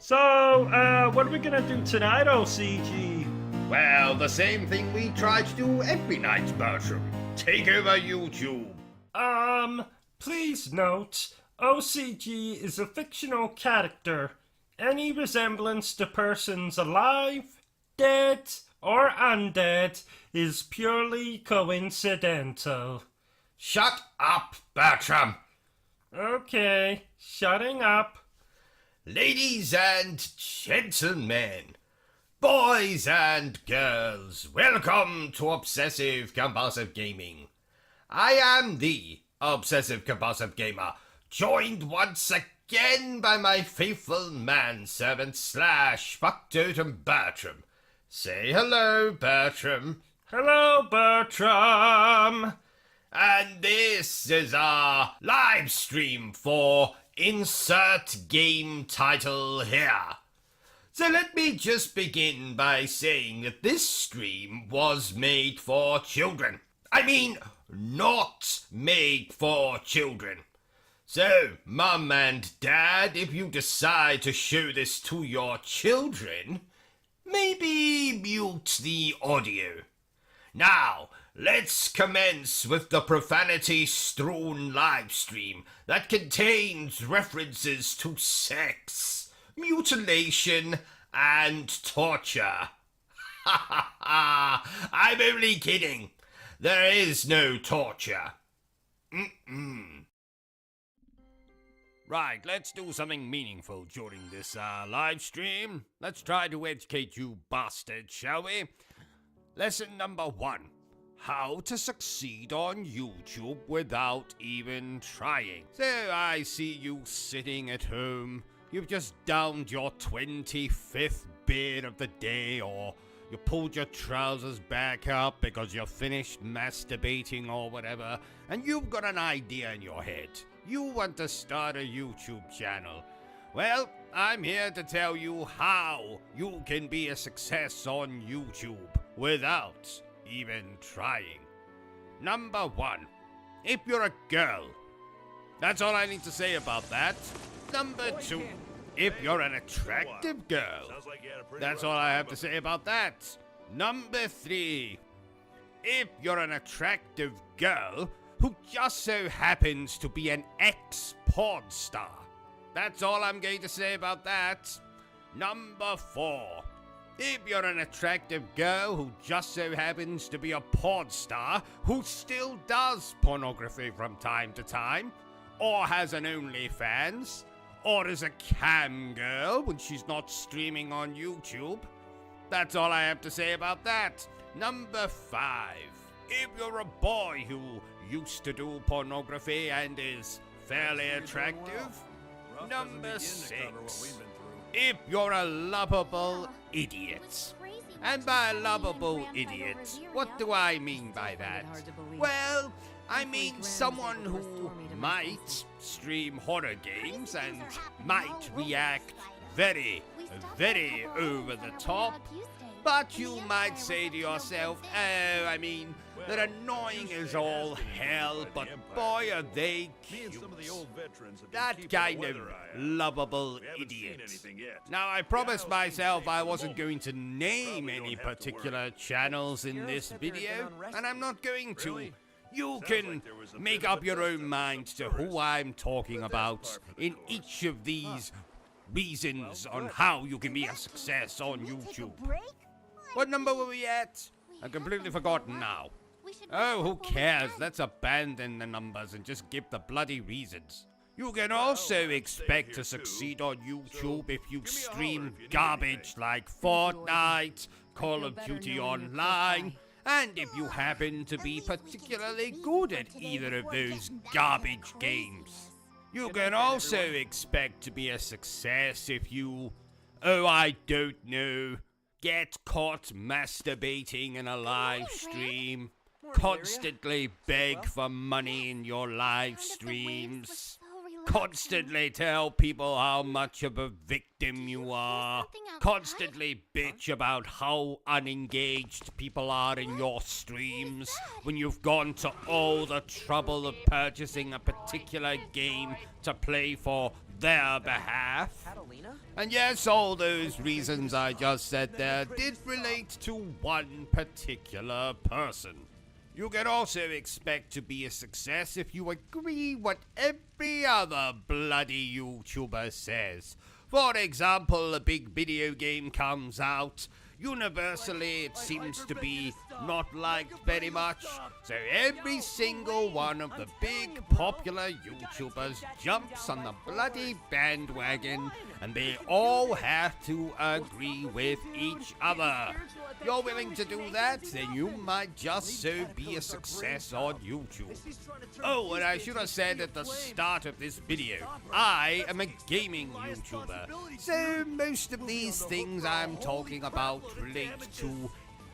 So, what are we gonna do tonight, OCG? Well, the same thing we try to do every night, Bertram. Take over YouTube. Please note, OCG is a fictional character. Any resemblance to persons alive, dead, or undead is purely coincidental. Shut up, Bertram. Okay, shutting up. Ladies and gentlemen, boys and girls, welcome to Obsessive Compulsive Gaming. I am the Obsessive Compulsive Gamer, joined once again by my faithful manservant / factotum Bertram. Say hello, Bertram. Hello, Bertram. And this is our live stream for Insert Game Title Here. So let me just begin by saying that this stream was made for children. I mean, not made for children. So, Mum and Dad, if you decide to show this to your children, maybe mute the audio. Now, let's commence with the profanity-strewn livestream that contains references to sex, mutilation, and torture. Ha ha ha! I'm only kidding. There is no torture. Right, let's do something meaningful during this live stream. Let's try to educate you bastards, shall we? Lesson number 1. How to succeed on YouTube without even trying. So I see you sitting at home. You've just downed your 25th beer of the day, or you pulled your trousers back up because you're finished masturbating or whatever, and you've got an idea in your head. You want to start a YouTube channel. Well, I'm here to tell you how you can be a success on YouTube without even trying. Number 1, if you're a girl. That's all I need to say about that. Number 2, if you're an attractive girl. That's all I have to say about that. Number 3, if you're an attractive girl who just so happens to be an ex-porn star. That's all I'm going to say about that. Number 4, if you're an attractive girl who just so happens to be a porn star who still does pornography from time to time, or has an OnlyFans, or is a cam girl when she's not streaming on YouTube. That's all I have to say about that. Number 5, if you're a boy who used to do pornography and is fairly attractive. Number 6, if you're a lovable idiot. And by lovable idiot, what do I mean by that? Well, I mean someone who might stream horror games and might react very, very over the top, but you might say to yourself, oh, I mean, they're annoying as all hell, but boy are they cute. That kind of lovable idiot. Now, I promised myself I wasn't going to name any particular channels in this video, and I'm not going to. You can make up your own mind to who I'm talking about in each of these reasons on how you can be a success on YouTube. What number were we at? I've completely forgotten now. Oh, who cares? Let's abandon the numbers and just give the bloody reasons. You can also expect to succeed on YouTube if you stream garbage like Fortnite, Call of Duty Online, and if you happen to be particularly good at either of those garbage games. You can also expect to be a success if you, oh, I don't know, get caught masturbating in a live stream, constantly beg for money in your live streams, constantly tell people how much of a victim you are, constantly bitch about how unengaged people are in your streams when you've gone to all the trouble of purchasing a particular game to play for their behalf. And yes, all those reasons I just said there did relate to one particular person. You can also expect to be a success if you agree what every other bloody YouTuber says. For example, a big video game comes out. Universally, it seems to be not liked very much, so every single one of the big popular YouTubers jumps on the bloody bandwagon, and they all have to agree with each other. You're willing to do that, then you might just so be a success on YouTube. Oh, and I should have said at the start of this video, I am a gaming YouTuber, so most of these things I'm talking about relate to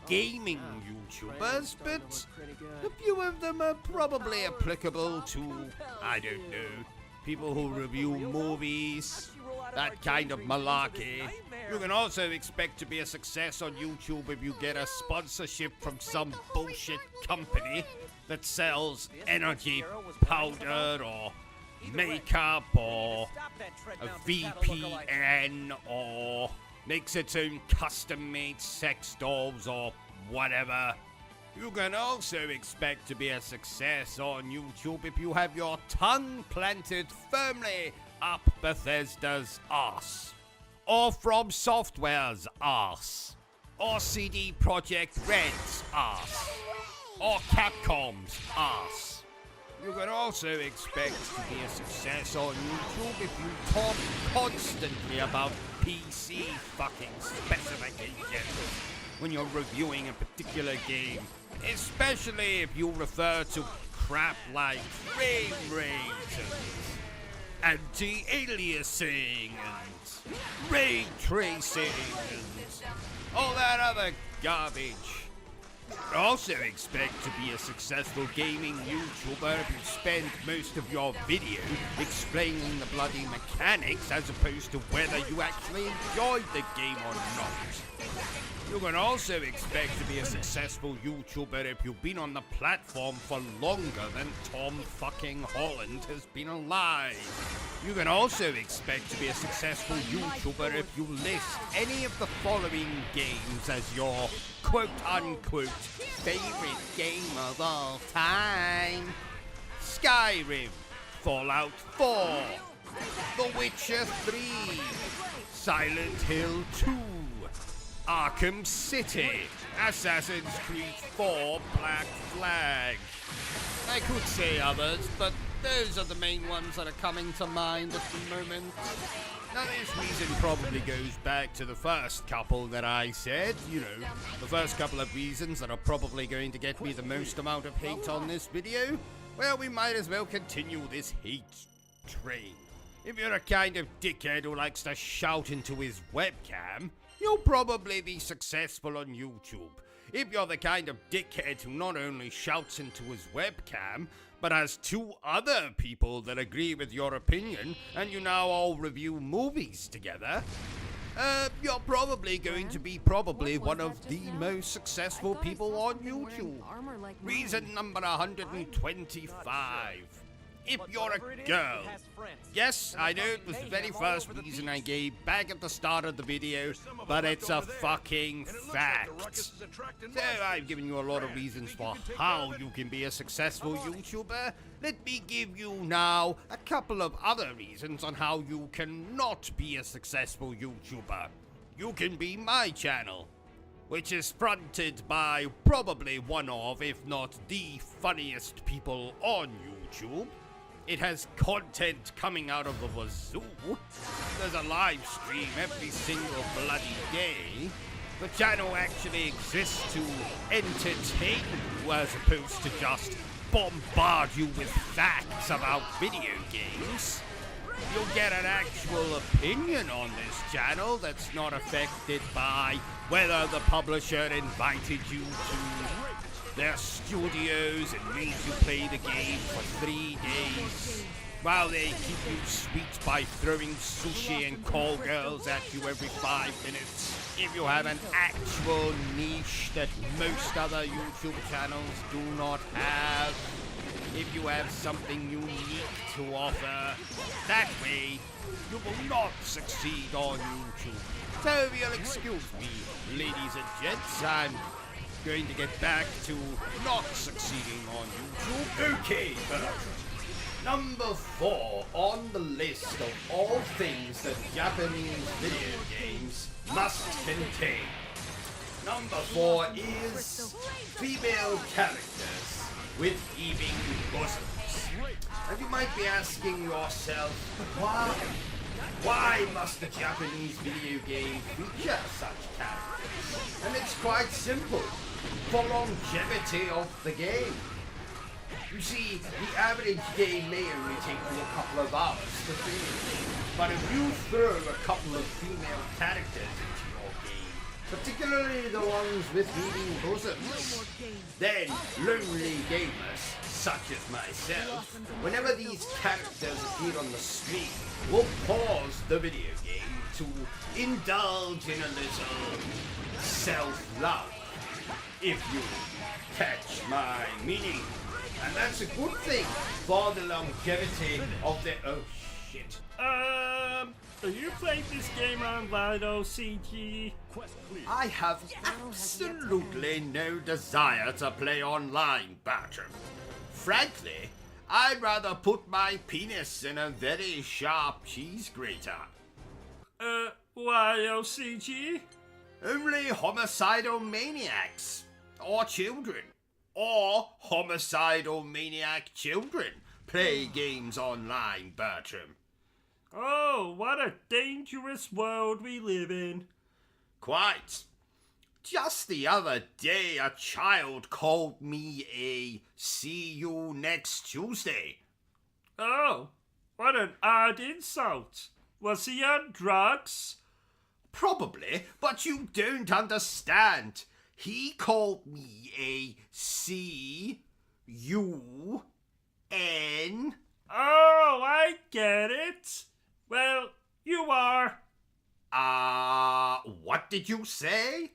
gaming YouTubers, but a few of them are probably applicable to, I don't know, people who review movies, that kind of malarkey. You can also expect to be a success on YouTube if you get a sponsorship from some bullshit company that sells energy powder or makeup or a VPN or makes its own custom-made sex dolls or whatever. You can also expect to be a success on YouTube if you have your tongue planted firmly up Bethesda's arse, or From Software's arse, or CD Projekt Red's arse, or Capcom's arse. You can also expect to be a success on YouTube if you talk constantly about PC fucking specifications when you're reviewing a particular game, especially if you refer to crap like frame rates and anti-aliasing and ray tracing and all that other garbage. You can also expect to be a successful gaming YouTuber if you spend most of your video explaining the bloody mechanics as opposed to whether you actually enjoyed the game or not. You can also expect to be a successful YouTuber if you've been on the platform for longer than Tom fucking Holland has been alive. You can also expect to be a successful YouTuber if you list any of the following games as your quote-unquote favorite game of all time: Skyrim, Fallout 4, The Witcher 3, Silent Hill 2, Arkham City, Assassin's Creed 4 Black Flag. I could say others, but those are the main ones that are coming to mind at the moment. Now this reason probably goes back to the first couple that I said, you know, the first couple of reasons that are probably going to get me the most amount of hate on this video. Well, we might as well continue this hate train. If you're a kind of dickhead who likes to shout into his webcam, you'll probably be successful on YouTube. If you're the kind of dickhead who not only shouts into his webcam, but has two other people that agree with your opinion, and you now all review movies together, you're probably going to be one of the most successful people on YouTube. Reason number 125. If you're a girl. Yes, I know it was the very first reason I gave back at the start of the video, but it's a fucking fact. So I've given you a lot of reasons for how you can be a successful YouTuber. Let me give you now a couple of other reasons on how you cannot be a successful YouTuber. You can be my channel, which is fronted by probably one of, if not the funniest people on YouTube. It has content coming out of the wazoo. There's a live stream every single bloody day. The channel actually exists to entertain you as opposed to just bombard you with facts about video games. You'll get an actual opinion on this channel that's not affected by whether the publisher invited you to their studios and made you play the game for 3 days, while they keep you sweet by throwing sushi and call girls at you every 5 minutes. If you have an actual niche that most other YouTube channels do not have, if you have something unique to offer. That way, you will not succeed on YouTube. So if you'll excuse me, ladies and gents, I'm going to get back to not succeeding on YouTube. Okay, Bertram. Number 4 on the list of all things that Japanese video games must contain. Number 4 is female characters with heaving bosoms. And you might be asking yourself, why must the Japanese video game feature such characters? And it's quite simple. For longevity of the game. You see, the average game may only take you a couple of hours to finish. But if you throw a couple of female characters into your game, particularly the ones with heaving bosoms, then lonely gamers, such as myself, whenever these characters appear on the screen, will pause the video game to indulge in a little self-love. If you catch my meaning. And that's a good thing for the longevity of the... Oh, shit. Do you play this game online, OCG? I have absolutely no desire to play online, Bertram. Frankly, I'd rather put my penis in a very sharp cheese grater. Why, OCG? Only homicidal maniacs, or children, or homicidal maniac children play games online, Bertram. Oh, what a dangerous world we live in. Quite. Just the other day, a child called me a "see you next Tuesday." Oh, what an odd insult. Was he on drugs? Probably, but you don't understand. He called me a C-U-N. Oh, I get it. Well, you are. What did you say?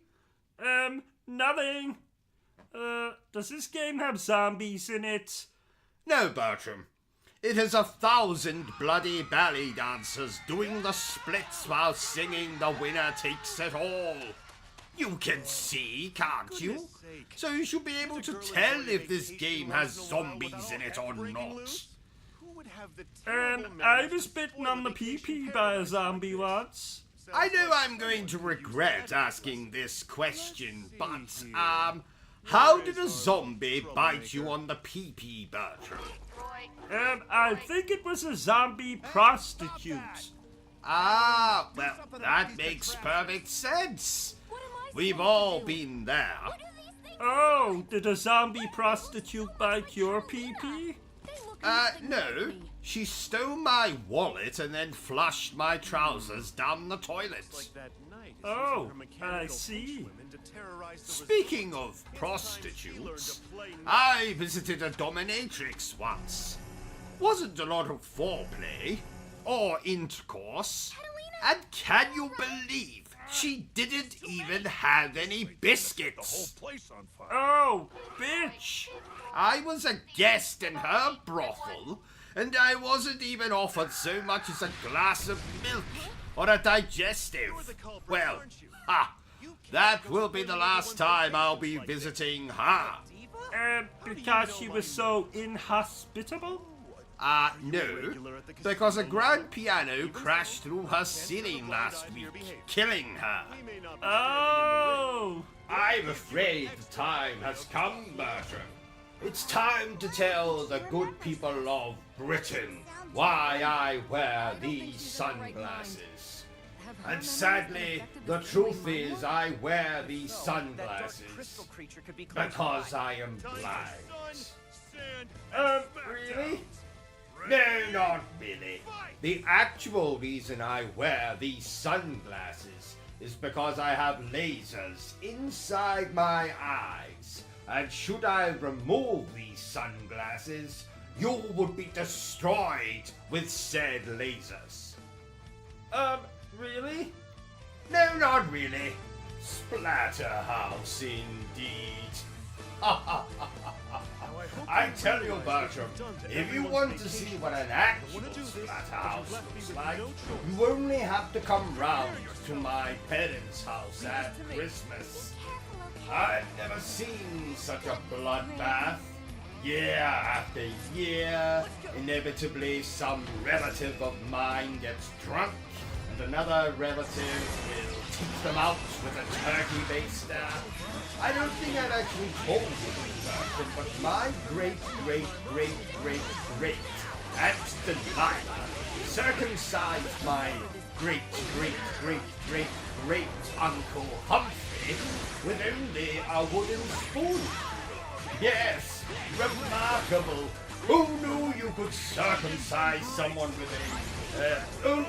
Nothing. Does this game have zombies in it? No, Bertram. It has 1,000 bloody ballet dancers doing the splits while singing "The Winner Takes It All." You can see, can't you? So you should be able to tell if this game has zombies in it or not. I was bitten on the pee-pee by a zombie once. I know I'm going to regret asking this question, but, how did a zombie bite you on the pee-pee, Bertram? I think it was a zombie prostitute. Well, that makes perfect sense. We've all been there. Oh, did a zombie prostitute bite your pee-pee? No. She stole my wallet and then flushed my trousers down the toilet. Oh, I see. Speaking of prostitutes, I visited a dominatrix once. Wasn't a lot of foreplay or intercourse. And can you believe she didn't even have any biscuits? Oh, bitch! I was a guest in her brothel, and I wasn't even offered so much as a glass of milk or a digestive. Well, that will be the last time I'll be visiting her. Because she was so inhospitable? No, because a grand piano crashed through her ceiling last week, killing her. Oh! I'm afraid the time has come, Bertram. It's time to tell the good people of Britain why I wear these sunglasses. And sadly, the truth is I wear these sunglasses because I am blind. Really? No, not really. The actual reason I wear these sunglasses is because I have lasers inside my eyes. And should I remove these sunglasses, you would be destroyed with said lasers. Really? No, not really. Splatterhouse, indeed. I tell you, Bertram, if you want to see what an actual Splathouse looks like, you only have to come round to my parents' house at Christmas. I've never seen such a bloodbath. Year after year, inevitably some relative of mine gets drunk, and another relative will teach them out with a turkey baster. I don't think I've actually told you this, Bertram, but my great Axton Lila circumcised my great Uncle Humphrey with only a wooden spoon. Yes, remarkable. Who knew you could circumcise someone with a spoon?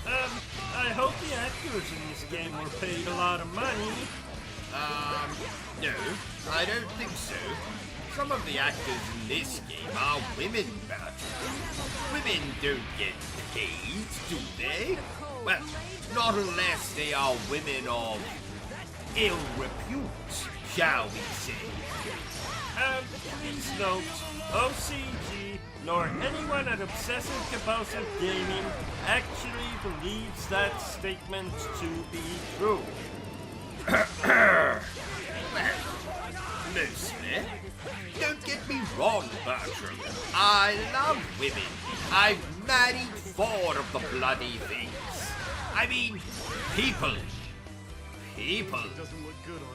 I hope the actors in this game were paid a lot of money. No, I don't think so. Some of the actors in this game are women, Bertram. Women don't get paid, do they? Well, not unless they are women of ill repute, shall we say. Please note, OCG nor anyone at Obsessive Compulsive Gaming actually believes that statement to be true. Well, mostly. Don't get me wrong, Bertram. I love women. I've married 4 of the bloody things. I mean, people.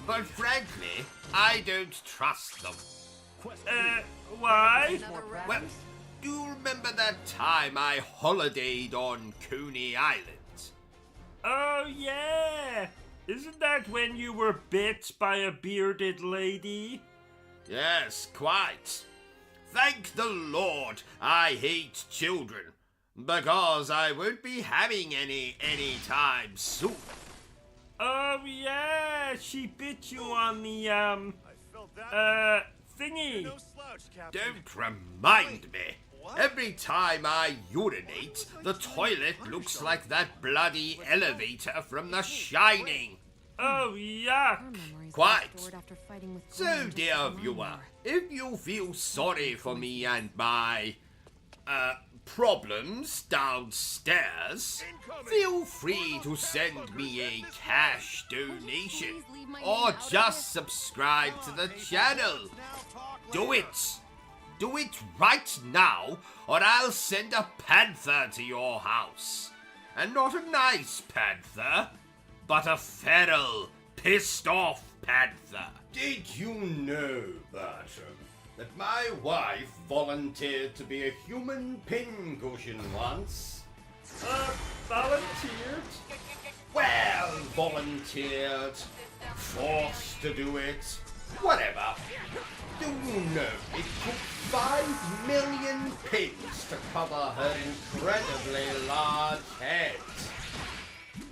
But frankly, I don't trust them. Why? Well, do you remember that time I holidayed on Coney Island? Oh, yeah. Isn't that when you were bit by a bearded lady? Yes, quite. Thank the Lord I hate children, because I won't be having any anytime soon. Oh, yeah. She bit you on the, thingy. Don't remind me. Every time I urinate, the toilet looks like that bloody elevator from The Shining. Oh, yuck. Quite. So, dear viewer, if you feel sorry for me and my, problems downstairs, feel free to send me a cash donation or just subscribe to the channel. Do it! Do it right now, or I'll send a panther to your house. And not a nice panther, but a feral, pissed off panther. Did you know, Bertram, that my wife volunteered to be a human pincushion once? Volunteered? Well, volunteered, forced to do it, whatever. Do you know it took 5 million pins to cover her incredibly large head?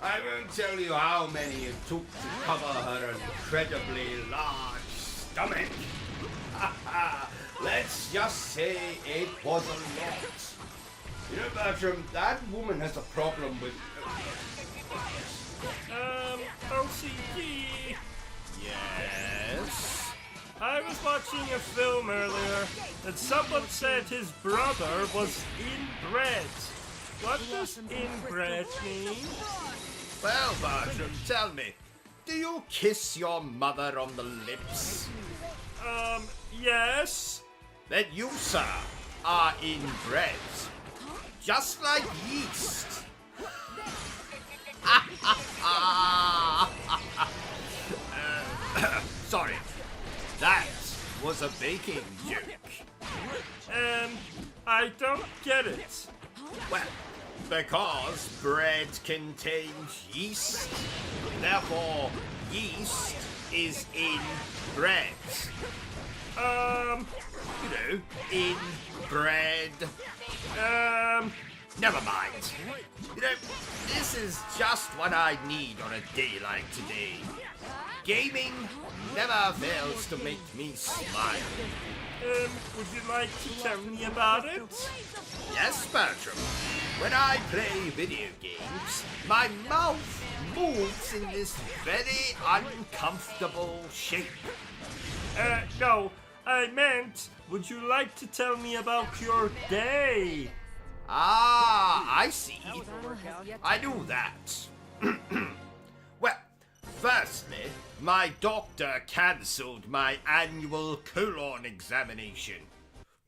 I won't tell you how many it took to cover her incredibly large stomach. Let's just say it was a lot. You know, Bertram, that woman has a problem with... OCG. Yes? I was watching a film earlier, and someone said his brother was inbred. What does inbred mean? Well, Bertram, tell me, do you kiss your mother on the lips? Yes. Then you, sir, are inbred. Just like yeast. Sorry, that was a baking joke. I don't get it. Well, because bread contains yeast, therefore yeast is in bread. You know, in bread. Never mind. You know, this is just what I need on a day like today. Gaming never fails to make me smile. Would you like to tell me about it? Yes, Bertram. When I play video games, my mouth moves in this very uncomfortable shape. No, I meant, would you like to tell me about your day? Ah, I see. I do that. Well, firstly, my doctor cancelled my annual colon examination.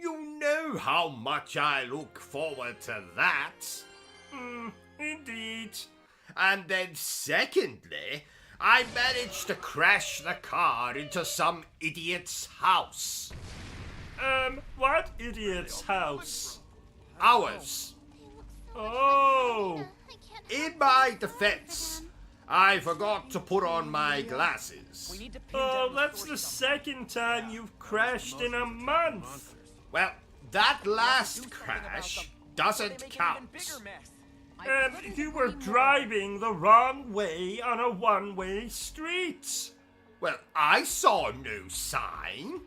You know how much I look forward to that. Indeed. And then secondly, I managed to crash the car into some idiot's house. What idiot's house? Ours. Oh, In my defense, I forgot to put on my glasses. That's the second time you've crashed in a month. Well, that last crash doesn't count. You were driving the wrong way on a one-way street. Well, I saw no sign.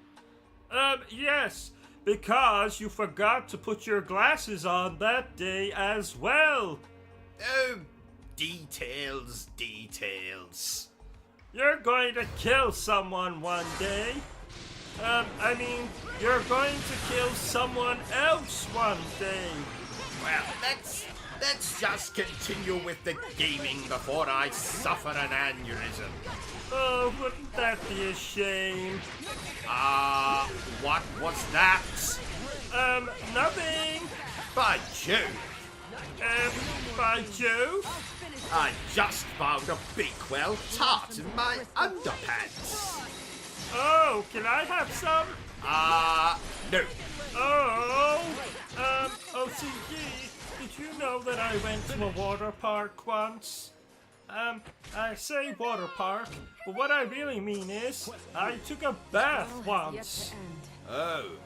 Yes, because you forgot to put your glasses on that day as well. Oh, details, details. You're going to kill someone one day. You're going to kill someone else one day. Well, let's just continue with the gaming before I suffer an aneurysm. Oh, wouldn't that be a shame? What was that? Nothing. By Jove, By Jove? I just found a Bakewell tart in my underpants. Oh, can I have some? No. Oh, OCG, did you know that I went to a water park once? I say water park, but what I really mean is, I took a bath once. Oh,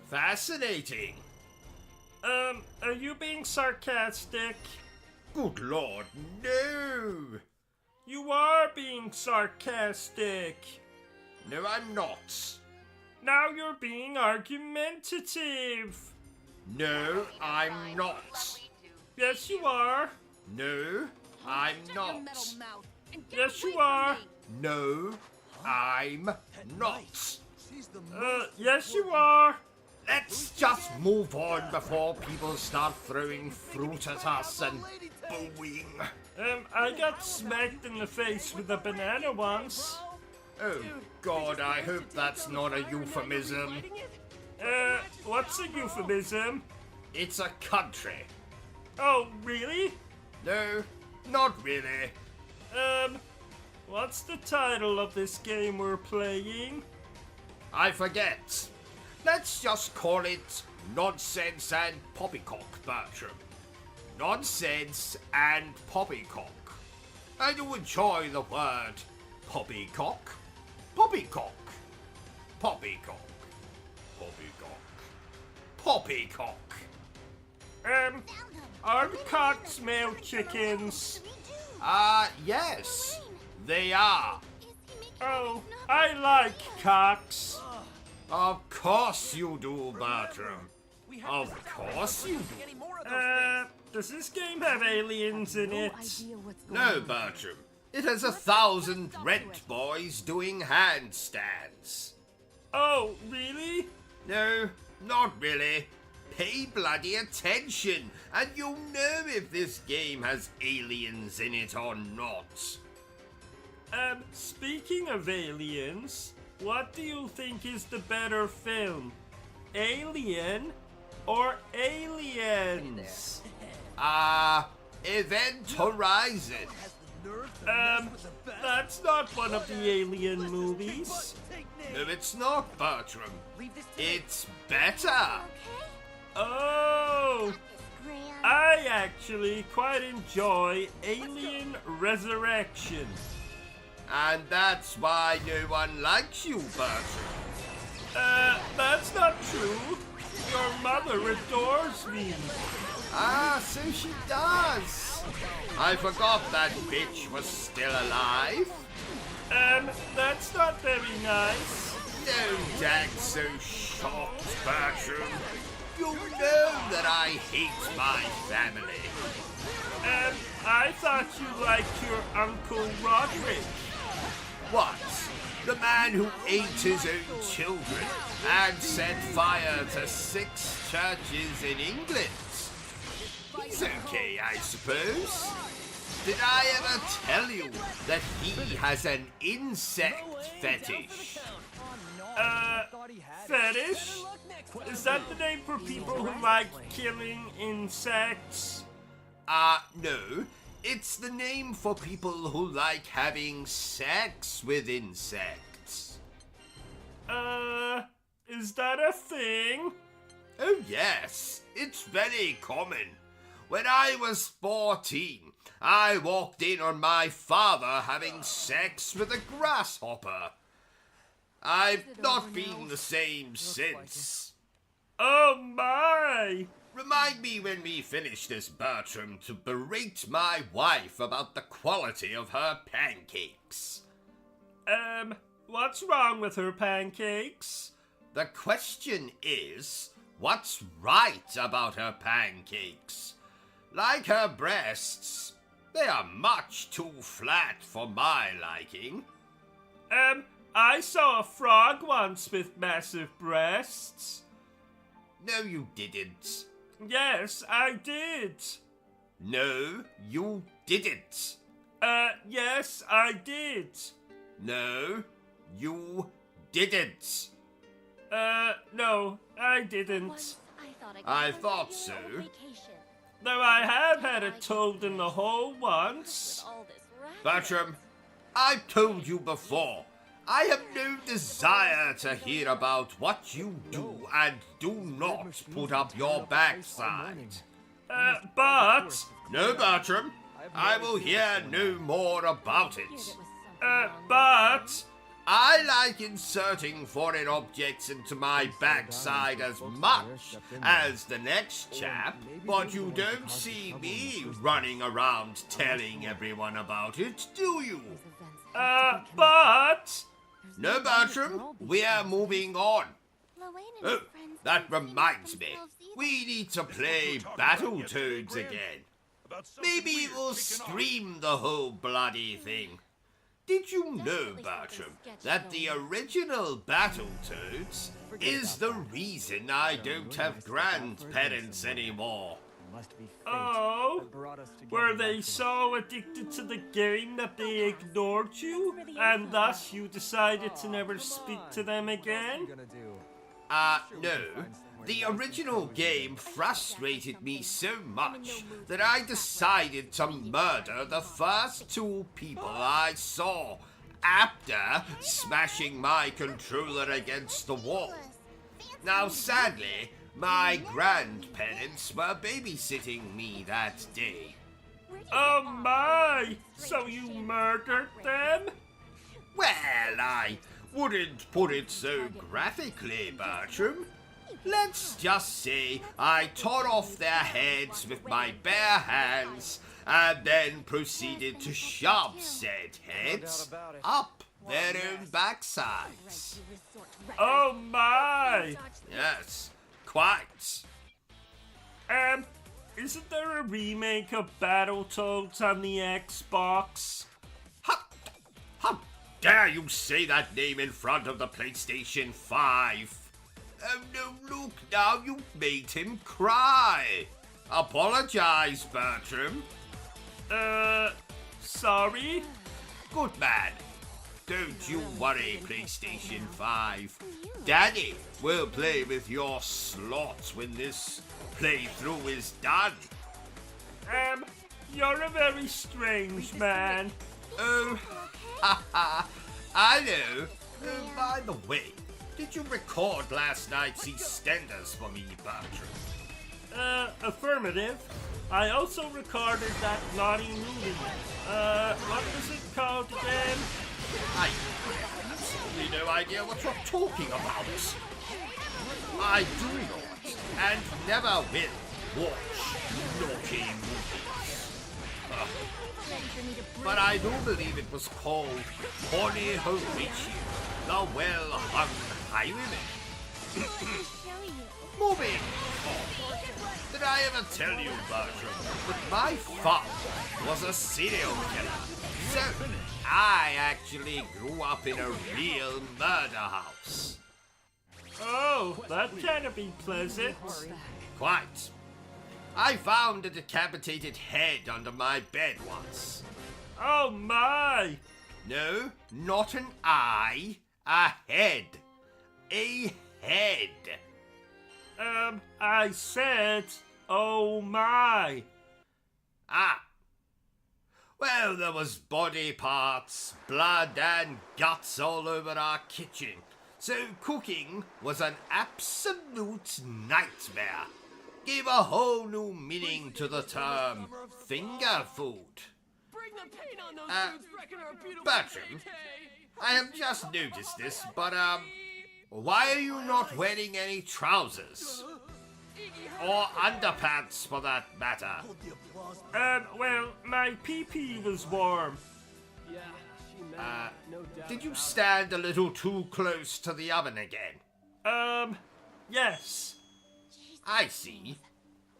fascinating. Are you being sarcastic? Good Lord, no. You are being sarcastic. No, I'm not. Now you're being argumentative. No, I'm not. Yes, you are. No, I'm not. Yes, you are. No, I'm not. Yes, you are. Let's just move on before people start throwing fruit at us and booing. I got smacked in the face with a banana once. Oh God, I hope that's not a euphemism. What's a euphemism? It's a country. Oh, really? No, not really. What's the title of this game we're playing? I forget. Let's just call it Nonsense and Poppycock, Bertram. Nonsense and Poppycock. I do enjoy the word poppycock. Poppycock. Poppycock. Poppycock. Poppycock. Are the cocks male chickens? Yes, they are. Oh, I like cocks. Of course you do, Bertram. Of course you do. Does this game have aliens in it? No, Bertram. It has 1,000 rent boys doing handstands. Oh, really? No, not really. Pay bloody attention, and you'll know if this game has aliens in it or not. Speaking of aliens, what do you think is the better film? Alien or Aliens? Event Horizon. That's not one of the Alien movies. No, it's not, Bertram. It's better. Oh, I actually quite enjoy Alien Resurrection. And that's why no one likes you, Bertram. That's not true. Your mother adores me. So she does. I forgot that bitch was still alive. That's not very nice. Don't act so shocked, Bertram. You know that I hate my family. I thought you liked your Uncle Roderick. What? The man who ate his own children and set fire to 6 churches in England. He's okay, I suppose. Did I ever tell you that he has an insect fetish? Fetish? Is that the name for people who like killing insects? No. It's the name for people who like having sex with insects. Is that a thing? Oh yes, it's very common. When I was 14, I walked in on my father having sex with a grasshopper. I've not been the same since. Oh my! Remind me when we finish this, Bertram, to berate my wife about the quality of her pancakes. What's wrong with her pancakes? The question is, what's right about her pancakes? Like her breasts, they are much too flat for my liking. I saw a frog once with massive breasts. No, you didn't. Yes, I did. No, you didn't. Yes, I did. No, you didn't. No, I didn't. I thought so. Though I have had a toad in the hole once. Bertram, I've told you before, I have no desire to hear about what you do and do not put up your backside. But... No, Bertram, I will hear no more about it. But... I like inserting foreign objects into my backside as much as the next chap, but you don't see me running around telling everyone about it, do you? But... No, Bertram, we're moving on. Oh, that reminds me. We need to play Battletoads again. Maybe we'll stream the whole bloody thing. Did you know, Bertram, that the original Battletoads is the reason I don't have grandparents anymore? Oh, were they so addicted to the game that they ignored you, and thus you decided to never speak to them again? No. The original game frustrated me so much that I decided to murder the first 2 people I saw after smashing my controller against the wall. Now, sadly, my grandparents were babysitting me that day. Oh my! So you murdered them? Well, I wouldn't put it so graphically, Bertram. Let's just say I tore off their heads with my bare hands and then proceeded to shove said heads up their own backsides. Oh my! Yes, quite. Isn't there a remake of Battletoads on the Xbox? How dare you say that name in front of the PlayStation 5? Oh no, look now, you made him cry. Apologize, Bertram. Sorry? Good man. Don't you worry, PlayStation 5. Daddy will play with your slots when this playthrough is done. You're a very strange man. Oh, I know. Oh, by the way, did you record last night's EastEnders for me, Bertram? Affirmative. I also recorded that naughty movie. What was it called again? I have absolutely no idea what you're talking about. I do not, and never will, watch naughty movies. But I do believe it was called Horny Horatio, the Well-Hung Highwayman. Moving on. Did I ever tell you, Bertram, that my father was a serial killer? So, I actually grew up in a real murder house. Oh, that can't be pleasant. Quite. I found a decapitated head under my bed once. Oh my! No, not an eye, a head. A head. I said, oh my. Ah. Well, there was body parts, blood and guts all over our kitchen. So cooking was an absolute nightmare. Gave a whole new meaning to the term finger food. Bertram, I have just noticed this, but why are you not wearing any trousers? Or underpants, for that matter. Well, my pee-pee was warm. Did you stand a little too close to the oven again? Yes. I see.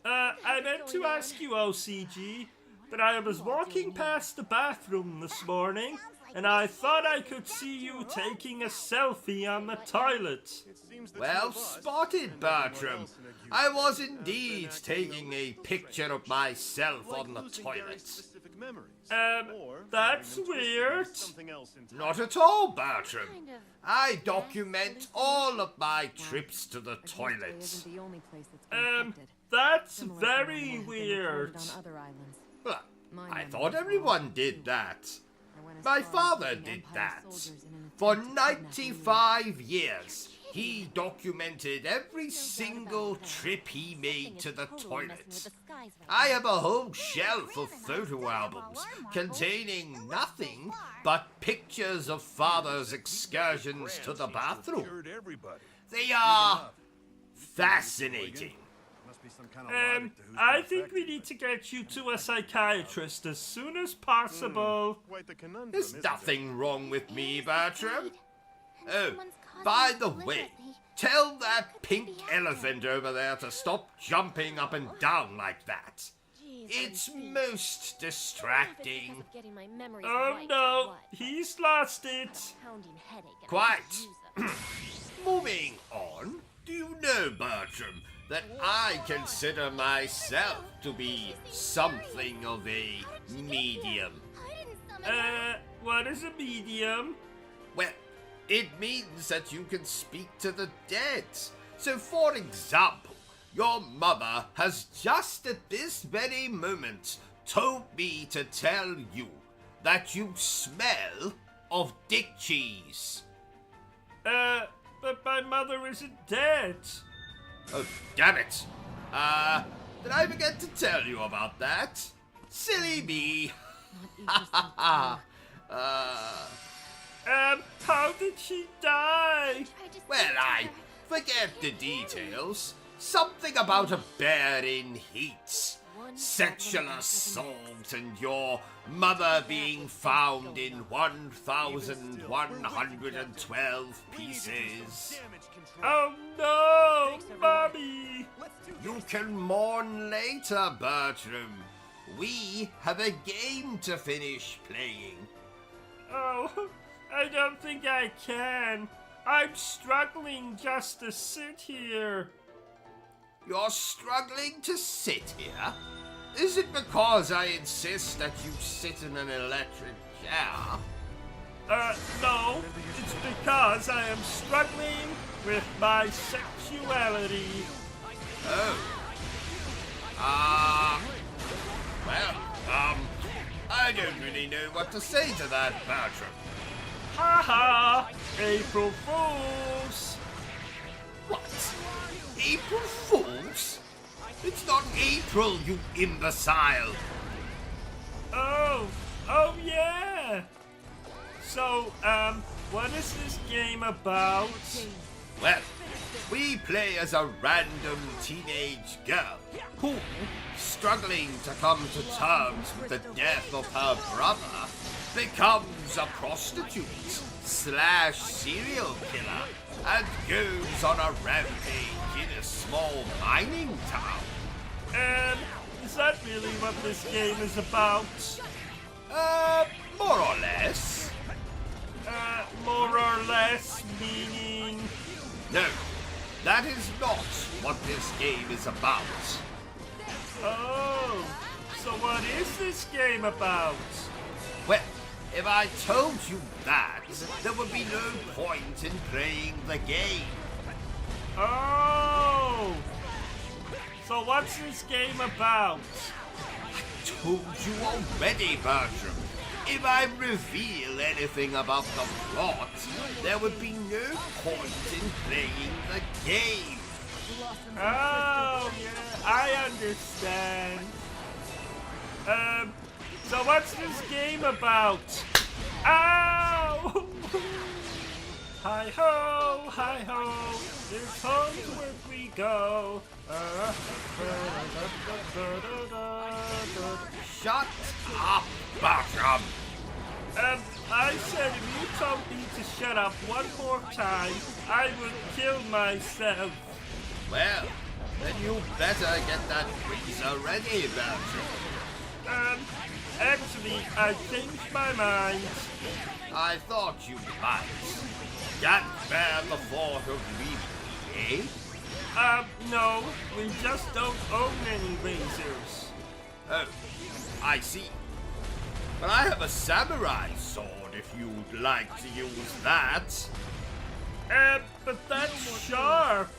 I meant to ask you, OCG, but I was walking past the bathroom this morning, and I thought I could see you taking a selfie on the toilet. Well spotted, Bertram. I was indeed taking a picture of myself on the toilet. That's weird. Not at all, Bertram. I document all of my trips to the toilet. That's very weird. Well, I thought everyone did that. My father did that. For 95 years, he documented every single trip he made to the toilet. I have a whole shelf of photo albums containing nothing but pictures of father's excursions to the bathroom. They are fascinating. I think we need to get you to a psychiatrist as soon as possible. There's nothing wrong with me, Bertram. Oh, by the way, tell that pink elephant over there to stop jumping up and down like that. It's most distracting. Oh no, he's lost it. Quite. Moving on, do you know, Bertram, that I consider myself to be something of a medium? What is a medium? Well, it means that you can speak to the dead. So, for example, your mother has just at this very moment told me to tell you that you smell of dick cheese. But my mother isn't dead. Oh, damn it. Did I forget to tell you about that? Silly me. How did she die? Well, I forget the details. Something about a bear in heat, sexual assault, and your mother being found in 1,112 pieces. Oh no, Mommy! You can mourn later, Bertram. We have a game to finish playing. Oh, I don't think I can. I'm struggling just to sit here. You're struggling to sit here? Is it because I insist that you sit in an electric chair? No. It's because I am struggling with my sexuality. Oh. I don't really know what to say to that, Bertram. Ha ha! April Fools! What? April Fools? It's not April, you imbecile! Oh yeah! So, what is this game about? Well, we play as a random teenage girl who, struggling to come to terms with the death of her brother, becomes a prostitute / serial killer and goes on a rampage in a small mining town. Is that really what this game is about? More or less. More or less meaning... No, that is not what this game is about. Oh, so what is this game about? Well, if I told you that, there would be no point in playing the game. Oh, so what's this game about? Told you already, Bertram. If I reveal anything about the plot, there would be no point in playing the game. Oh, yeah, I understand. So what's this game about? Ow! Hi-ho, it's home to where we go. Shut up, Bertram. I said if you told me to shut up one more time, I would kill myself. Well, then you better get that freezer ready, Bertram. Actually, I changed my mind. I thought you might. Can't bear the thought of leaving me, eh? No, we just don't own any razors. Oh, I see. But I have a samurai sword if you'd like to use that. But that's sharp.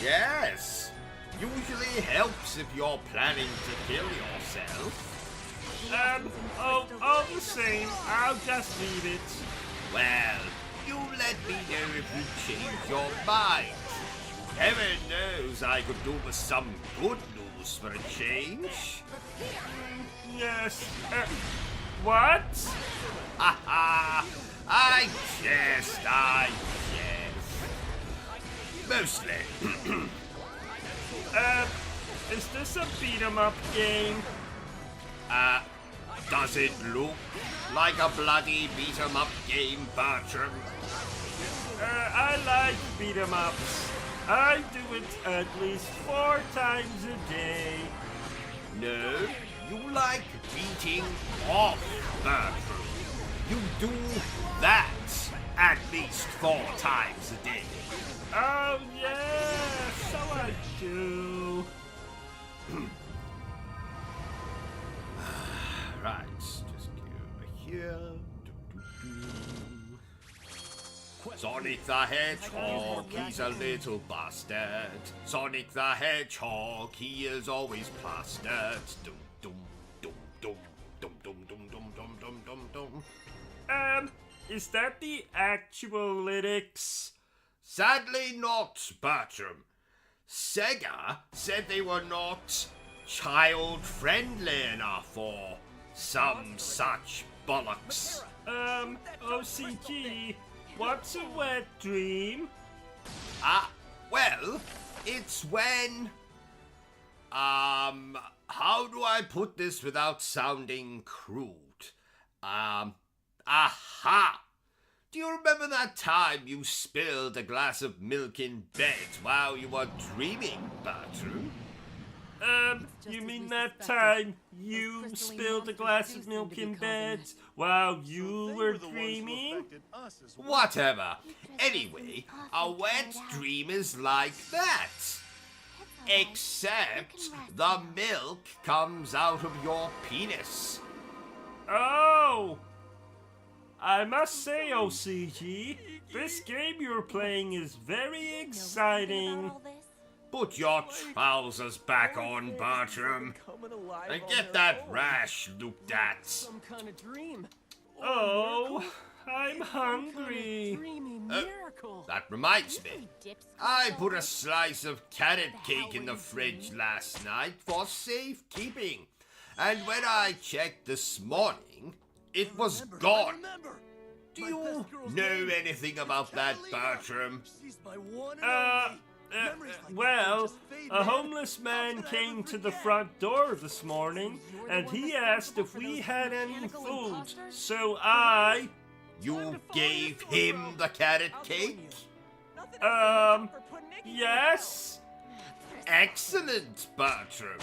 Yes. Usually helps if you're planning to kill yourself. All the same, I'll just leave it. Well, you let me know if you change your mind. Heaven knows I could do with some good news for a change. Yes, what? Ha ha! I jest. Mostly. Is this a beat-em-up game? Does it look like a bloody beat-em-up game, Bertram? I like beat-em-ups. I do it at least 4 times a day. No, you like beating off, Bertram. You do that at least 4 times a day. Oh yeah, so I do. Right, just go over here. Sonic the Hedgehog, he's a little bastard. Sonic the Hedgehog, he is always plastered. Dum dum dum dum dum dum dum dum dum dum dum dum. Is that the actual lyrics? Sadly not, Bertram. Sega said they were not child-friendly enough or some such bollocks. OCG, what's a wet dream? Well, it's when... how do I put this without sounding crude? Aha! Do you remember that time you spilled a glass of milk in bed while you were dreaming, Bertram? You mean that time you spilled a glass of milk in bed while you were dreaming? Whatever. Anyway, a wet dream is like that. Except the milk comes out of your penis. Oh! I must say, OCG, this game you're playing is very exciting. Put your trousers back on, Bertram, and get that rash looked at. Some kind of dream. Oh, I'm hungry. Oh, that reminds me. I put a slice of carrot cake in the fridge last night for safekeeping. And when I checked this morning, it was gone. Do you know anything about that, Bertram? Well, a homeless man came to the front door this morning and he asked if we had any food. So You gave him the carrot cake? Yes? Excellent, Bertram.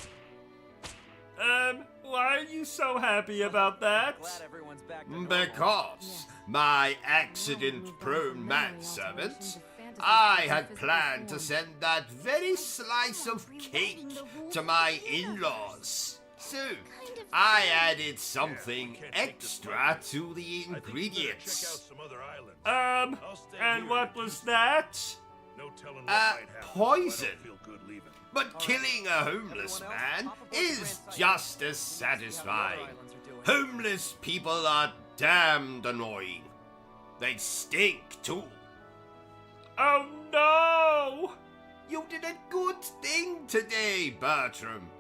Why are you so happy about that? Because my accident-prone manservant, I had planned to send that very slice of cake to my in-laws. So, I added something extra to the ingredients. And what was that? Poison. But killing a homeless man is just as satisfying. Homeless people are damned annoying. They stink too. Oh no! You did a good thing today, Bertram.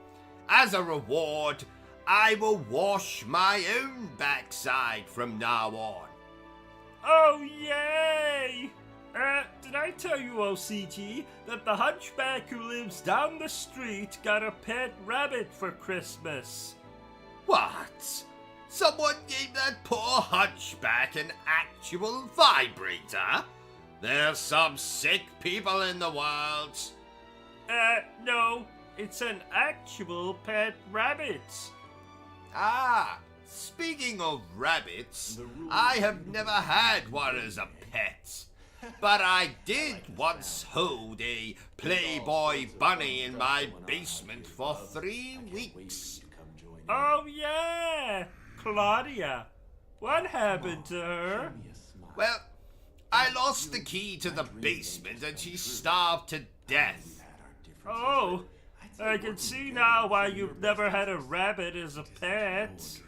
As a reward, I will wash my own backside from now on. Oh yay! Did I tell you, OCG, that the hunchback who lives down the street got a pet rabbit for Christmas? What? Someone gave that poor hunchback an actual vibrator? There's some sick people in the world. No, it's an actual pet rabbit. Ah, speaking of rabbits, I have never had one as a pet. But I did once hold a Playboy bunny in my basement for 3 weeks. Oh yeah, Claudia. What happened to her? Well, I lost the key to the basement and she starved to death. Oh, I can see now why you've never had a rabbit as a pet.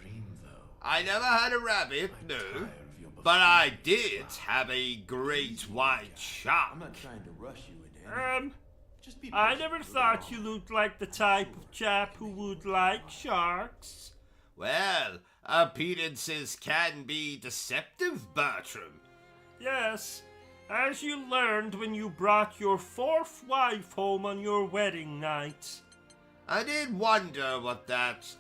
I never had a rabbit, no. But I did have a great white shark. I never thought you looked like the type of chap who would like sharks. Well, appearances can be deceptive, Bertram. Yes, as you learned when you brought your 4th wife home on your wedding night. I did wonder what that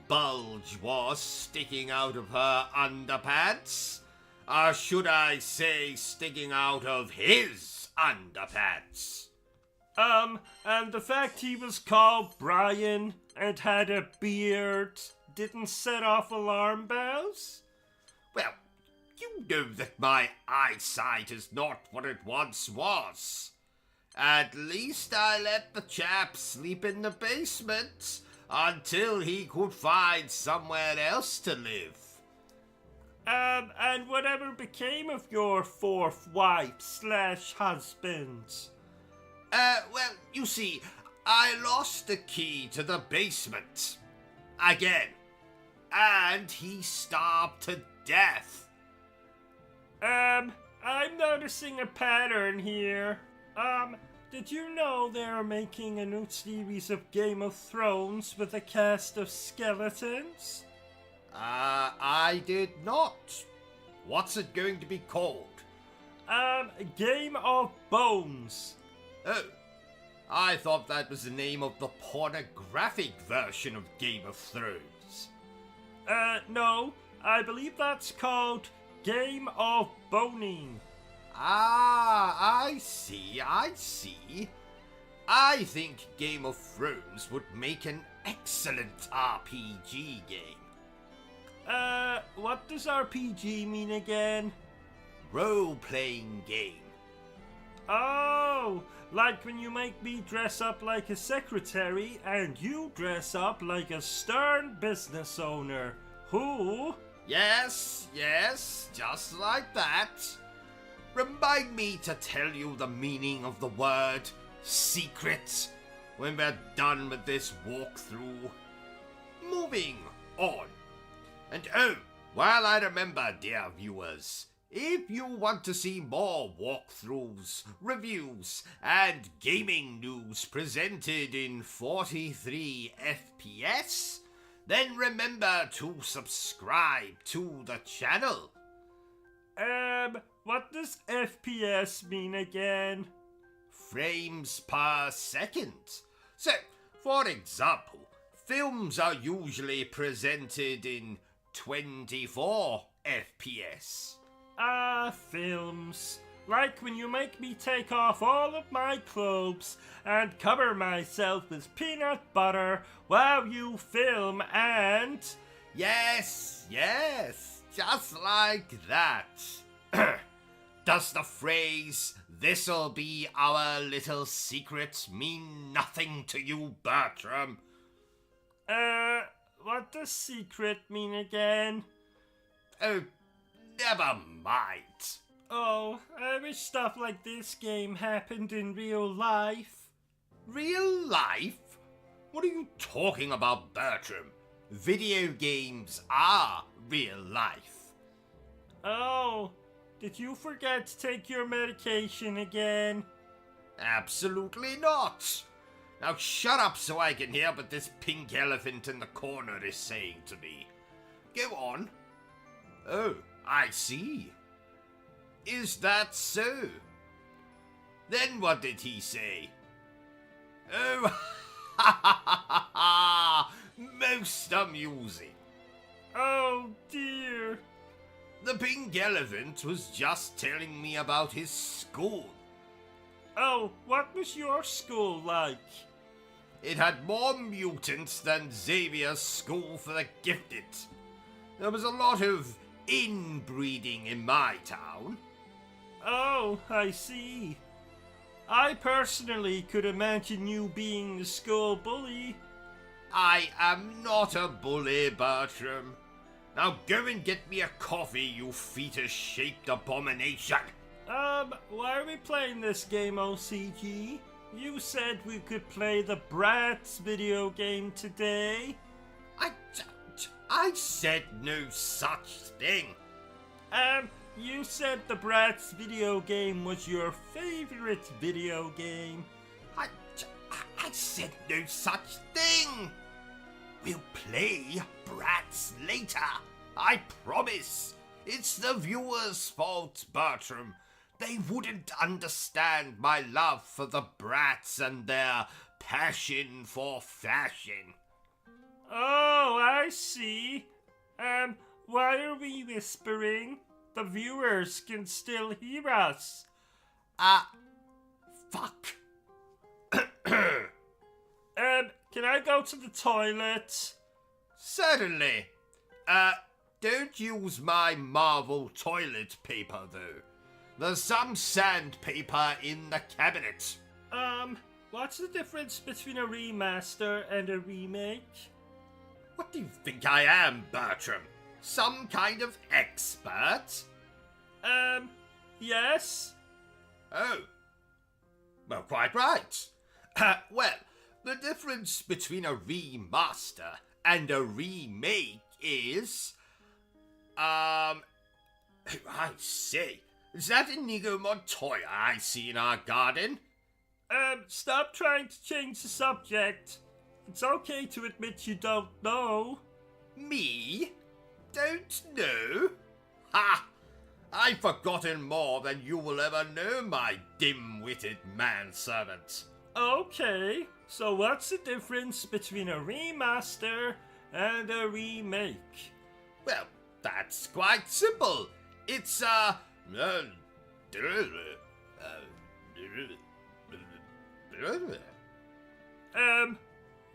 bulge was sticking out of her underpants. Or should I say sticking out of his underpants? And the fact he was called Brian and had a beard didn't set off alarm bells? Well, you know that my eyesight is not what it once was. At least I let the chap sleep in the basement until he could find somewhere else to live. And whatever became of your 4th wife/husband? Well, you see, I lost the key to the basement. Again. And he starved to death. I'm noticing a pattern here. Did you know they're making a new series of Game of Thrones with a cast of skeletons? I did not. What's it going to be called? Game of Bones. Oh, I thought that was the name of the pornographic version of Game of Thrones. No, I believe that's called Game of Boning. Ah, I see. I think Game of Thrones would make an excellent RPG game. What does RPG mean again? Role-playing game. Oh, like when you make me dress up like a secretary and you dress up like a stern business owner. Who? Yes, just like that. Remind me to tell you the meaning of the word secret when we're done with this walkthrough. Moving on. And oh, while I remember, dear viewers, if you want to see more walkthroughs, reviews, and gaming news presented in 43 FPS, then remember to subscribe to the channel. What does FPS mean again? frames per second. So, for example, films are usually presented in 24 FPS. Films. Like when you make me take off all of my clothes and cover myself with peanut butter while you film and... Yes, just like that. Does the phrase, "this'll be our little secret," mean nothing to you, Bertram? What does secret mean again? Oh, never mind. Oh, I wish stuff like this game happened in real life. Real life? What are you talking about, Bertram? Video games are real life. Oh, did you forget to take your medication again? Absolutely not. Now shut up so I can hear what this pink elephant in the corner is saying to me. Go on. Oh, I see. Is that so? Then what did he say? Oh, ha ha ha ha! Most amusing. Oh dear. The pink elephant was just telling me about his school. Oh, what was your school like? It had more mutants than Xavier's School for the Gifted. There was a lot of inbreeding in my town. Oh, I see. I personally could imagine you being the school bully. I am not a bully, Bertram. Now go and get me a coffee, you fetus-shaped abomination. Why are we playing this game, OCG? You said we could play the Bratz video game today. I said no such thing. You said the Bratz video game was your favorite video game. I said no such thing. We'll play Bratz later. I promise. It's the viewers' fault, Bertram. They wouldn't understand my love for the Bratz and their passion for fashion. Oh, I see. Why are we whispering? The viewers can still hear us. Fuck. Can I go to the toilet? Certainly. Don't use my Marvel toilet paper, though. There's some sandpaper in the cabinet. What's the difference between a remaster and a remake? What do you think I am, Bertram? Some kind of expert? Yes? Oh. Well, quite right. Well, the difference between a remaster and a remake is... I say, is that Inigo Montoya I see in our garden? Stop trying to change the subject. It's okay to admit you don't know. Me? Don't know? Ha! I've forgotten more than you will ever know, my dim-witted manservant. Okay, so what's the difference between a remaster and a remake? Well, that's quite simple. It's,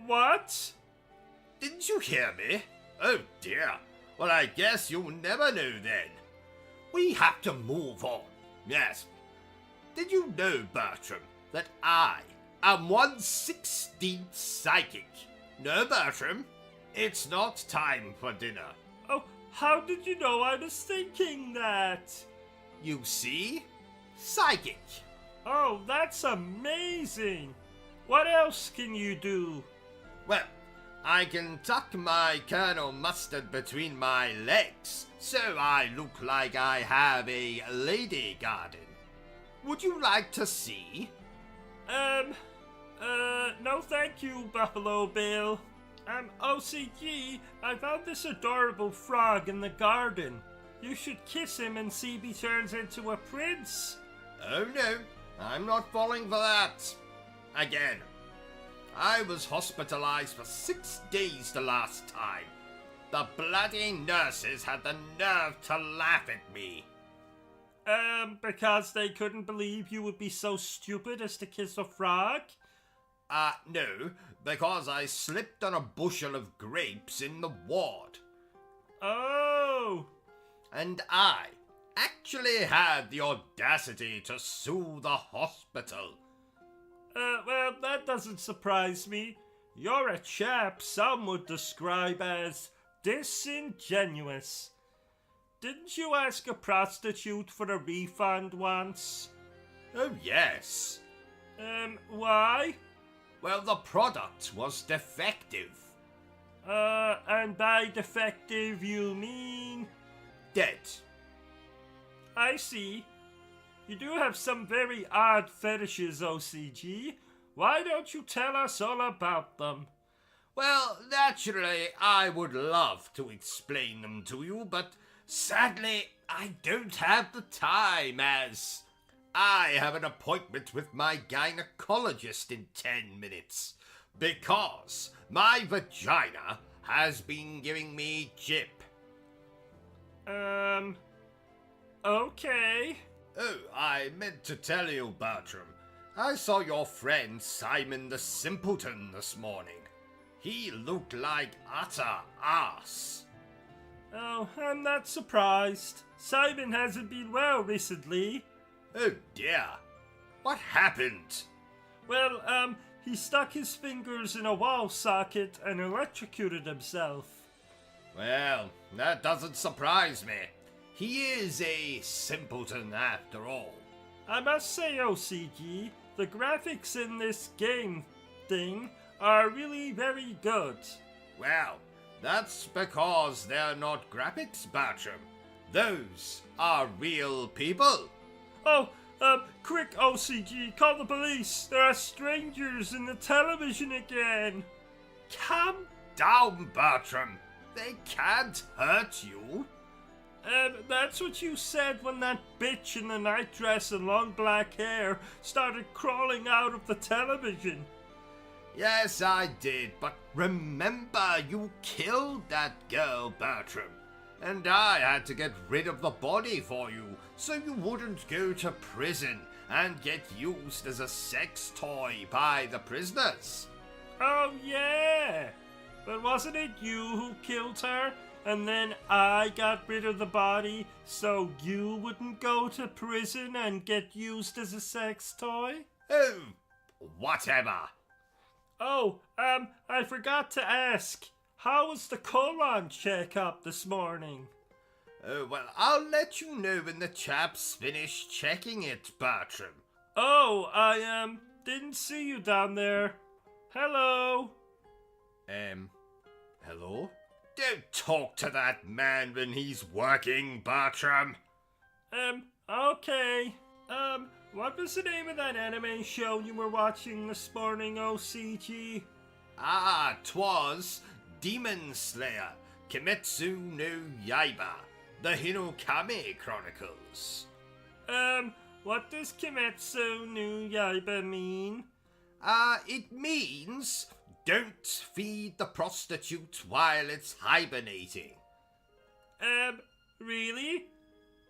what? Didn't you hear me? Oh dear. Well, I guess you'll never know then. We have to move on. Yes. Did you know, Bertram, that I am 1/16th psychic? No, Bertram. It's not time for dinner. Oh, how did you know I was thinking that? You see? Psychic. Oh, that's amazing. What else can you do? Well, I can tuck my Colonel Mustard between my legs, so I look like I have a lady garden. Would you like to see? No thank you, Buffalo Bill. OCG, I found this adorable frog in the garden. You should kiss him and see if he turns into a prince. Oh no, I'm not falling for that. Again. I was hospitalized for 6 days the last time. The bloody nurses had the nerve to laugh at me. Because they couldn't believe you would be so stupid as to kiss a frog? No, because I slipped on a bushel of grapes in the ward. Oh! And I actually had the audacity to sue the hospital. Well, that doesn't surprise me. You're a chap some would describe as disingenuous. Didn't you ask a prostitute for a refund once? Oh, yes. Why? Well, the product was defective. And by defective you mean? Dead. I see. You do have some very odd fetishes, OCG. Why don't you tell us all about them? Well, naturally, I would love to explain them to you, but sadly, I don't have the time, as I have an appointment with my gynecologist in 10 minutes, because my vagina has been giving me jip. Okay. Oh, I meant to tell you, Bertram. I saw your friend Simon the Simpleton this morning. He looked like utter ass. Oh, I'm not surprised. Simon hasn't been well recently. Oh dear. What happened? Well, he stuck his fingers in a wall socket and electrocuted himself. Well, that doesn't surprise me. He is a simpleton after all. I must say, OCG, the graphics in this game thing are really very good. Well, that's because they're not graphics, Bertram. Those are real people. Oh, quick, OCG, call the police. There are strangers in the television again. Calm down, Bertram. They can't hurt you. That's what you said when that bitch in the nightdress and long black hair started crawling out of the television. Yes, I did, but remember, you killed that girl, Bertram. And I had to get rid of the body for you, so you wouldn't go to prison and get used as a sex toy by the prisoners. Oh, yeah. But wasn't it you who killed her? And then I got rid of the body so you wouldn't go to prison and get used as a sex toy? Oh, whatever. Oh, I forgot to ask. How was the colon checkup this morning? Oh, well, I'll let you know when the chaps finish checking it, Bertram. Oh, I, didn't see you down there. Hello? Hello? Don't talk to that man when he's working, Bertram. Okay. What was the name of that anime show you were watching this morning, OCG? 'Twas Demon Slayer, Kimetsu no Yaiba, the Hinokami Chronicles. What does Kimetsu no Yaiba mean? It means don't feed the prostitute while it's hibernating. Really?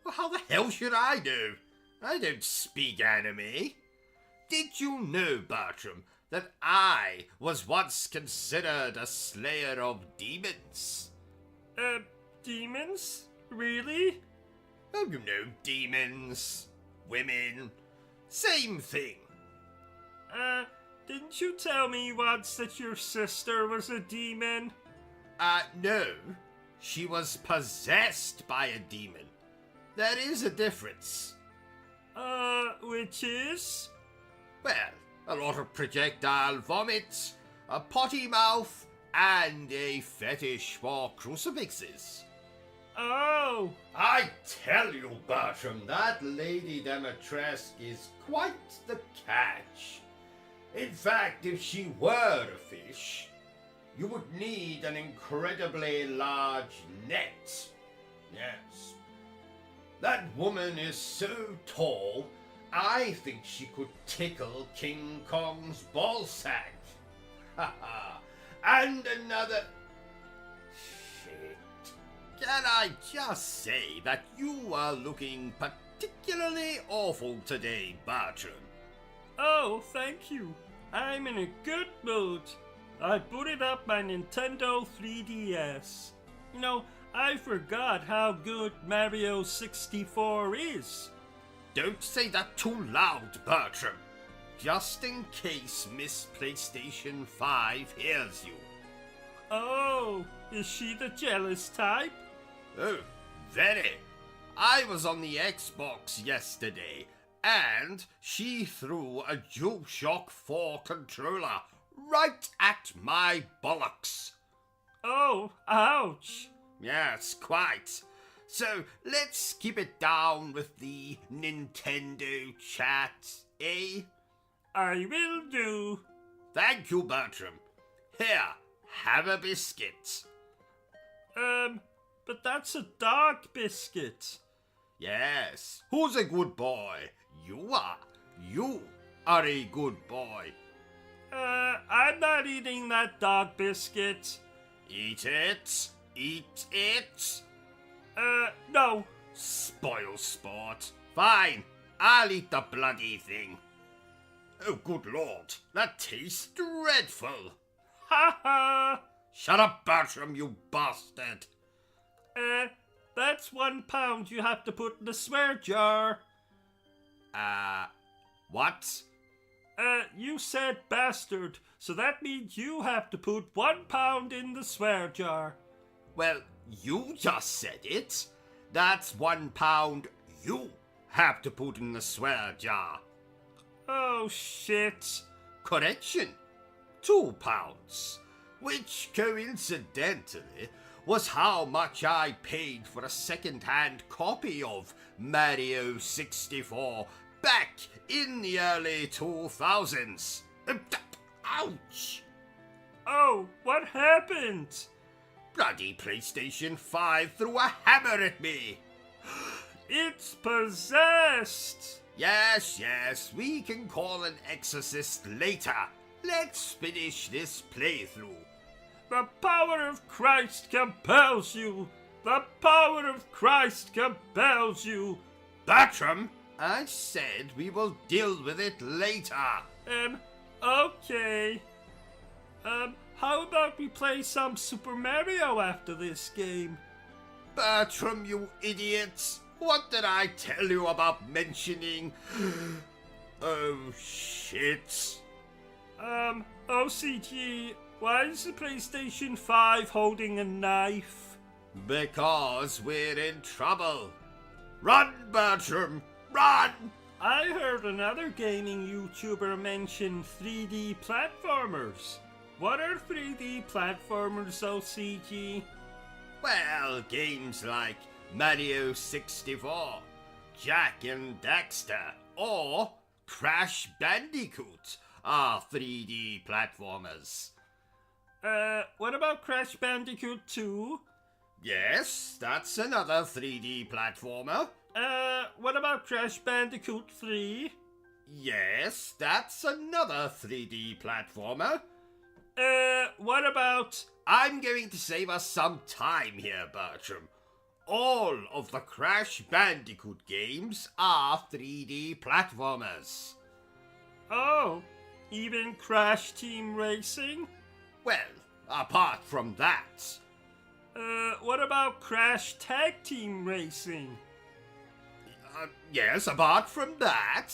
Well, how the hell should I know? I don't speak anime. Did you know, Bertram, that I was once considered a slayer of demons? Demons? Really? Oh, you know, demons, women, same thing. Didn't you tell me once that your sister was a demon? No. She was possessed by a demon. There is a difference. Which is? Well, a lot of projectile vomit, a potty mouth, and a fetish for crucifixes. Oh! I tell you, Bertram, that Lady Demetresque is quite the catch. In fact, if she were a fish, you would need an incredibly large net. Yes. That woman is so tall I think she could tickle King Kong's ballsack. Haha. And another... Shit. Can I just say that you are looking particularly awful today, Bertram? Oh, thank you. I'm in a good mood. I booted up my Nintendo 3DS. You know, I forgot how good Mario 64 is. Don't say that too loud, Bertram. Just in case Miss PlayStation 5 hears you. Oh, is she the jealous type? Oh, very. I was on the Xbox yesterday, and she threw a DualShock 4 controller right at my bollocks. Oh, ouch. Yes, quite. So let's keep it down with the Nintendo chat, eh? I will do. Thank you, Bertram. Here, have a biscuit. But that's a dog biscuit. Yes, who's a good boy? You are. You are a good boy. I'm not eating that dog biscuit. Eat it. Eat it. No. Spoil sport. Fine, I'll eat the bloody thing. Oh, good lord, that tastes dreadful. Ha ha. Shut up, Bertram, you bastard. That's £1 you have to put in the swear jar. What? You said bastard, so that means you have to put £1 in the swear jar. Well, you just said it. That's £1 you have to put in the swear jar. Oh, shit. Correction, £2, which coincidentally was how much I paid for a second-hand copy of Mario 64 back in the early 2000s. Ouch! Oh, what happened? Bloody PlayStation 5 threw a hammer at me. It's possessed. Yes, we can call an exorcist later. Let's finish this playthrough. The power of Christ compels you. The power of Christ compels you. Bertram, I said we will deal with it later. Okay. How about we play some Super Mario after this game? Bertram, you idiot. What did I tell you about mentioning? Oh, shit. OCG, why is the PlayStation 5 holding a knife? Because we're in trouble. Run, Bertram, run! I heard another gaming YouTuber mention 3D platformers. What are 3D platformers, OCG? Well, games like Mario 64, Jack and Daxter, or Crash Bandicoot are 3D platformers. What about Crash Bandicoot 2? Yes, that's another 3D platformer. What about Crash Bandicoot 3? Yes, that's another 3D platformer. What about... I'm going to save us some time here, Bertram. All of the Crash Bandicoot games are 3D platformers. Oh, even Crash Team Racing? Well, apart from that. What about Crash Tag Team Racing? Yes, apart from that.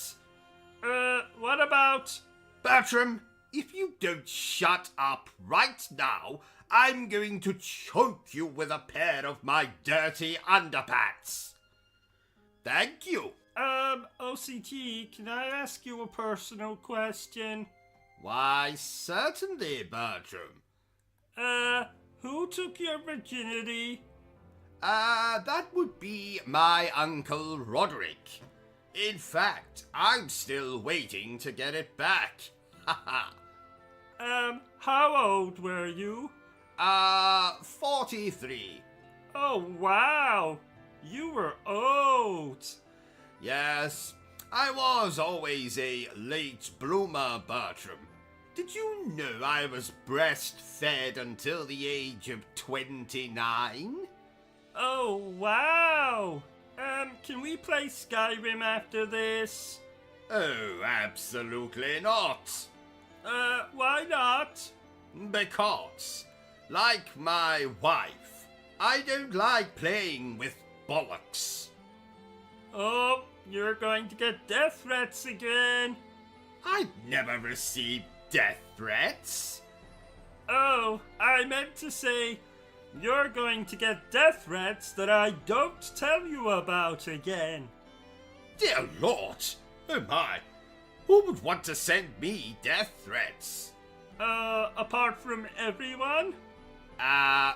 What about... Bertram, if you don't shut up right now, I'm going to choke you with a pair of my dirty underpants. Thank you. OCG, can I ask you a personal question? Why, certainly, Bertram. Who took your virginity? That would be my Uncle Roderick. In fact, I'm still waiting to get it back. Haha. How old were you? 43. Oh, wow. You were old. Yes, I was always a late bloomer, Bertram. Did you know I was breastfed until the age of 29? Oh, wow! Can we play Skyrim after this? Oh, absolutely not. Why not? Because, like my wife, I don't like playing with bollocks. Oh, you're going to get death threats again. I've never received death threats. Oh, I meant to say, you're going to get death threats that I don't tell you about again. Dear Lord! Oh my! Who would want to send me death threats? Apart from everyone?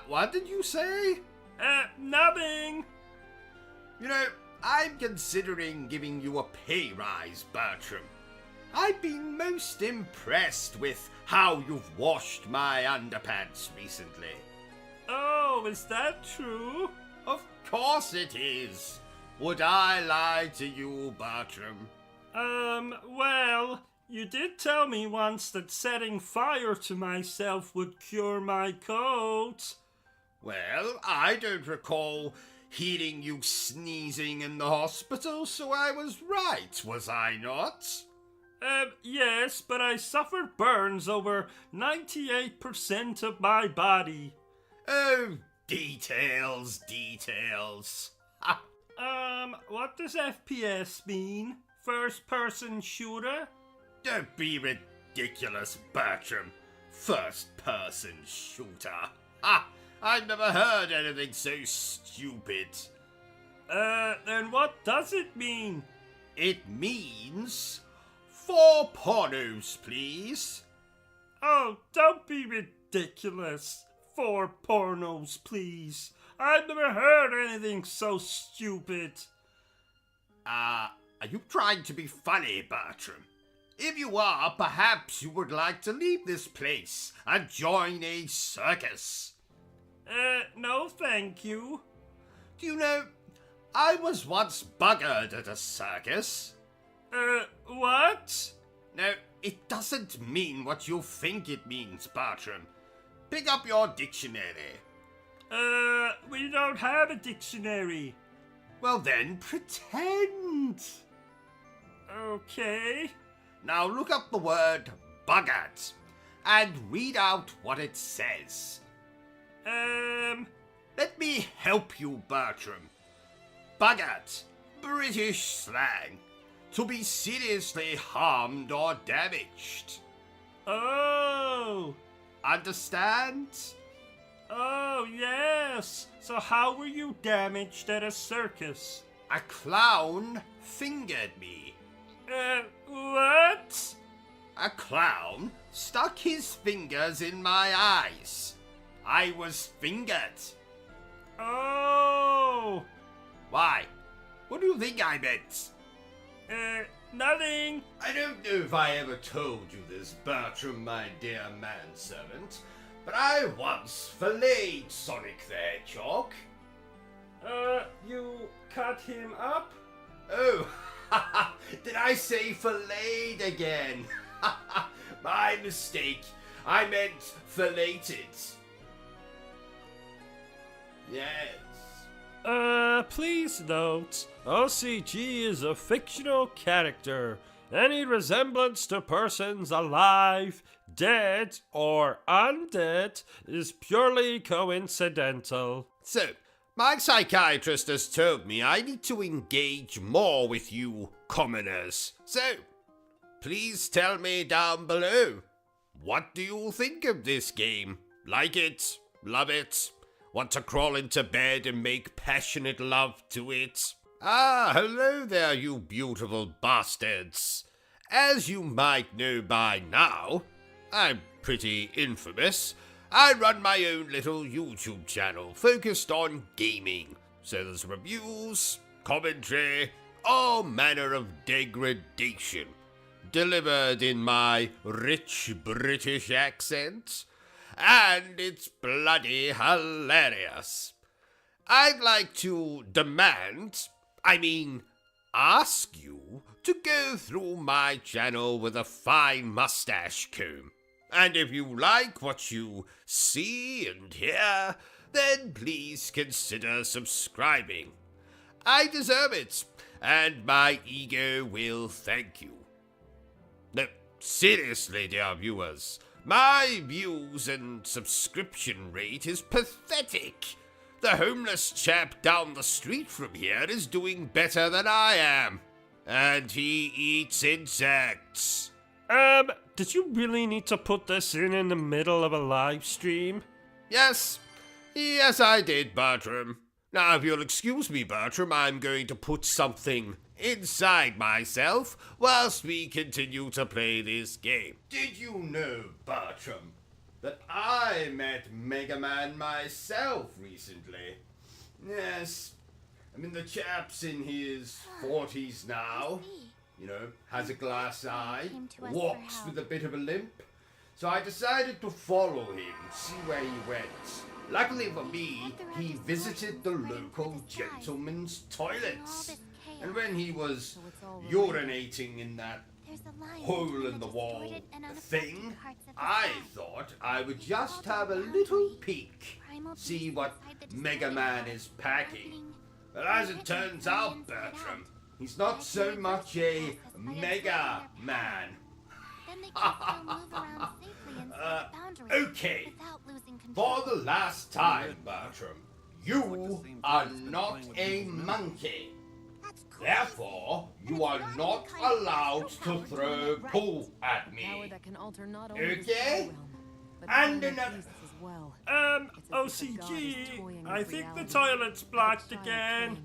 What did you say? Nothing. You know, I'm considering giving you a pay rise, Bertram. I've been most impressed with how you've washed my underpants recently. Oh, is that true? Of course it is. Would I lie to you, Bertram? Well, you did tell me once that setting fire to myself would cure my cold. Well, I don't recall hearing you sneezing in the hospital, so I was right, was I not? Yes, but I suffered burns over 98% of my body. Oh, details. Ha! What does FPS mean? First person shooter? Don't be ridiculous, Bertram. First person shooter. Ha! I've never heard anything so stupid. Then what does it mean? It means 4 pornos, please. Oh, don't be ridiculous. 4 pornos, please. I've never heard anything so stupid. Are you trying to be funny, Bertram? If you are, perhaps you would like to leave this place and join a circus. No thank you. Do you know, I was once buggered at a circus. What? No, it doesn't mean what you think it means, Bertram. Pick up your dictionary. We don't have a dictionary. Well then, pretend. Okay. Now look up the word buggered and read out what it says. Let me help you, Bertram. Buggered, British slang. To be seriously harmed or damaged. Oh. Understand? Oh, yes. So how were you damaged at a circus? A clown fingered me. What? A clown stuck his fingers in my eyes. I was fingered. Oh. Why? What do you think I meant? Nothing. I don't know if I ever told you this, Bertram, my dear manservant, but I once filleted Sonic the Hedgehog. You cut him up? Oh, did I say filleted again? My mistake. I meant filleted. Yes. Please note, OCG is a fictional character. Any resemblance to persons alive, dead, or undead is purely coincidental. So, my psychiatrist has told me I need to engage more with you commoners. So, please tell me down below. What do you think of this game? Like it? Love it? Want to crawl into bed and make passionate love to it? Ah, hello there, you beautiful bastards. As you might know by now, I'm pretty infamous. I run my own little YouTube channel focused on gaming. So there's reviews, commentary, all manner of degradation, delivered in my rich British accent. And it's bloody hilarious. I'd like to ask you to go through my channel with a fine mustache comb. And if you like what you see and hear, then please consider subscribing. I deserve it, and my ego will thank you. No, seriously, dear viewers, my views and subscription rate is pathetic. The homeless chap down the street from here is doing better than I am, and he eats insects. Did you really need to put this in the middle of a live stream? Yes, I did, Bertram. Now, if you'll excuse me, Bertram, I'm going to put something inside myself whilst we continue to play this game. Did you know, Bertram, that I met Mega Man myself recently? Yes, I mean, the chap's in his 40s now. You know, has a glass eye, walks with a bit of a limp. So I decided to follow him, see where he went. Luckily for me, he visited the local gentleman's toilets. And when he was urinating in that hole in the wall thing, I thought I would just have a little peek, see what Mega Man is packing. But as it turns out, Bertram, he's not so much a Mega Man. Okay, for the last time, Bertram, you are not a monkey. Therefore, you are not allowed to throw poo at me. Okay? And another... OCG, I think the toilet's blocked again.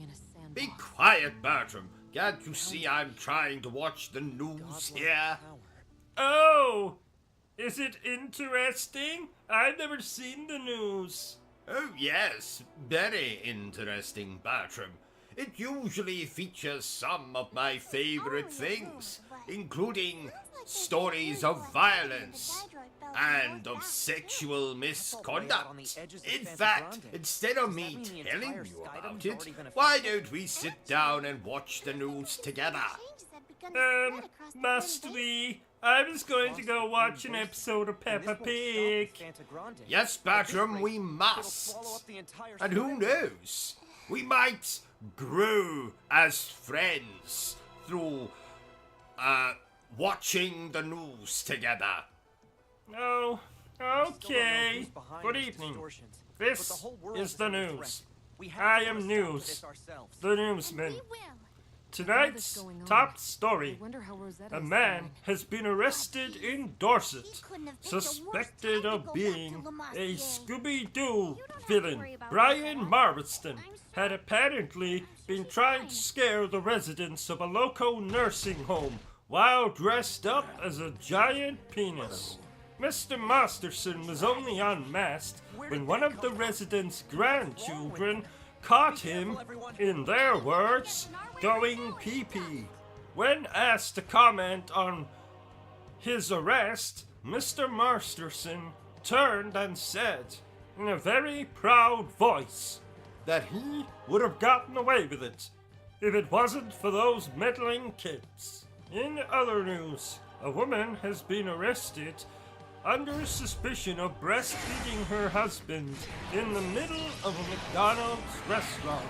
Be quiet, Bertram. Can't you see I'm trying to watch the news here? Oh, is it interesting? I've never seen the news. Oh yes, very interesting, Bertram. It usually features some of my favorite things, including stories of violence and of sexual misconduct. In fact, instead of me telling you about it, why don't we sit down and watch the news together? Must we? I was going to go watch an episode of Peppa Pig. Yes, Bertram, we must. And who knows? We might grow as friends through, watching the news together. Oh, okay. Good evening. This is the news. I am News, the newsman. Tonight's top story. A man has been arrested in Dorset, suspected of being a Scooby-Doo villain. Brian Marston had apparently been trying to scare the residents of a local nursing home while dressed up as a giant penis. Mr. Masterson was only unmasked when one of the residents' grandchildren caught him, in their words, going pee-pee. When asked to comment on his arrest, Mr. Masterson turned and said, in a very proud voice, that he would have gotten away with it if it wasn't for those meddling kids. In other news, a woman has been arrested under suspicion of breastfeeding her husband in the middle of a McDonald's restaurant.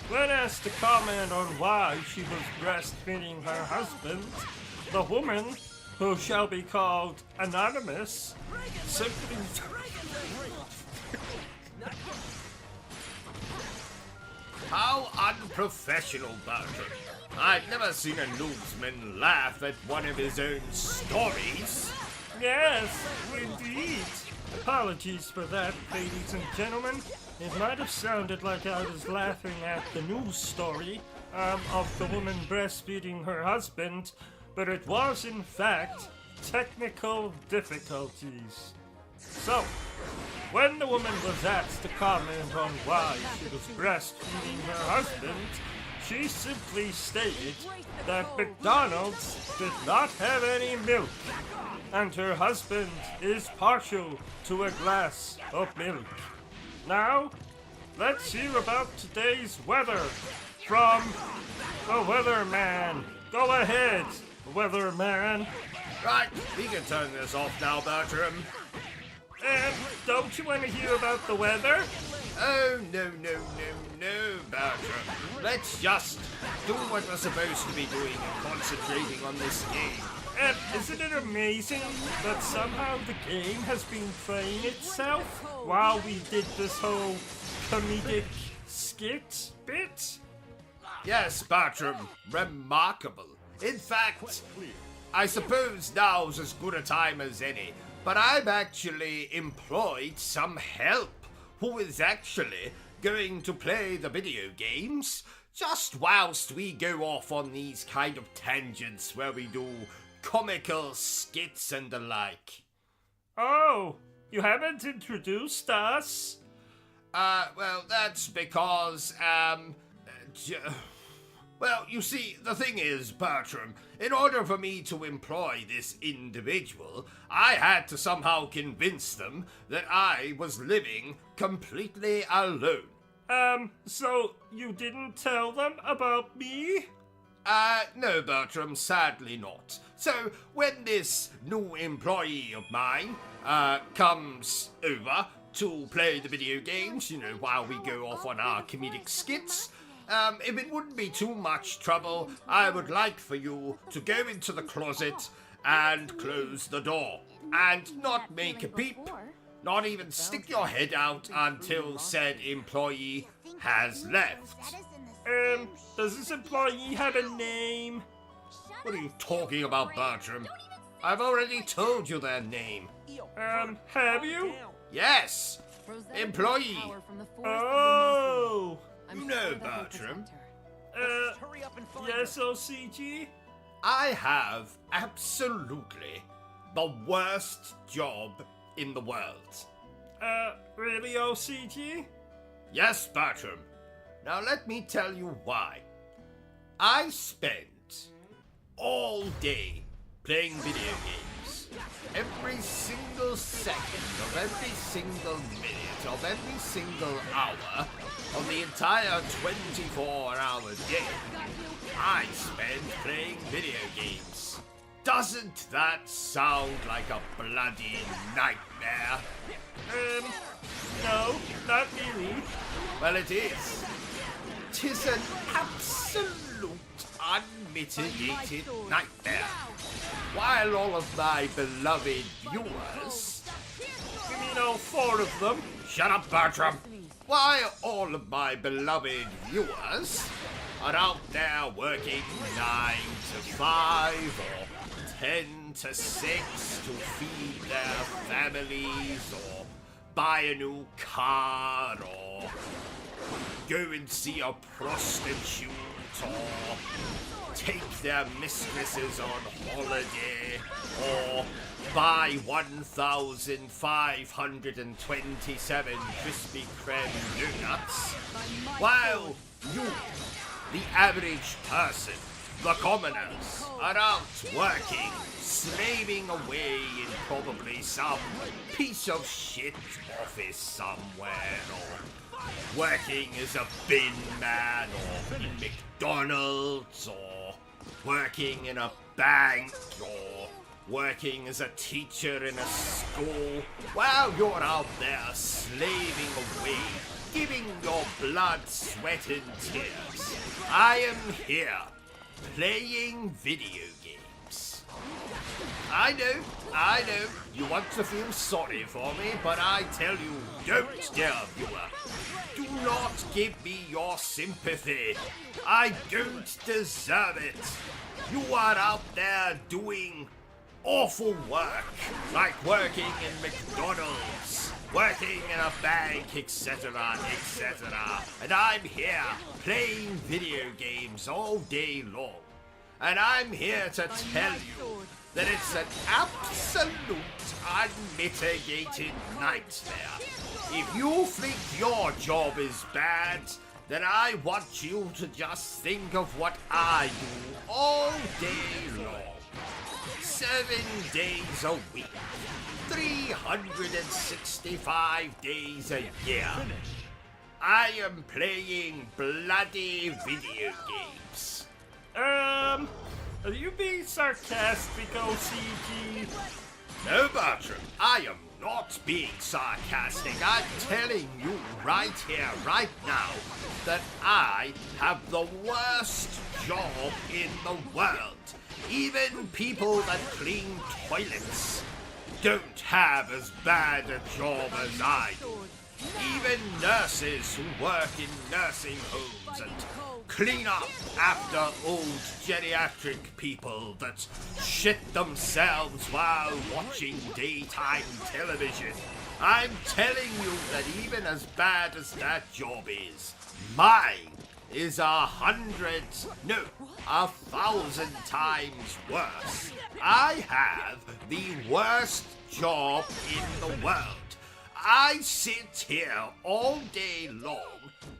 When asked to comment on why she was breastfeeding her husband, the woman, who shall be called Anonymous, simply... How unprofessional, Bertram. I've never seen a newsman laugh at one of his own stories. Yes, indeed. Apologies for that, ladies and gentlemen. It might have sounded like I was laughing at the news story of the woman breastfeeding her husband, but it was, in fact, technical difficulties. So, when the woman was asked to comment on why she was breastfeeding her husband, she simply stated that McDonald's did not have any milk, and her husband is partial to a glass of milk. Now, let's hear about today's weather from the weatherman. Go ahead, weatherman. Right, we can turn this off now, Bertram. Don't you want to hear about the weather? Oh, no, Bertram. Let's just do what we're supposed to be doing and concentrating on this game. Isn't it amazing that somehow the game has been playing itself while we did this whole comedic skit bit? Yes, Bertram, remarkable. In fact, I suppose now's as good a time as any, but I've actually employed some help who is actually going to play the video games just whilst we go off on these kind of tangents where we do comical skits and the like. Oh, you haven't introduced us? Well, that's because, well, you see, the thing is, Bertram, in order for me to employ this individual, I had to somehow convince them that I was living completely alone. So you didn't tell them about me? No, Bertram, sadly not. So, when this new employee of mine, comes over to play the video games, you know, while we go off on our comedic skits, if it wouldn't be too much trouble, I would like for you to go into the closet and close the door. And not make a peep. Not even stick your head out until said employee has left. Does this employee have a name? What are you talking about, Bertram? I've already told you their name. Have you? Yes! Employee! Oh! You know, Bertram. Yes, OCG? I have absolutely the worst job in the world. Really, OCG? Yes, Bertram. Now let me tell you why. I spent all day playing video games. Every single second of every single minute of every single hour of the entire 24-hour day, I spent playing video games. Doesn't that sound like a bloody nightmare? No, not really. Well, it is. 'Tis an absolute unmitigated nightmare. While all of my beloved viewers... You mean all 4 of them? Shut up, Bertram! While all of my beloved viewers are out there working 9 to 5 or 10 to 6 to feed their families or buy a new car or go and see a prostitute or take their mistresses on holiday or buy 1,527 Krispy Kreme donuts, while you, the average person, the commoners, are out working, slaving away in probably some piece of shit office somewhere, or working as a bin man, or in McDonald's, or working in a bank, or working as a teacher in a school, while you're out there slaving away, giving your blood, sweat and tears, I am here, playing video games. I know, you want to feel sorry for me, but I tell you, don't, dear viewer. Do not give me your sympathy. I don't deserve it. You are out there doing awful work, like working in McDonald's, working in a bank, etc., etc. And I'm here playing video games all day long. And I'm here to tell you that it's an absolute unmitigated nightmare. If you think your job is bad, then I want you to just think of what I do all day long. 7 days a week, 365 days a year. I am playing bloody video games. Are you being sarcastic, OCG? No, Bertram, I am not being sarcastic. I'm telling you right here, right now, that I have the worst job in the world. Even people that clean toilets don't have as bad a job as I do. Even nurses who work in nursing homes and clean up after old geriatric people that shit themselves while watching daytime television. I'm telling you that even as bad as that job is, mine is 100, no, 1,000 times worse. I have the worst job in the world. I sit here all day long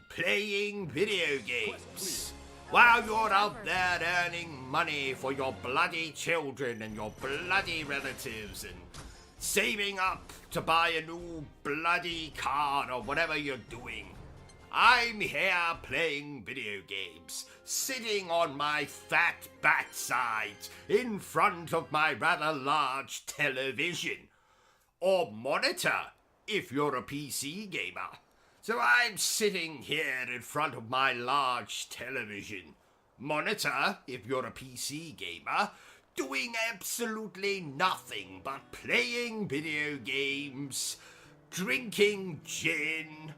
playing video games while you're out there earning money for your bloody children and your bloody relatives and saving up to buy a new bloody car or whatever you're doing. I'm here playing video games, sitting on my fat backside in front of my rather large television or monitor if you're a PC gamer. So I'm sitting here in front of my large television monitor, if you're a PC gamer, doing absolutely nothing but playing video games, drinking gin,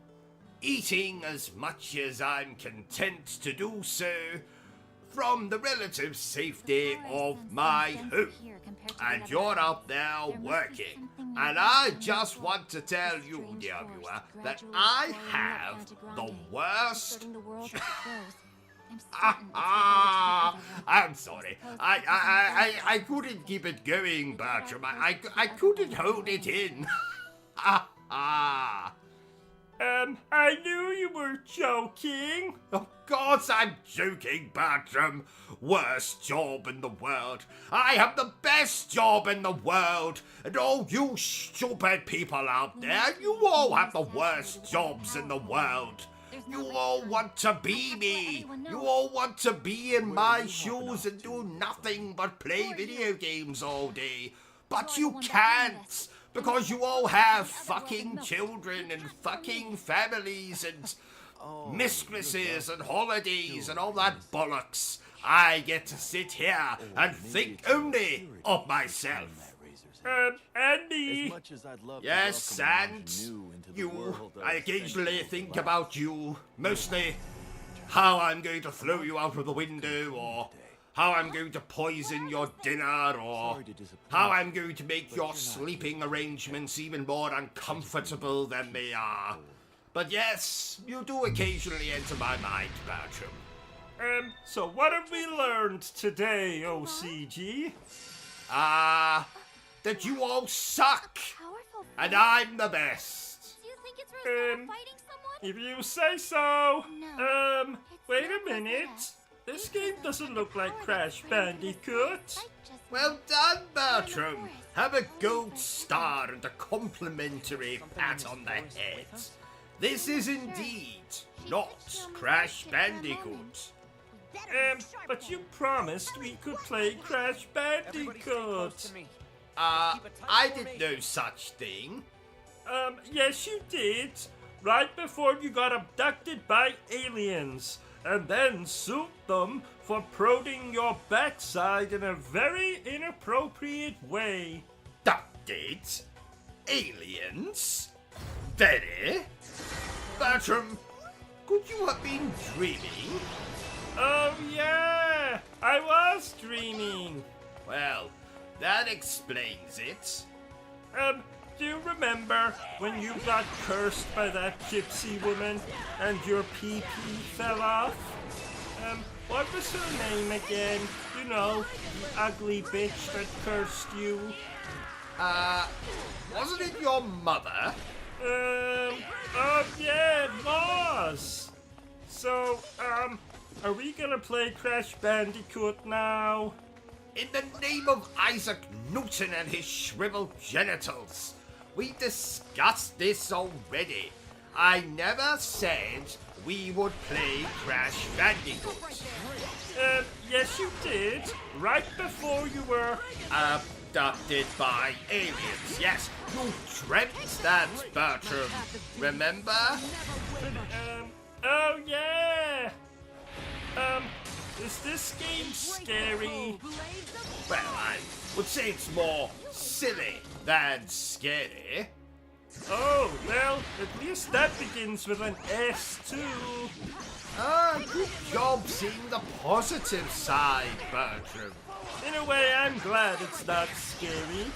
eating as much as I'm content to do so from the relative safety of my home. And you're out there working. And I just want to tell you, dear viewer, that I have the worst... I'm sorry. I couldn't keep it going, Bertram. I couldn't hold it in. I knew you were joking. Of course I'm joking, Bertram. Worst job in the world. I have the best job in the world. And all you stupid people out there, you all have the worst jobs in the world. You all want to be me. You all want to be in my shoes and do nothing but play video games all day. But you can't. Because you all have fucking children and fucking families and mistresses and holidays and all that bollocks. I get to sit here and think only of myself. Andy. Yes, and you. I occasionally think about you. Mostly how I'm going to throw you out of the window, or how I'm going to poison your dinner, or how I'm going to make your sleeping arrangements even more uncomfortable than they are. But yes, you do occasionally enter my mind, Bertram. So what have we learned today, OCG? That you all suck, and I'm the best. Do you think it's really fun fighting someone? If you say so. No, Wait a minute. This game doesn't look like Crash Bandicoot. Well done, Bertram. Have a gold star and a complimentary pat on the head. This is indeed not Crash Bandicoot. But you promised we could play Crash Bandicoot. I did no such thing. Yes you did. Right before you got abducted by aliens. And then sued them for prodding your backside in a very inappropriate way. Abducted? Aliens? Very? Bertram, could you have been dreaming? Oh yeah, I was dreaming. Well, that explains it. Do you remember when you got cursed by that gypsy woman and your pee-pee fell off? What was her name again? You know, the ugly bitch that cursed you. Wasn't it your mother? Oh yeah, it was. So, are we gonna play Crash Bandicoot now? In the name of Isaac Newton and his shriveled genitals. We discussed this already. I never said we would play Crash Bandicoot. Yes you did. Right before you were... Abducted by aliens. Yes, you dreamt that, Bertram. Remember? Oh yeah! Is this game scary? Well, I would say it's more silly than scary. Oh, well, at least that begins with an S too. Good job seeing the positive side, Bertram. In a way, I'm glad it's not scary.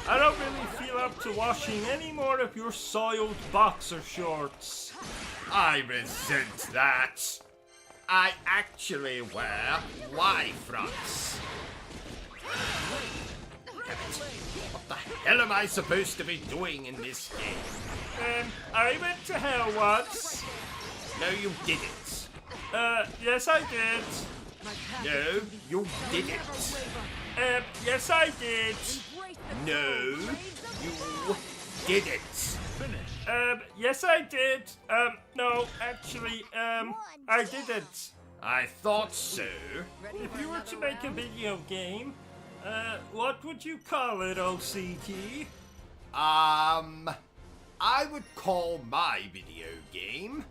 I don't really feel up to washing any more of your soiled boxer shorts. I resent that. I actually wear Y-fronts. What the hell am I supposed to be doing in this game? I went to hell once. No, you didn't. Yes I did. No, you didn't. Yes I did. No, you didn't. Yes I did. No, actually, I didn't. I thought so. If you were to make a video game, what would you call it, OCG? I would call my video game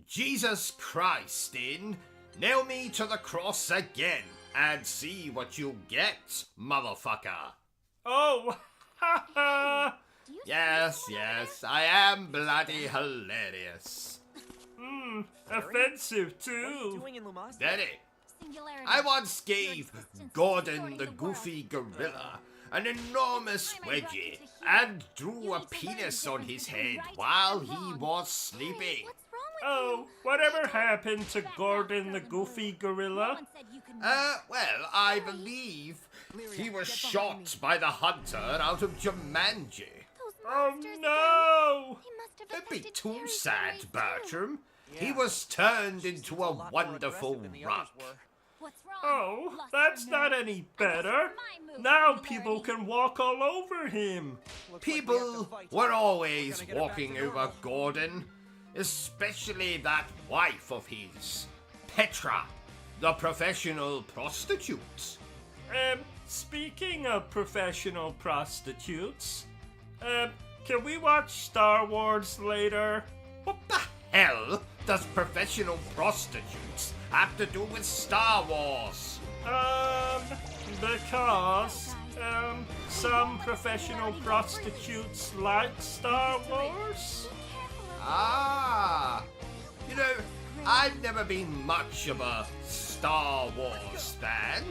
Jesus Christ in Nail Me to the Cross Again and see what you get, motherfucker. Oh, ha ha! Yes, I am bloody hilarious. Offensive too. Daddy, I once gave Gordon the Goofy Gorilla an enormous wedgie and drew a penis on his head while he was sleeping. Oh, whatever happened to Gordon the Goofy Gorilla? Well, I believe he was shot by the hunter out of Jumanji. Oh no! Don't be too sad, Bertram. He was turned into a wonderful rock. Oh, that's not any better. Now people can walk all over him. People were always walking over Gordon, especially that wife of his, Petra, the professional prostitute. Speaking of professional prostitutes, can we watch Star Wars later? What the hell does professional prostitutes have to do with Star Wars? Because, some professional prostitutes like Star Wars? Ah, you know, I've never been much of a Star Wars fan,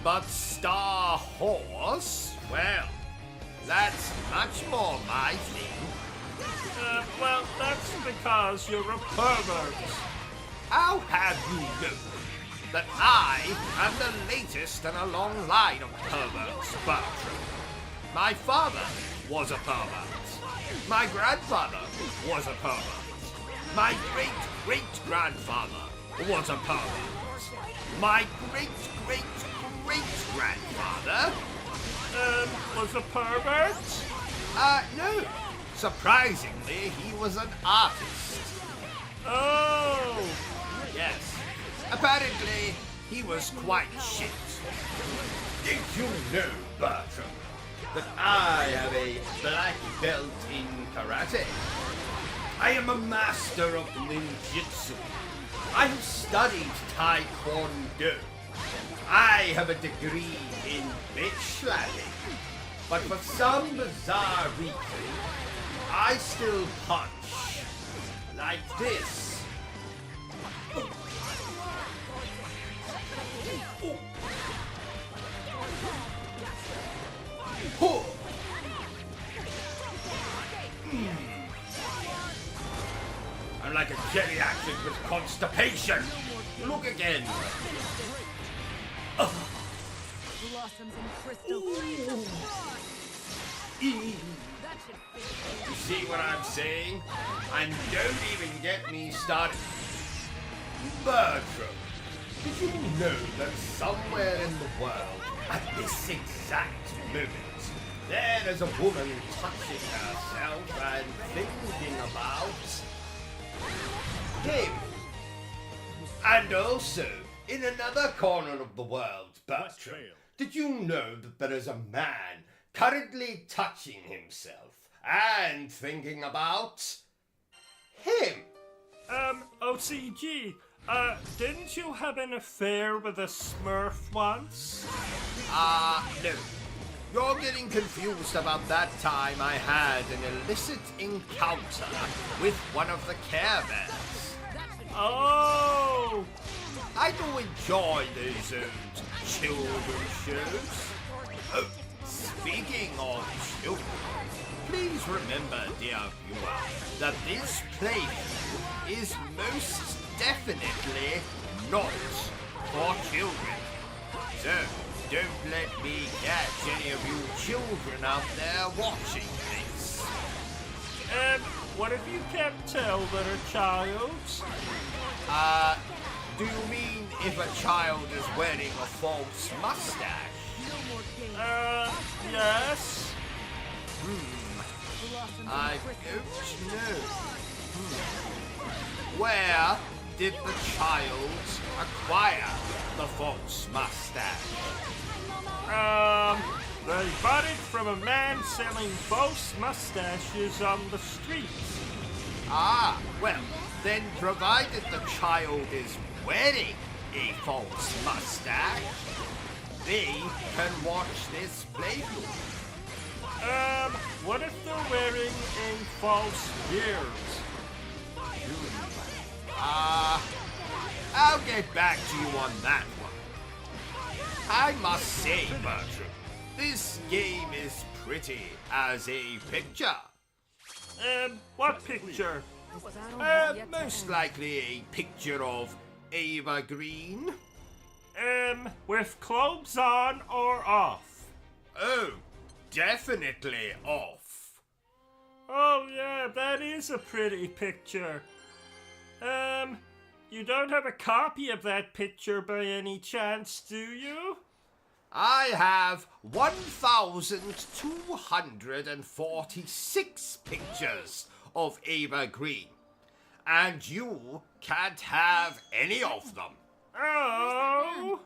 but Star Horse, well, that's much more my thing. Well, that's because you're a pervert. How have you known that I am the latest in a long line of perverts, Bertram? My father was a pervert. My grandfather was a pervert. My great-great-grandfather was a pervert. My great-great-great-grandfather... was a pervert? No. Surprisingly, he was an artist. Oh! Yes. Apparently, he was quite shit. Did you know, Bertram, that I have a black belt in karate? I am a master of ninjutsu. I have studied taekwondo. I have a degree in bitch slapping. But for some bizarre reason, I still punch like this. I'm like a geriatric with constipation. Look again. Blossoms and crystal. You see what I'm saying? And don't even get me started. Bertram, did you know that somewhere in the world, at this exact moment, there is a woman touching herself and thinking about him. And also, in another corner of the world, Bertram, did you know that there is a man currently touching himself and thinking about him? OCG, didn't you have an affair with a Smurf once? No. You're getting confused about that time I had an illicit encounter with one of the Care Bears. Oh! I do enjoy those old children's shows. Oh, speaking of children, please remember, dear viewer, that this playthrough is most definitely not for children. So, don't let me catch any of you children out there watching this. What if you can't tell that a child's? Do you mean if a child is wearing a false mustache? Yes. I don't know. Where did the child acquire the false mustache? They bought it from a man selling false mustaches on the streets. Ah, well, then provided the child is wearing a false mustache, they can watch this playthrough. What if they're wearing a false beard? I'll get back to you on that one. I must say, Bertram, this game is pretty as a picture. What picture? Most likely a picture of Ava Green. With clothes on or off? Oh, definitely off. Oh yeah, that is a pretty picture. You don't have a copy of that picture by any chance, do you? I have 1,246 pictures of Ava Green, and you can't have any of them. Oh,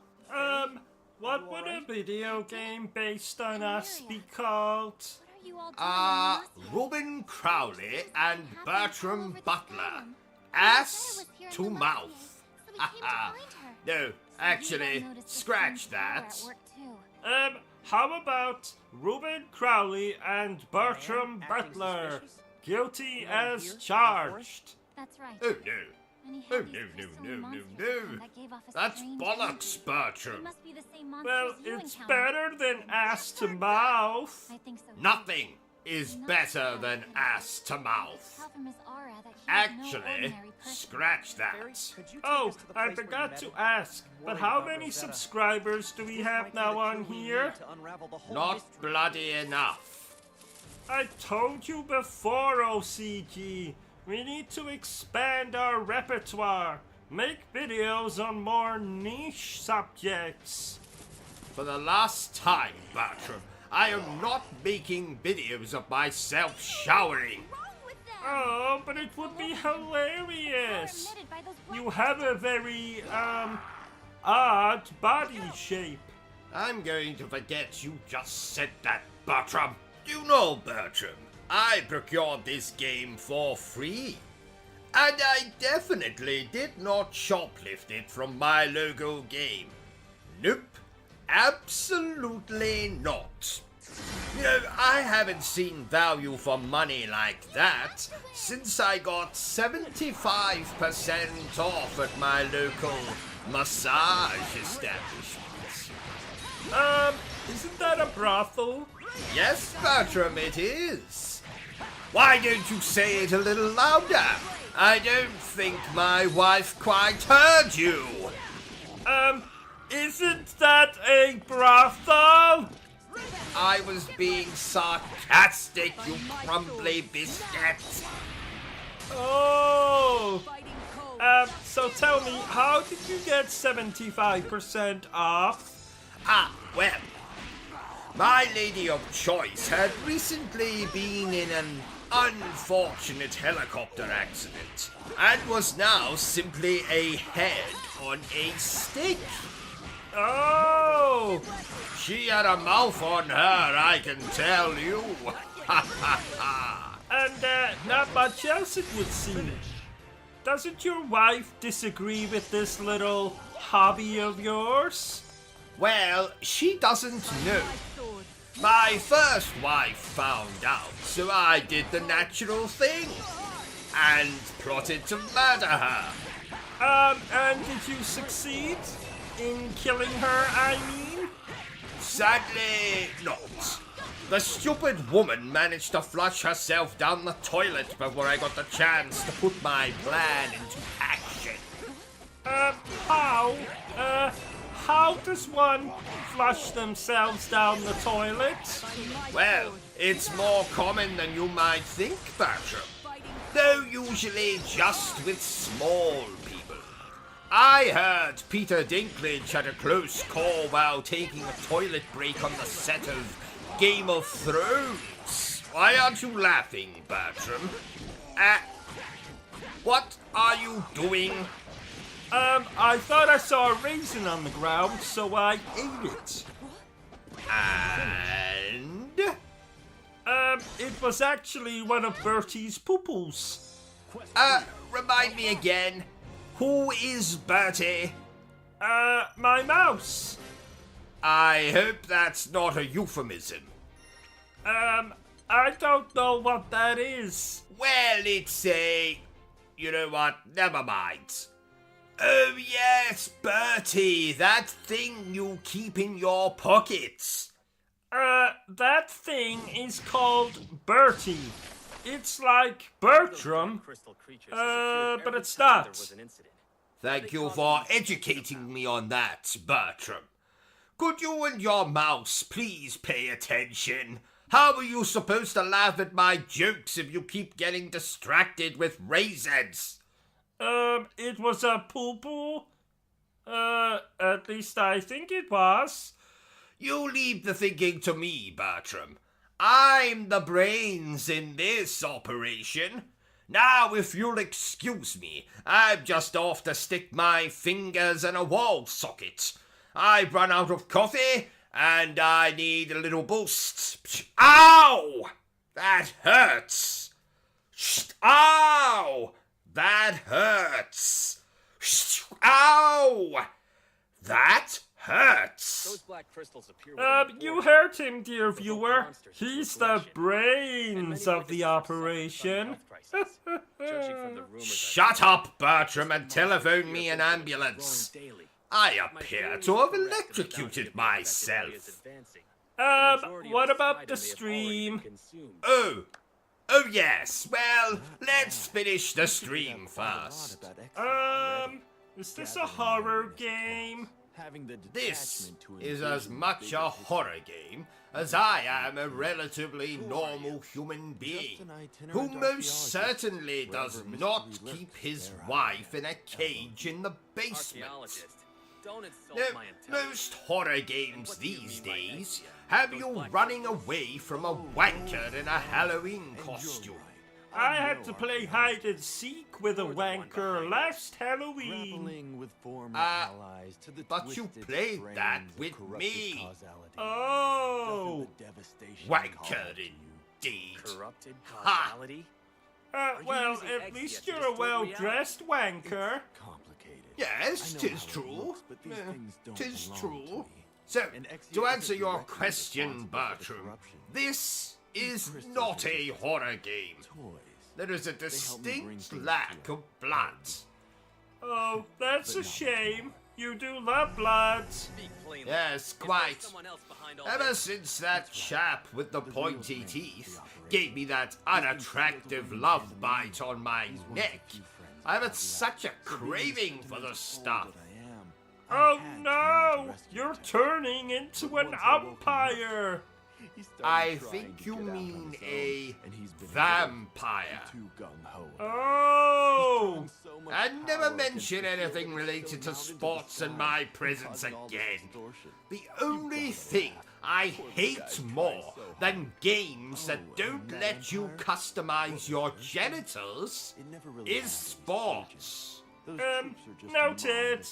what would a video game based on us be called? What are you all doing? Reuben Crowley and Bertram Butler. Ass to mouth. No, actually, scratch that. How about Reuben Crowley and Bertram Butler? Guilty as charged. That's right. Oh no. And he Oh had these no, crystal no, no, monsters no. that gave off a That's strange bollocks, energy. Bertram. They must be the same monsters Well, you it's encountered. better than ass to mouth. I think so. Nothing is better than ass to mouth. Tell from his aura that he is no Actually, ordinary person. scratch that. Oh, I forgot to ask, but how many subscribers do we have now on here? Not bloody enough. I told you before, OCG. We need to expand our repertoire. Make videos on more niche subjects. For the last time, Bertram, I am not making videos of myself showering. Oh, but it would be hilarious. You have a very, odd body shape. I'm going to forget you just said that, Bertram. You know, Bertram, I procured this game for free. And I definitely did not shoplift it from my logo game. Nope, absolutely not. You know, I haven't seen value for money like that since I got 75% off at my local massage establishment. Isn't that a brothel? Yes, Bertram, it is. Why don't you say it a little louder? I don't think my wife quite heard you. Isn't that a brothel? I was being sarcastic, you crumbly biscuit. Oh. So tell me, how did you get 75% off? Well, my lady of choice had recently been in an unfortunate helicopter accident and was now simply a head on a stick. Oh! She had a mouth on her, I can tell you. And not much else it would seem. Doesn't your wife disagree with this little hobby of yours? Well, she doesn't know. Sword. My first wife found out, so I did the natural thing and plotted to murder her. And did you succeed in killing her, I mean? Sadly, not. The stupid woman managed to flush herself down the toilet before I got the chance to put my plan into action. How does one flush themselves down the toilet? Well, it's more common than you might think, Bertram. Though usually just with small people. I heard Peter Dinklage had a close call while taking a toilet break on the set of Game of Thrones. Why aren't you laughing, Bertram? What are you doing? I thought I saw a raisin on the ground, so I ate it. And? It was actually one of Bertie's poo-poos. Remind me again. Who is Bertie? My mouse. I hope that's not a euphemism. I don't know what that is. Well, it's a... You know what? Never mind. Oh yes, Bertie, that thing you keep in your pockets. That thing is called Bertie. It's like Bertram, but it's not. Thank you for educating me on that, Bertram. Could you and your mouse please pay attention? How are you supposed to laugh at my jokes if you keep getting distracted with raisins? It was a poo-poo. At least I think it was. You leave the thinking to me, Bertram. I'm the brains in this operation. Now, if you'll excuse me, I'm just off to stick my fingers in a wall socket. I've run out of coffee, and I need a little boost. Ow! That hurts. Ow! That hurts. Ow! That hurts. Those black crystals appear You heard him, dear viewer. He's the brains of the operation. Shut up, Bertram, and telephone me an ambulance. I appear to have electrocuted myself. What about the stream? Oh yes, well, let's finish the stream first. Is this a horror game? This is as much a horror game as I am a relatively normal human being, who most certainly does not keep his wife in a cage in the basement. Now, most horror games these days have you running away from a wanker in a Halloween costume. I had to play hide and seek with a wanker last Halloween. But you played that with me. Oh! Wanker indeed. Corrupted Ha! causality? Well, at least you're a well-dressed wanker. Yes, 'tis true. 'Tis true. So, to answer your question, Bertram, this is not a horror game. There is a distinct lack of blood. Oh, that's a shame. You do love blood. Yes, quite. Ever since that chap with the pointy teeth gave me that unattractive love bite on my neck, I've had such a craving for the stuff. Oh no! You're turning into an umpire! I think you mean a vampire. Oh! And never mention anything related to sports in my presence again. The only thing I hate more than games that don't let you customize your genitals is sports. Noted.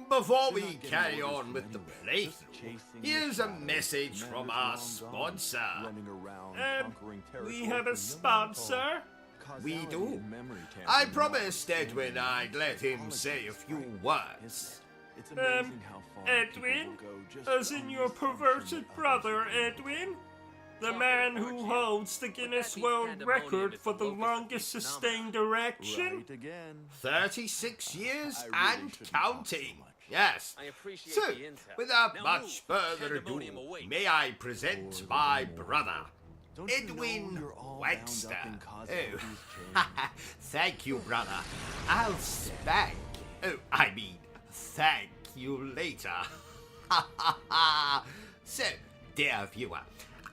Before we carry on with the playthrough, here's a message from our sponsor. We have a sponsor? We do. I promised Edwin I'd let him say a few words. Edwin? As in your perverted brother, Edwin? The man who holds the Guinness World Record for the longest sustained erection? 36 years and counting. Yes. So, without much further ado, may I present my brother, Edwin Wagster. Oh, thank you, brother. I'll spank. Thank you later. So, dear viewer,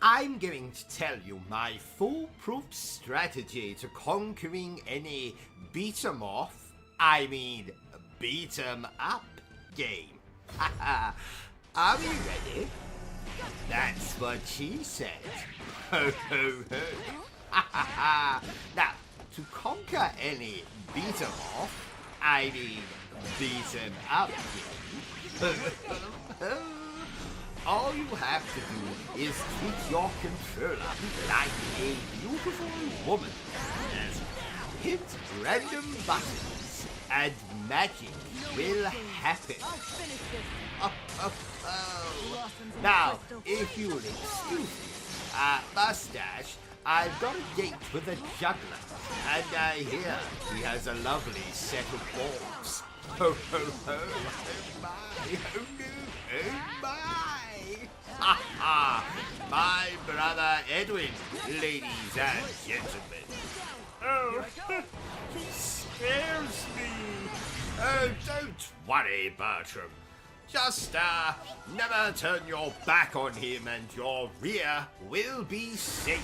I'm going to tell you my foolproof strategy to conquering any beat 'em up game. Are we ready? That's what she said. Ho ho ho. Now, to conquer any beat 'em up game, all you have to do is treat your controller like a beautiful woman. Yes. Hit random buttons and magic will happen. Now, if you'll excuse me, Mustache, I've got a date with a juggler, and I hear he has a lovely set of balls. Ho ho ho! Oh my! Oh no! Oh my! Ha ha! My brother Edwin, ladies and gentlemen. Oh, he scares me. Oh, don't worry, Bertram. Just, never turn your back on him and your rear will be safe.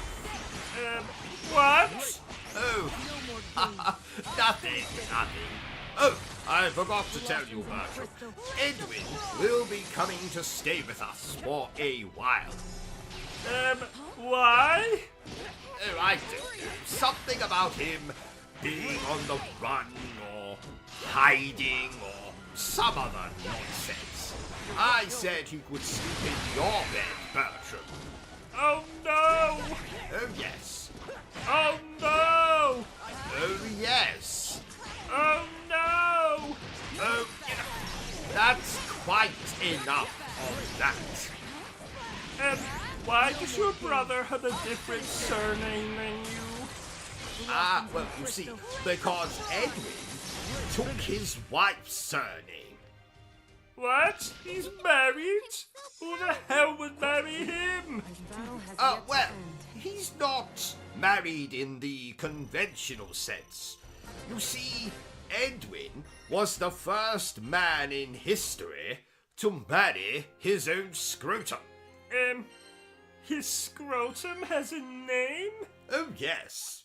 What? Oh, nothing. Oh, I forgot to tell you, Bertram. Edwin will be coming to stay with us for a while. Why? Oh, I don't know. Something about him being on the run or hiding or some other nonsense. I said he could sleep in your bed, Bertram. Oh no! Oh, yes. Oh no! Oh, yes. Oh no! Oh, that's quite enough of that. Why does your brother have a different surname than you? Well, you see, because Edwin took his wife's surname. What? He's married? Who the hell would marry him? Well, he's not married in the conventional sense. You see, Edwin was the first man in history to marry his own scrotum. His scrotum has a name? Oh, yes.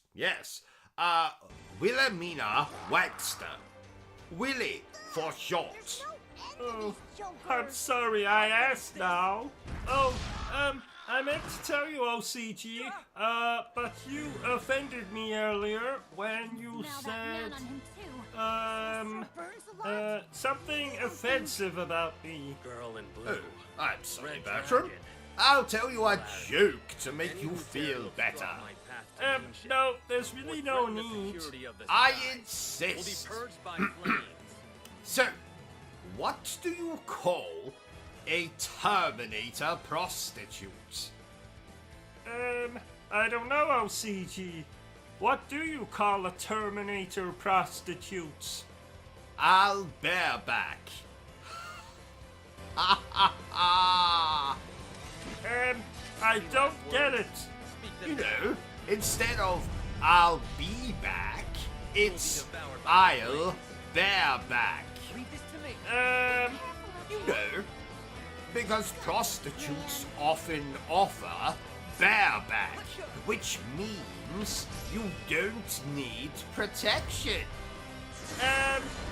Wilhelmina Wagster. Willie for short. Oh, I'm sorry I asked now. Oh, I meant to tell you, OCG, but you offended me earlier when you said, something offensive about me. Girl in blue. Oh, I'm sorry, Bertram. I'll tell you a joke to make you feel better. No, there's really no need. I insist. So, what do you call a Terminator prostitute? I don't know, OCG. What do you call a Terminator prostitute? I'll bareback. Ha ha ha! I don't get it. You know, instead of I'll be back, it's I'll bareback. You know, because prostitutes often offer bareback, which means you don't need protection.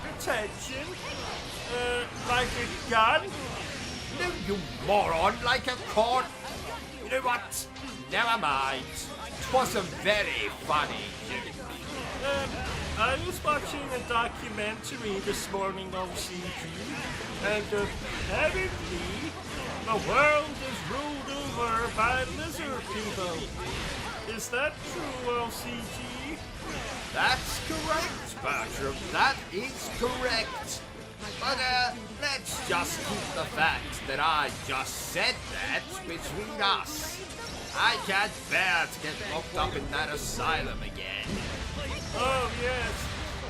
Protection? Like a gun? No, you moron, like a cord. You know what? Never mind. 'Twas a very funny joke. I was watching a documentary this morning, OCG, and apparently the world is ruled over by lizard people. Is that true, OCG? That's correct, Bertram. That is correct. But let's just keep the fact that I just said that between us. I can't bear to get locked up in that asylum again. Oh, yes.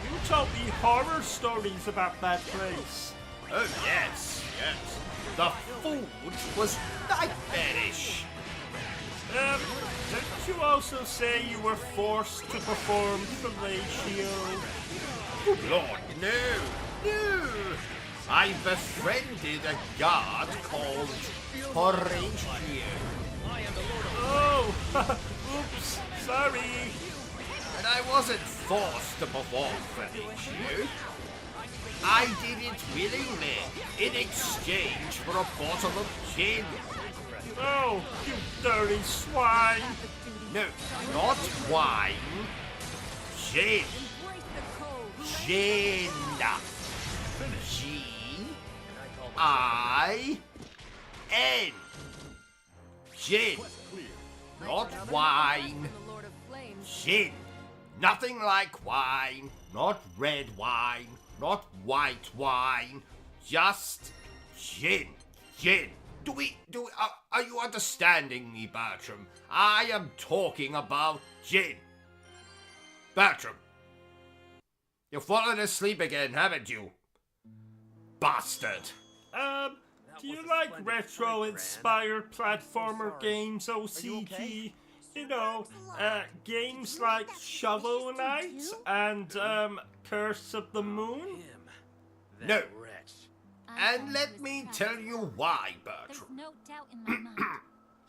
You told me horror stories about that place. Oh, yes, yes. The food was nightmarish. Didn't you also say you were forced to perform fellatio? Good Lord, no, no. I befriended a guard called Horatio. Oh, oops, sorry. And I wasn't forced to perform fellatio. I did it willingly in exchange for a bottle of gin. Oh, you dirty swine. No, not wine. Gin. Gin. G-I-N. Gin. Not wine. Gin. Nothing like wine. Not red wine. Not white wine. Just gin. Gin. Are you understanding me, Bertram? I am talking about gin. Bertram. You've fallen asleep again, haven't you? Bastard. Do you like retro-inspired platformer games, OCG? You know, games like Shovel Knight and, Curse of the Moon? No. And let me tell you why, Bertram. There's no doubt in my mind.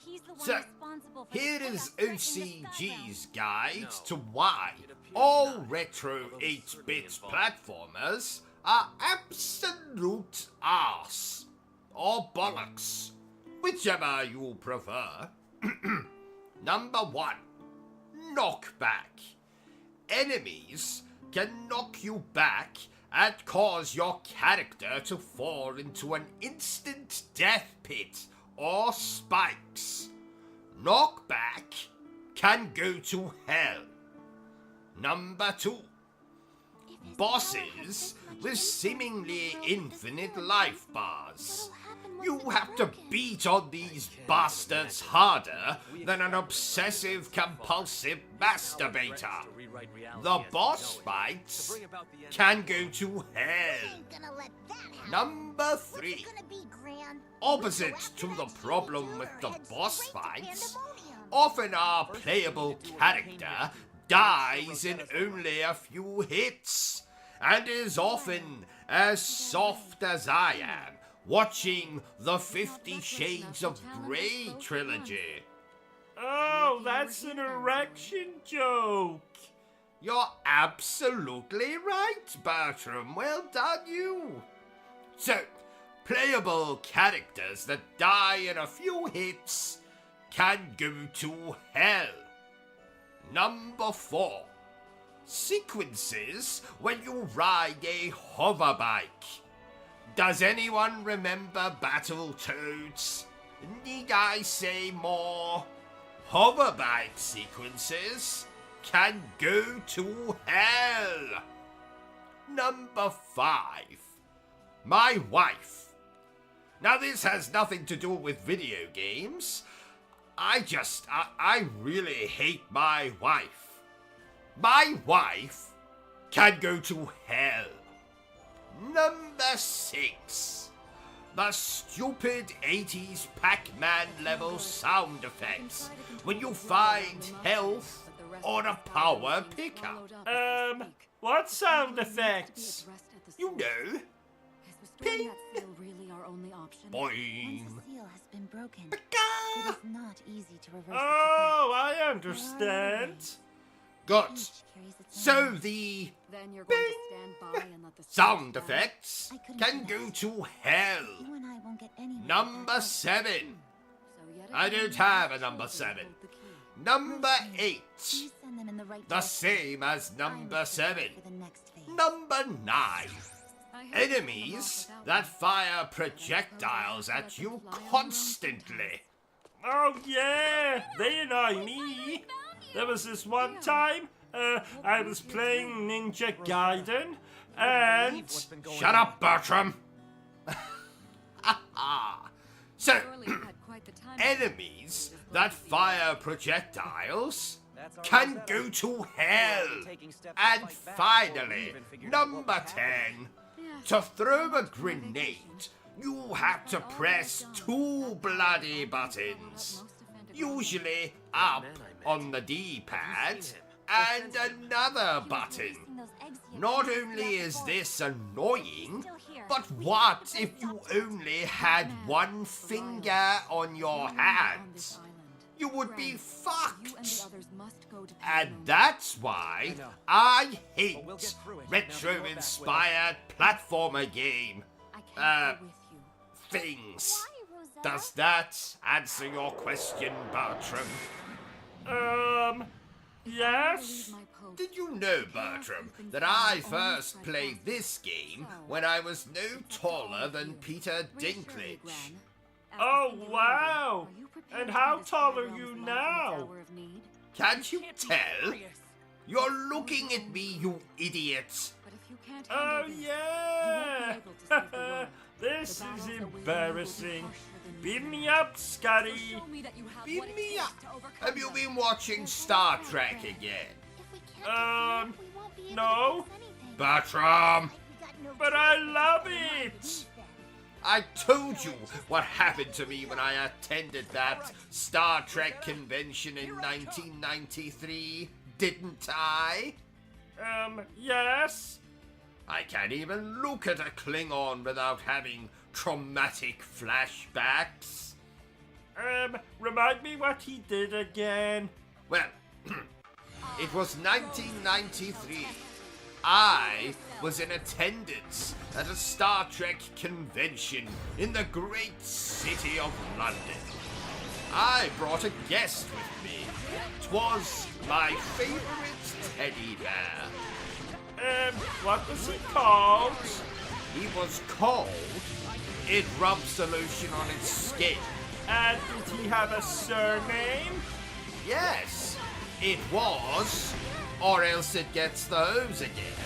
He's the one So, responsible for here the is chaos threatening OCG's guide to why all retro 8-bit platformers are absolute arse. Or bollocks. Whichever you prefer. Number 1. Knockback. Enemies can knock you back and cause your character to fall into an instant death pit or spikes. Knockback can go to hell. Number 2. Bosses with seemingly infinite life bars. You have to beat on these bastards harder than an obsessive-compulsive masturbator. The boss fights can go to hell. Number 3. Opposite to the problem with the boss fights, often our playable character dies in only a few hits, and is often as soft as I am watching the 50 Shades of Grey trilogy. Oh, that's an erection joke. You're absolutely right, Bertram. Well done, you. So, playable characters that die in a few hits can go to hell. Number 4. Sequences when you ride a hoverbike. Does anyone remember Battletoads? Need I say more? Hoverbike sequences can go to hell. Number 5. My wife. Now this has nothing to do with video games. I really hate my wife. My wife can go to hell. Number 6. The stupid 80s Pac-Man level sound effects when you find health or a power pickup. What sound effects? You know, ping, our only option. Boing. Once the seal has been broken, Gah! it is not easy to reverse Oh, I understand. Good. Each carries its So own. the Then you're going to stand by and let the sound stars effects I couldn't can do go that. to hell. You and I won't get anywhere. Number without 7. So yet I again, don't have a children number 7. hold the key. Number 8. Please send them in the right The direction. same as I'm number prepared 7. for the next phase. Number 9. I hate to Enemies them off that without fire projectiles at you constantly. Oh yeah, they annoy me. There was this one time, I was playing Ninja Gaiden, and Shut up, Bertram. So, Surely you've had quite the time. enemies that fire projectiles can go to hell. And finally, number 10. To throw a grenade, you have to press 2 bloody buttons. Usually up on the D-pad and another button. Those eggs here. Not only is this annoying, but what if you only had one finger on your hand? You would be You and the fucked. others must go to And Pandora. that's why I hate we'll get through it. retro-inspired platformer game I can't go with you. things. Why, Rosetta? Does that answer your question, Bertram? yes. Leave my post. Did you know, Bertram, that I first played this game when I was no taller than Peter Reassuringly, Dinklage? Gran. Oh, As the wow. Are you prepared And to how be the tall Star are you Realm's light in its now? hour of need? Can't you tell? You're looking at me, you idiot. But if you can't Oh handle this, yeah. you won't be able to save the world. This The is battles that we win will be embarrassing. harsher than Beam you. me up, So Scotty. show me that you have Beam what it me takes up. to overcome Have you them. been watching Star Trek again? If we can't get through, we won't be able no. to fix anything. Bertram! We got no But choice. I love Not it. believe them. I told you what happened to me when I attended that Star Trek convention in 1993, didn't I? Yes. I can't even look at a Klingon without having traumatic flashbacks. Remind me what he did again. Well, it was 1993. I was in attendance at a Star Trek convention in the great city of London. I brought a guest with me. 'Twas my favorite teddy bear. What was he called? He was called It Rubs the Lotion on Its Skin. And did he have a surname? Yes, it was, or else it gets the hose again.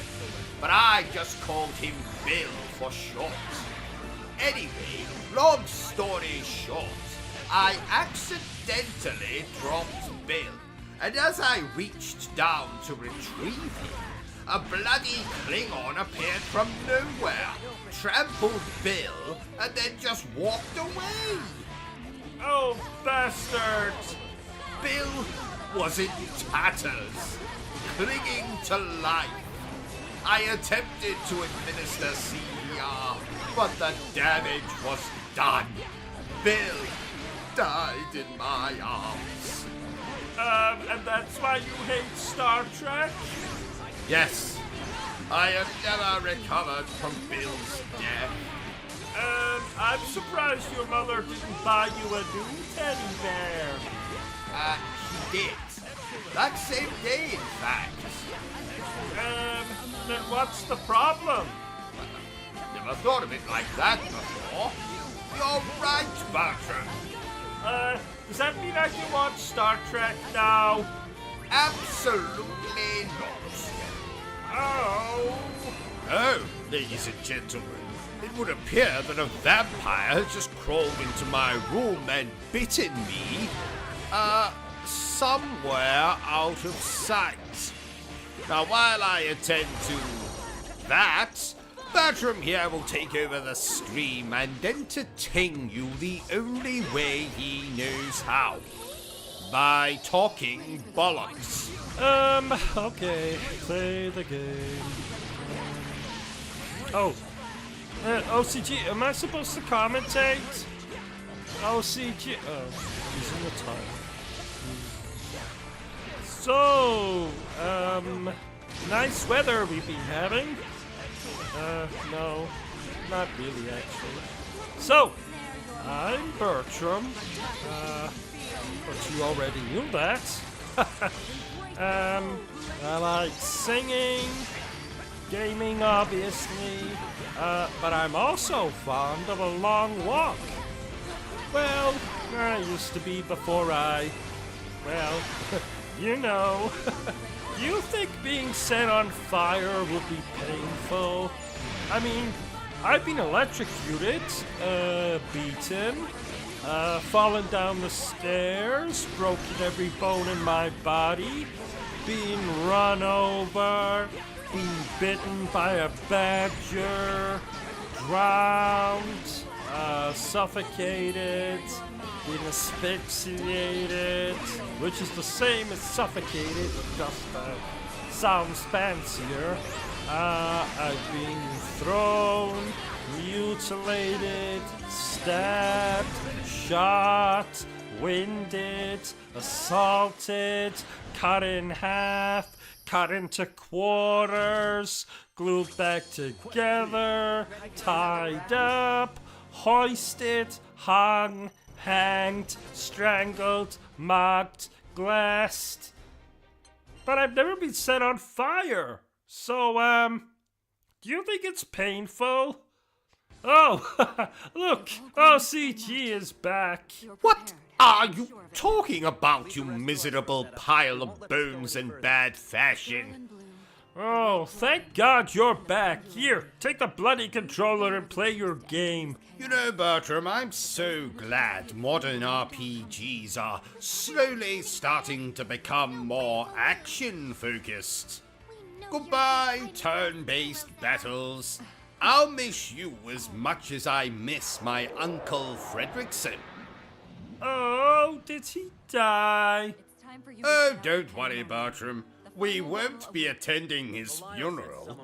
But I just called him Bill for short. Anyway, long story short, I accidentally dropped Bill, and as I reached down to retrieve him, a bloody Klingon appeared from nowhere, trampled Bill, and then just walked away. Oh, bastard! Bill was in tatters, clinging to life. I attempted to administer CPR, but the damage was done. Bill died in my arms. And that's why you hate Star Trek? Yes, I have never recovered from Bill's death. I'm surprised your mother didn't buy you a new teddy bear. She did. That same day, in fact. Then what's the problem? Never thought of it like that before. You're right, Bertram. Does that mean I can watch Star Trek now? Absolutely not. Oh. Oh, ladies and gentlemen, it would appear that a vampire has just crawled into my room and bitten me, somewhere out of sight. Now, while I attend to that, Bertram here will take over the stream and entertain you the only way he knows how. By talking bollocks. Okay. Play the game. Oh. OCG, am I supposed to commentate? OCG, oh, he's in the title. So, nice weather we've been having. No, not really actually. So, I'm Bertram. But you already knew that. I like singing, gaming obviously, but I'm also fond of a long walk. Well, I used to be before well, you know. Do you think being set on fire would be painful? I mean, I've been electrocuted, beaten, fallen down the stairs, broken every bone in my body, being run over, being bitten by a badger, drowned, suffocated, being asphyxiated, which is the same as suffocated, just sounds fancier. I've been thrown, mutilated, stabbed, shot, winded, assaulted, cut in half, cut into quarters, glued back together, tied up, hoisted, hung, hanged, strangled, mocked, glassed. But I've never been set on fire. So, do you think it's painful? Oh, look, OCG is back. What are you talking about, you miserable pile of bones and bad fashion? Oh, thank God you're back. Here, take the bloody controller and play your game. You know, Bertram, I'm so glad modern RPGs are slowly starting to become more action-focused. Goodbye, turn-based battles. I'll miss you as much as I miss my Uncle Fredrickson. Oh, did he die? Oh, don't worry, Bertram. We won't be attending his funeral.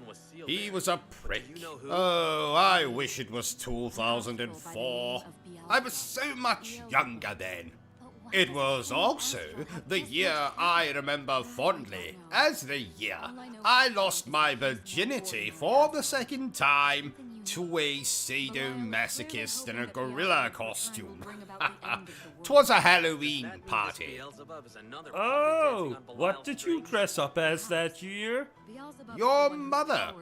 He was a prick. Oh, I wish it was 2004. I was so much younger then. It was also the year I remember fondly as the year I lost my virginity for the second time to a sadomasochist in a gorilla costume. 'Twas a Halloween party. Oh, what did you dress up as that year? Your mother,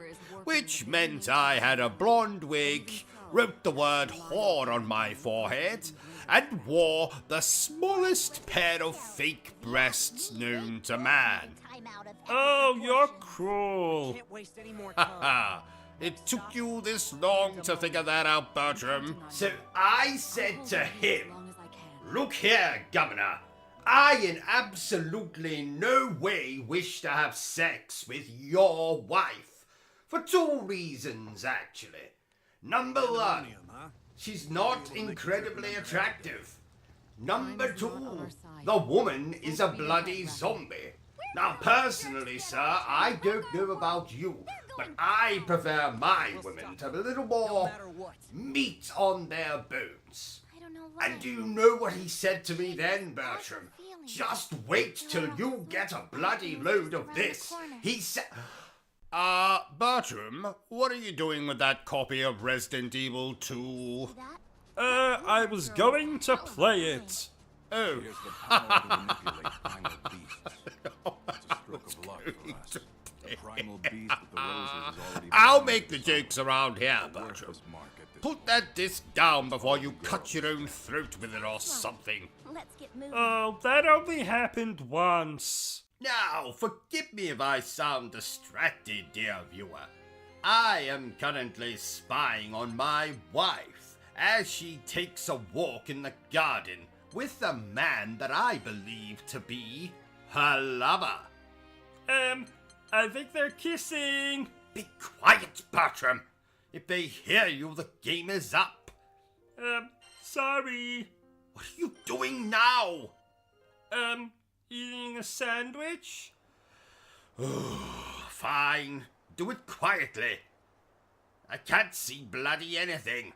which meant I had a blonde wig, wrote the word whore on my forehead, and wore the smallest pair of fake breasts known to man. Oh, you're cruel. It took you this long to figure that out, Bertram. So I said to him, "Look here, Governor, I in absolutely no way wish to have sex with your wife. For two reasons, actually. Number one, she's not incredibly attractive. Number two, the woman is a bloody zombie. Now, personally, sir, I don't know about you, but I prefer my women to have a little more meat on their bones." And do you know what he said to me then, Bertram? "Just wait till you get a bloody load of this." He said... Bertram, what are you doing with that copy of Resident Evil 2? I was going to play it. Oh. I'll make the jokes around here, Bertram. Put that disc down before you cut your own throat with it or something. Let's get moving. Oh, that only happened once. Now, forgive me if I sound distracted, dear viewer. I am currently spying on my wife as she takes a walk in the garden with a man that I believe to be her lover. I think they're kissing. Be quiet, Bertram. If they hear you, the game is up. Sorry. What are you doing now? Eating a sandwich? Fine. Do it quietly. I can't see bloody anything.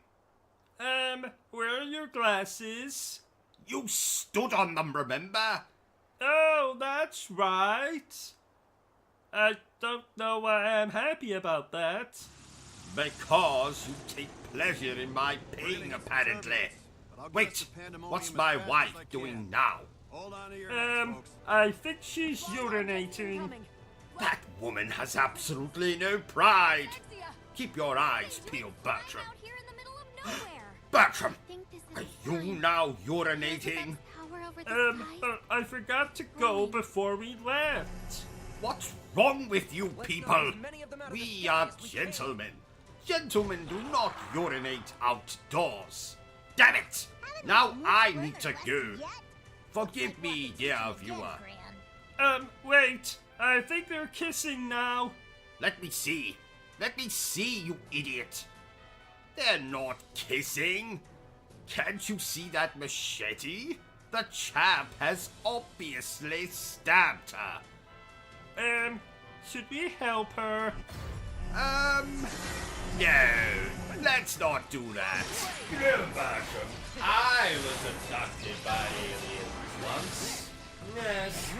Where are your glasses? You stood on them, remember? Oh, that's right. I don't know why I'm happy about that. Because you take pleasure in my pain, apparently. Wait, what's my wife doing now? I think she's urinating. That woman has absolutely no pride. Keep your eyes peeled, Bertram. Out here in the middle of nowhere. Bertram, I think this is are you now urinating? power over the sky. I forgot to go before we left. What's wrong with you people? We are gentlemen. Gentlemen do not urinate outdoors. Damn it! Now I need to go. Forgive me, dear viewer. Wait. I think they're kissing now. Let me see. Let me see, you idiot. They're not kissing. Can't you see that machete? The chap has obviously stabbed her. Should we help her? No. Let's not do that. You know, Bertram, I was abducted by aliens once. Yes,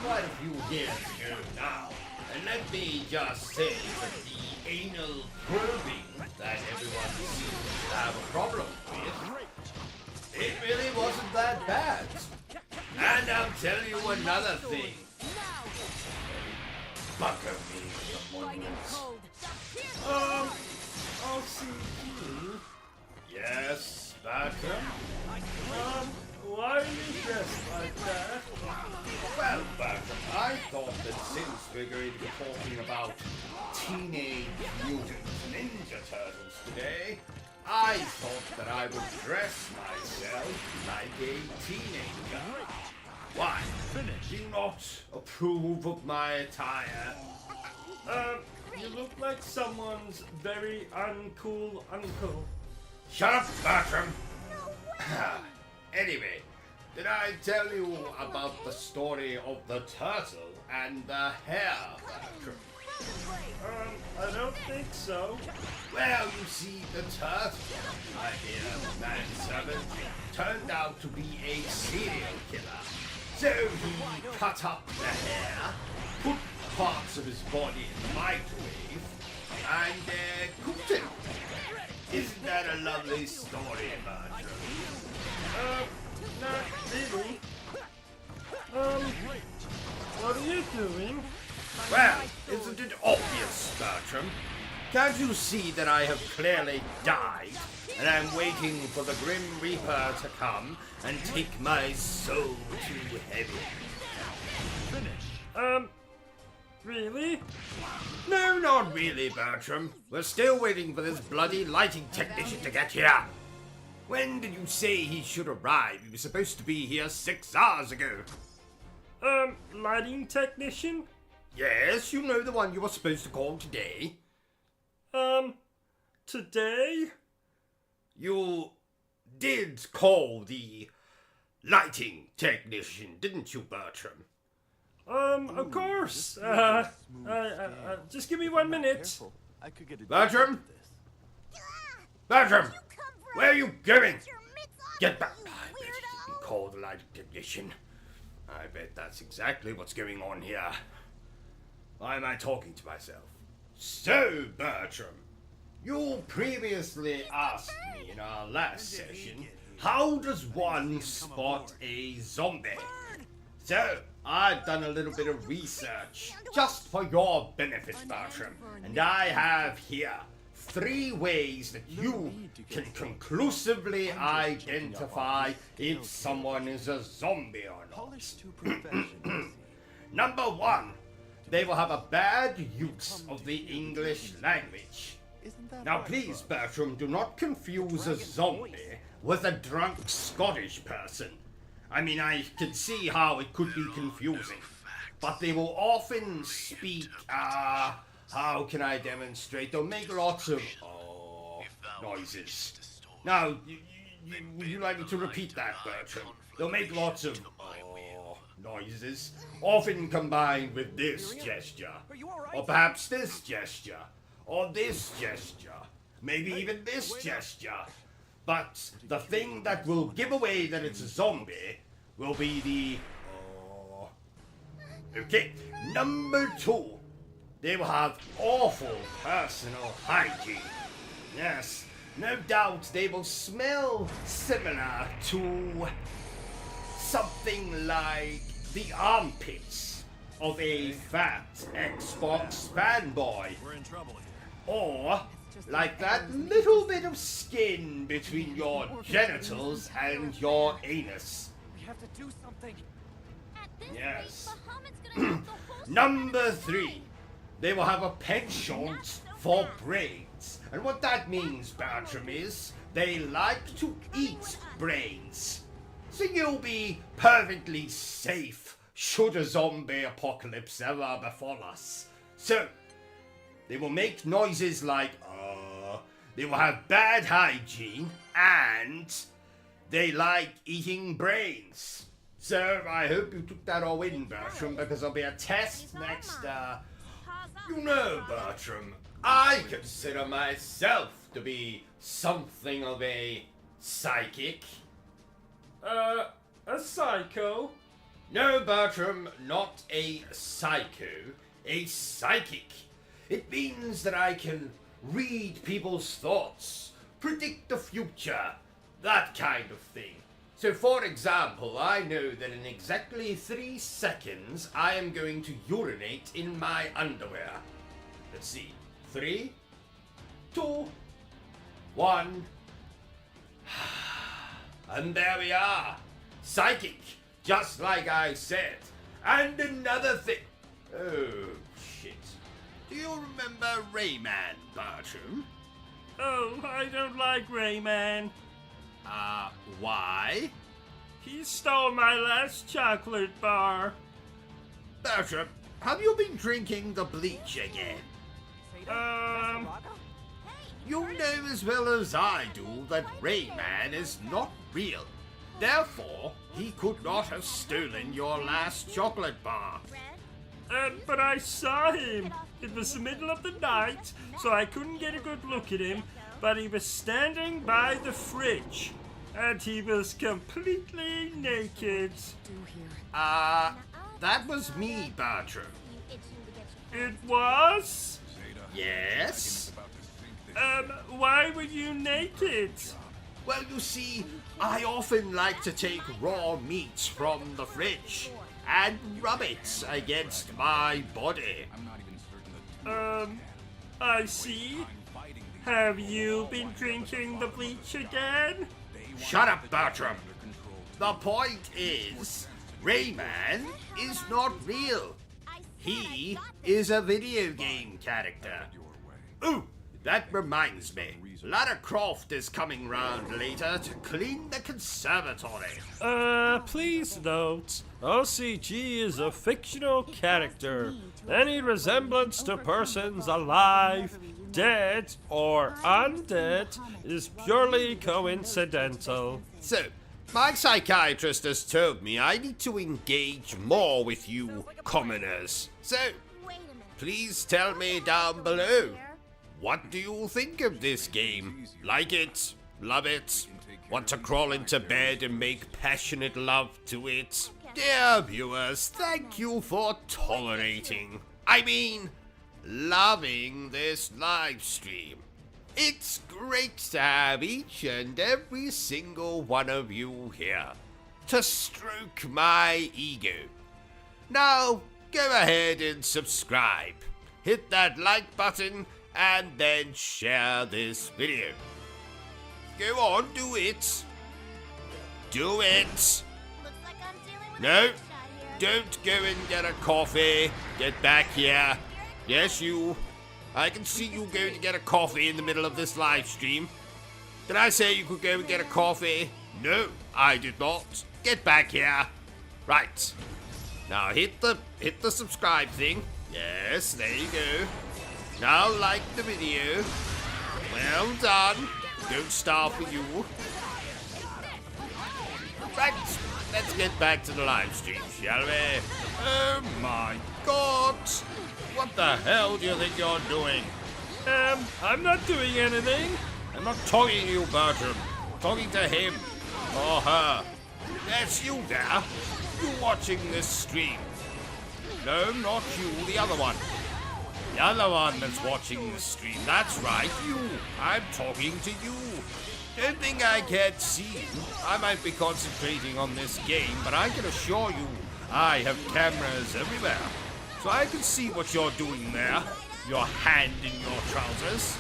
quite a few years ago now. And let me just say that the anal probing that everyone seems to have a problem with, it really wasn't that bad. And I'll tell you another thing. Bucker me the monuments. OCG? Yes, Bertram? Why are you dressed like that? Well, Bertram, I thought that since we're going to be talking about Teenage Mutant Ninja Turtles today, I thought that I would dress myself like a teenager. Why? Do you not approve of my attire? You look like someone's very uncool uncle. Shut up, Bertram! Anyway, did I tell you about the story of the turtle and the hare, Bertram? I don't think so. Well, you see, the turtle, my dear manservant, turned out to be a serial killer. So he cut up the hare, put parts of his body in the microwave, and cooked it. Isn't that a lovely story, Bertram? Not really. What are you doing? Well, isn't it obvious, Bertram? Can't you see that I have clearly died, and I'm waiting for the Grim Reaper to come and take my soul to heaven? Really? No, not really, Bertram. We're still waiting for this bloody lighting technician to get here. When did you say he should arrive? He was supposed to be here 6 hours ago. Lighting technician? Yes, you know the one you were supposed to call today. Today? You did call the lighting technician, didn't you, Bertram? Of course. Just give me 1 minute. Bertram? Bertram! Where are you going? Get back! I bet he didn't call the lighting technician. I bet that's exactly what's going on here. Why am I talking to myself? So, Bertram, you previously asked me in our last session, how does one spot a zombie? So, I've done a little bit of research, just for your benefit, Bertram, and I have here 3 ways that you can conclusively identify if someone is a zombie or not. Number 1, they will have a bad use of the English language. Now please, Bertram, do not confuse a zombie with a drunk Scottish person. I mean, I can see how it could be confusing, but they will often speak, how can I demonstrate? They'll make lots of noises. Now, would you like me to repeat that, Bertram? They'll make lots of noises, often combined with this gesture, or perhaps this gesture, or this gesture, maybe even this gesture. But the thing that will give away that it's a zombie will be the... Okay, number 2. They will have awful personal hygiene. Yes, no doubt they will smell similar to something like the armpits of a fat Xbox fanboy. We're in trouble here. Or like that little bit of skin between your genitals and your anus. We have to do something. At this Yes. rate, Bahamut's gonna have the whole Number 3. They will have a penchant for brains. And what that means, Bertram, is they like to eat brains. So you'll be perfectly safe should a zombie apocalypse ever befall us. So, they will make noises like, they will have bad hygiene, and they like eating brains. So, I hope you took that all in, Bertram, because there'll be a test next, You know, Bertram, I consider myself to be something of a psychic. A psycho? No, Bertram, not a psycho, a psychic. It means that I can read people's thoughts, predict the future, that kind of thing. So, for example, I know that in exactly 3 seconds, I am going to urinate in my underwear. Let's see. 3, 2, 1. And there we are. Psychic, just like I said. And another thing. Oh, shit. Do you remember Rayman, Bertram? Oh, I don't like Rayman. Why? He stole my last chocolate bar. Bertram, have you been drinking the bleach again? You know as well as I do that Rayman is not real. Therefore, he could not have stolen your last chocolate bar. But I saw him. It was the middle of the night, so I couldn't get a good look at him, but he was standing by the fridge, and he was completely naked. That was me, Bertram. It was? Yes? Why were you naked? Well, you see, I often like to take raw meat from the fridge and rub it against my body. I see. Have you been drinking the bleach again? Shut up, Bertram. The point is, Rayman is not real. He is a video game character. Ooh, that reminds me. Lara Croft is coming round later to clean the conservatory. Please note, OCG is a fictional character. Any resemblance to persons alive, dead, or undead is purely coincidental. So, my psychiatrist has told me I need to engage more with you commoners. So, please tell me down below. What do you think of this game? Like it? Love it? Want to crawl into bed and make passionate love to it? Dear viewers, thank you for tolerating, loving this live stream. It's great to have each and every single one of you here to stroke my ego. Now, go ahead and subscribe. Hit that like button and then share this video. Go on, do it. Do it. Looks like I'm dealing with No, a shot here. don't go and get a coffee. Get back here. Yes, you. I can see you going to get a coffee in the middle of this live stream. Did I say you could go and get a coffee? No, I did not. Get back here. Right. Now hit the subscribe thing. Yes, there you go. Now like the video. Well done. Don't starve for you. Right, let's get back to the live stream, shall we? Oh my god! What the hell do you think you're doing? I'm not doing anything. I'm not talking to you, Bertram. I'm talking to him. Or her. That's you there. You watching this stream. No, not you, the other one. The other one that's watching the stream. That's right, you. I'm talking to you. Don't think I can't see you. I might be concentrating on this game, but I can assure you, I have cameras everywhere. So I can see what you're doing there. Your hand in your trousers.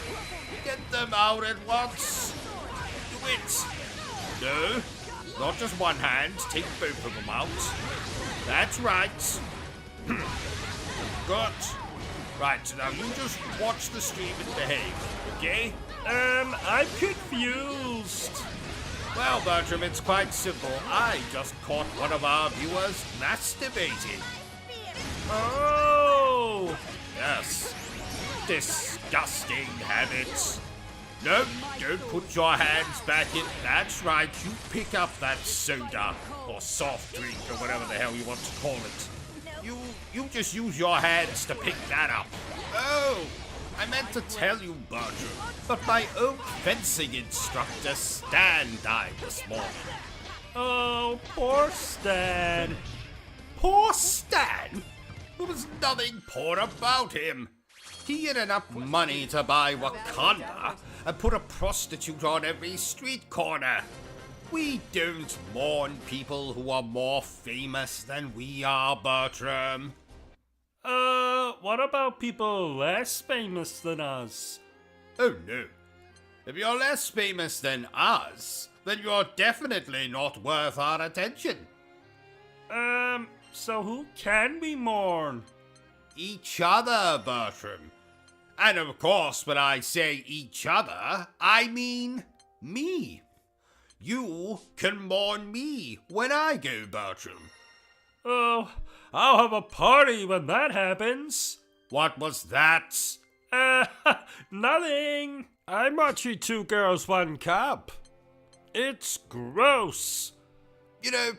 Get them out at once. Do it. No, not just one hand. Take both of them out. That's right. Good. Right, now you just watch the stream and behave, okay? I'm confused. Well, Bertram, it's quite simple. I just caught one of our viewers masturbating. Oh! Yes. Disgusting habits. Nope, don't put your hands back in. That's right, you pick up that soda or soft drink or whatever the hell you want to call it. You just use your hands to pick that up. Oh, I meant to tell you, Bertram, but my own fencing instructor Stan died this morning. Oh, poor Stan. Poor Stan? There was nothing poor about him. He had enough money to buy Wakanda and put a prostitute on every street corner. We don't mourn people who are more famous than we are, Bertram. What about people less famous than us? Oh no. If you're less famous than us, then you're definitely not worth our attention. So who can we mourn? Each other, Bertram. And of course, when I say each other, I mean me. You can mourn me when I go, Bertram. Oh, I'll have a party when that happens. What was that? Nothing. I'm watching Two Girls, One Cup. It's gross. You know,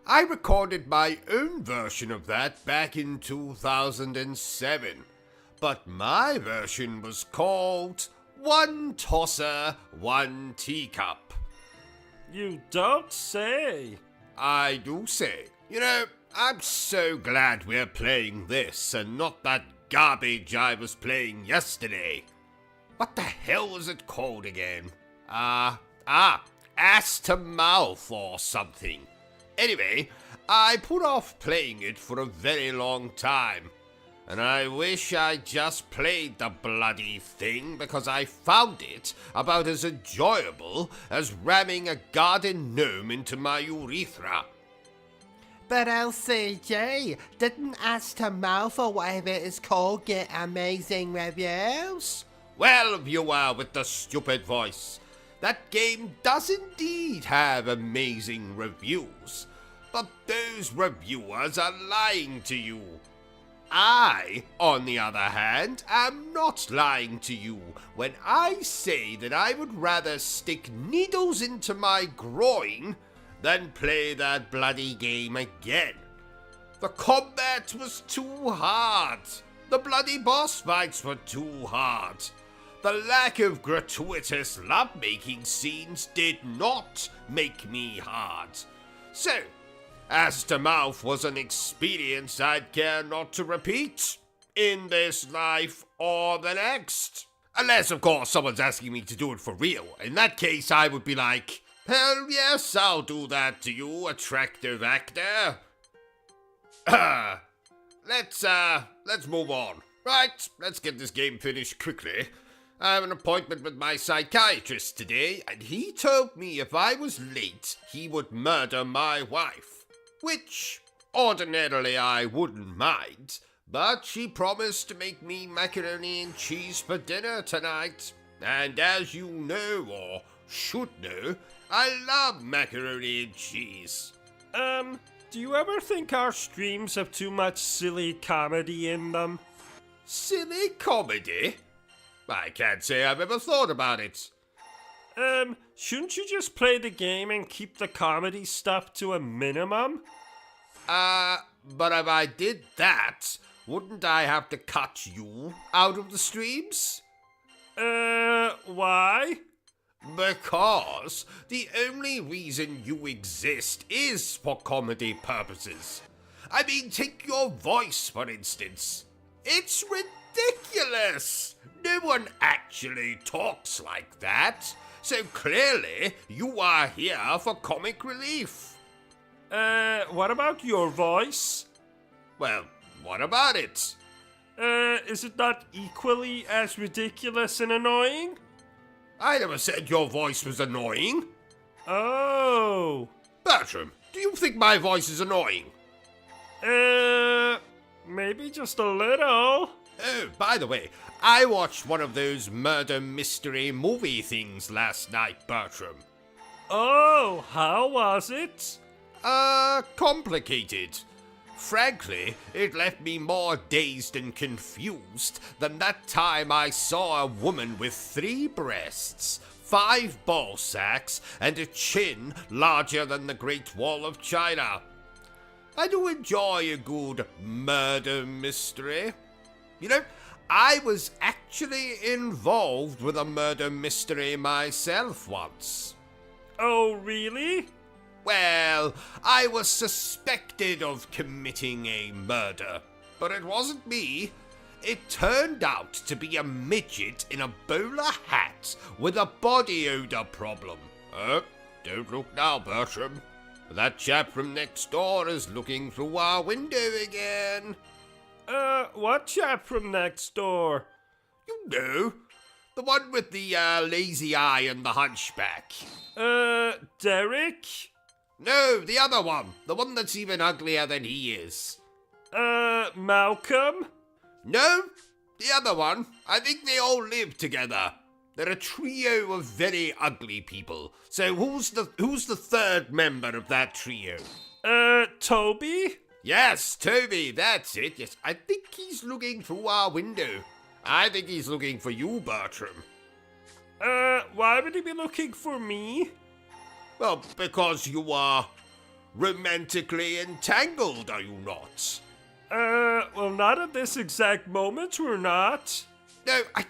I recorded my own version of that back in 2007. But my version was called One Tosser, One Teacup. You don't say. I do say. You know, I'm so glad we're playing this and not that garbage I was playing yesterday. What the hell was it called again? Ass to Mouth or something. Anyway, I put off playing it for a very long time. And I wish I just played the bloody thing because I found it about as enjoyable as ramming a garden gnome into my urethra. But OCG, didn't Ass to Mouth or whatever it is called get amazing reviews? Well, viewer with the stupid voice, that game does indeed have amazing reviews. But those reviewers are lying to you. I, on the other hand, am not lying to you when I say that I would rather stick needles into my groin than play that bloody game again. The combat was too hard. The bloody boss fights were too hard. The lack of gratuitous lovemaking scenes did not make me hard. So, Ass to Mouth was an experience I'd care not to repeat in this life or the next. Unless, of course, someone's asking me to do it for real. In that case, I would be like, hell yes, I'll do that to you, attractive actor. Let's move on. Right, let's get this game finished quickly. I have an appointment with my psychiatrist today, and he told me if I was late, he would murder my wife. Which, ordinarily I wouldn't mind, but she promised to make me macaroni and cheese for dinner tonight. And as you know, or should know, I love macaroni and cheese. Do you ever think our streams have too much silly comedy in them? Silly comedy? I can't say I've ever thought about it. Shouldn't you just play the game and keep the comedy stuff to a minimum? But if I did that, wouldn't I have to cut you out of the streams? Why? Because the only reason you exist is for comedy purposes. I mean, take your voice, for instance. It's ridiculous. No one actually talks like that. So clearly, you are here for comic relief. What about your voice? Well, what about it? Is it not equally as ridiculous and annoying? I never said your voice was annoying. Oh. Bertram, do you think my voice is annoying? Maybe just a little. Oh, by the way, I watched one of those murder mystery movie things last night, Bertram. Oh, how was it? Complicated. Frankly, it left me more dazed and confused than that time I saw a woman with 3 breasts, 5 ball sacks, and a chin larger than the Great Wall of China. I do enjoy a good murder mystery. You know, I was actually involved with a murder mystery myself once. Oh, really? Well, I was suspected of committing a murder, but it wasn't me. It turned out to be a midget in a bowler hat with a body odor problem. Don't look now, Bertram. That chap from next door is looking through our window again. What chap from next door? You know, the one with the lazy eye and the hunchback. Derek? No, the other one. The one that's even uglier than he is. Malcolm? No, the other one. I think they all live together. They're a trio of very ugly people. So who's the third member of that trio? Toby? Yes, Toby, that's it. Yes, I think he's looking through our window. I think he's looking for you, Bertram. Why would he be looking for me? Well, because you are romantically entangled, are you not? Well, not at this exact moment, we're not. No, I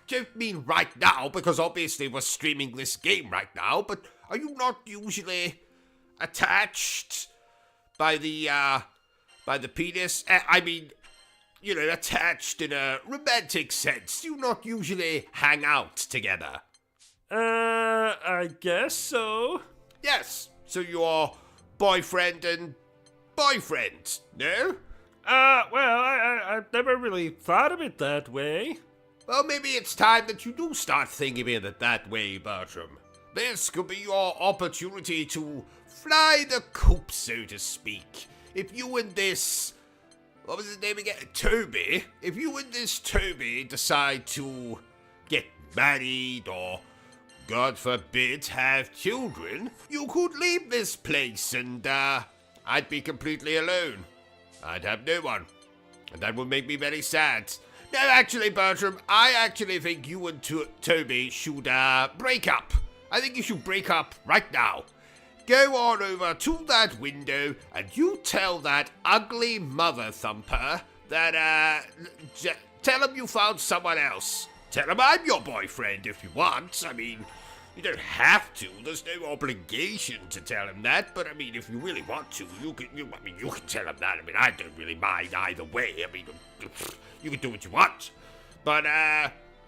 don't mean right now, because obviously we're streaming this game right now, but are you not usually attached by the penis? I mean, you know, attached in a romantic sense. You not usually hang out together. I guess so. Yes, so you're boyfriend and boyfriend, no? Well, I've never really thought of it that way. Well, maybe it's time that you do start thinking of it that way, Bertram. This could be your opportunity to fly the coop, so to speak. If you and this... what was his name again? Toby. If you and this Toby decide to get married or, God forbid, have children, you could leave this place and, I'd be completely alone. I'd have no one. And that would make me very sad. No, actually, Bertram, I actually think you and Toby should, break up. I think you should break up right now. Go on over to that window and you tell that ugly mother thumper that, tell him you found someone else. Tell him I'm your boyfriend if you want. I mean, you don't have to. There's no obligation to tell him that. But I mean, if you really want to, you can tell him that. I mean, I don't really mind either way. I mean, you can do what you want. But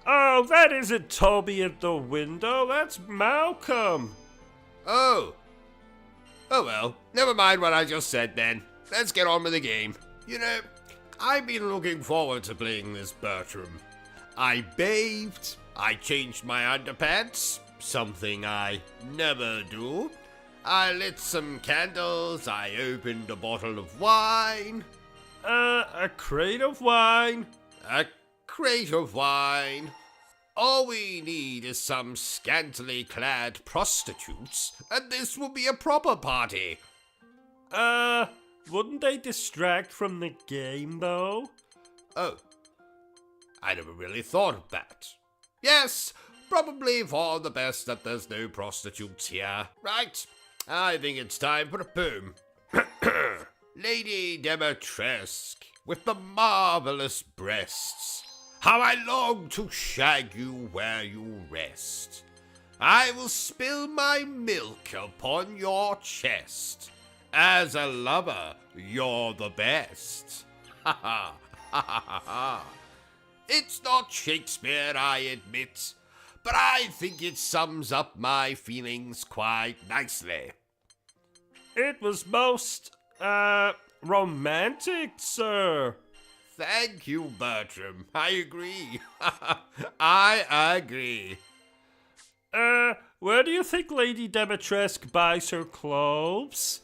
Oh, that isn't Toby at the window. That's Malcolm. Oh well. Never mind what I just said then. Let's get on with the game. You know, I've been looking forward to playing this, Bertram. I bathed. I changed my underpants. Something I never do. I lit some candles, I opened a bottle of wine. A crate of wine. A crate of wine. All we need is some scantily clad prostitutes, and this will be a proper party. Wouldn't they distract from the game, though? Oh, I never really thought of that. Yes, probably for the best that there's no prostitutes here. Right, I think it's time for a poem. Lady Demetresque, with the marvelous breasts, how I long to shag you where you rest. I will spill my milk upon your chest. As a lover, you're the best. Ha ha ha ha ha. It's not Shakespeare, I admit, but I think it sums up my feelings quite nicely. It was most, romantic, sir. Thank you, Bertram. I agree. I agree. Where do you think Lady Demetresque buys her clothes?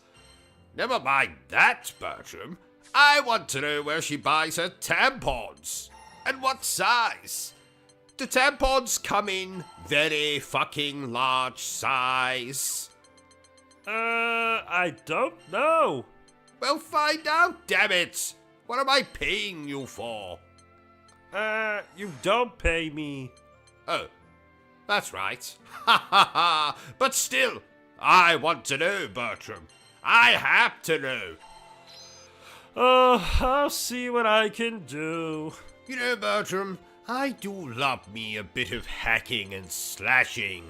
Never mind that, Bertram. I want to know where she buys her tampons. And what size. Do tampons come in very fucking large size? I don't know. Well, find out, damn it. What am I paying you for? You don't pay me. Oh, that's right. Ha ha ha. But still, I want to know, Bertram. I have to know. Oh, I'll see what I can do. You know, Bertram, I do love me a bit of hacking and slashing.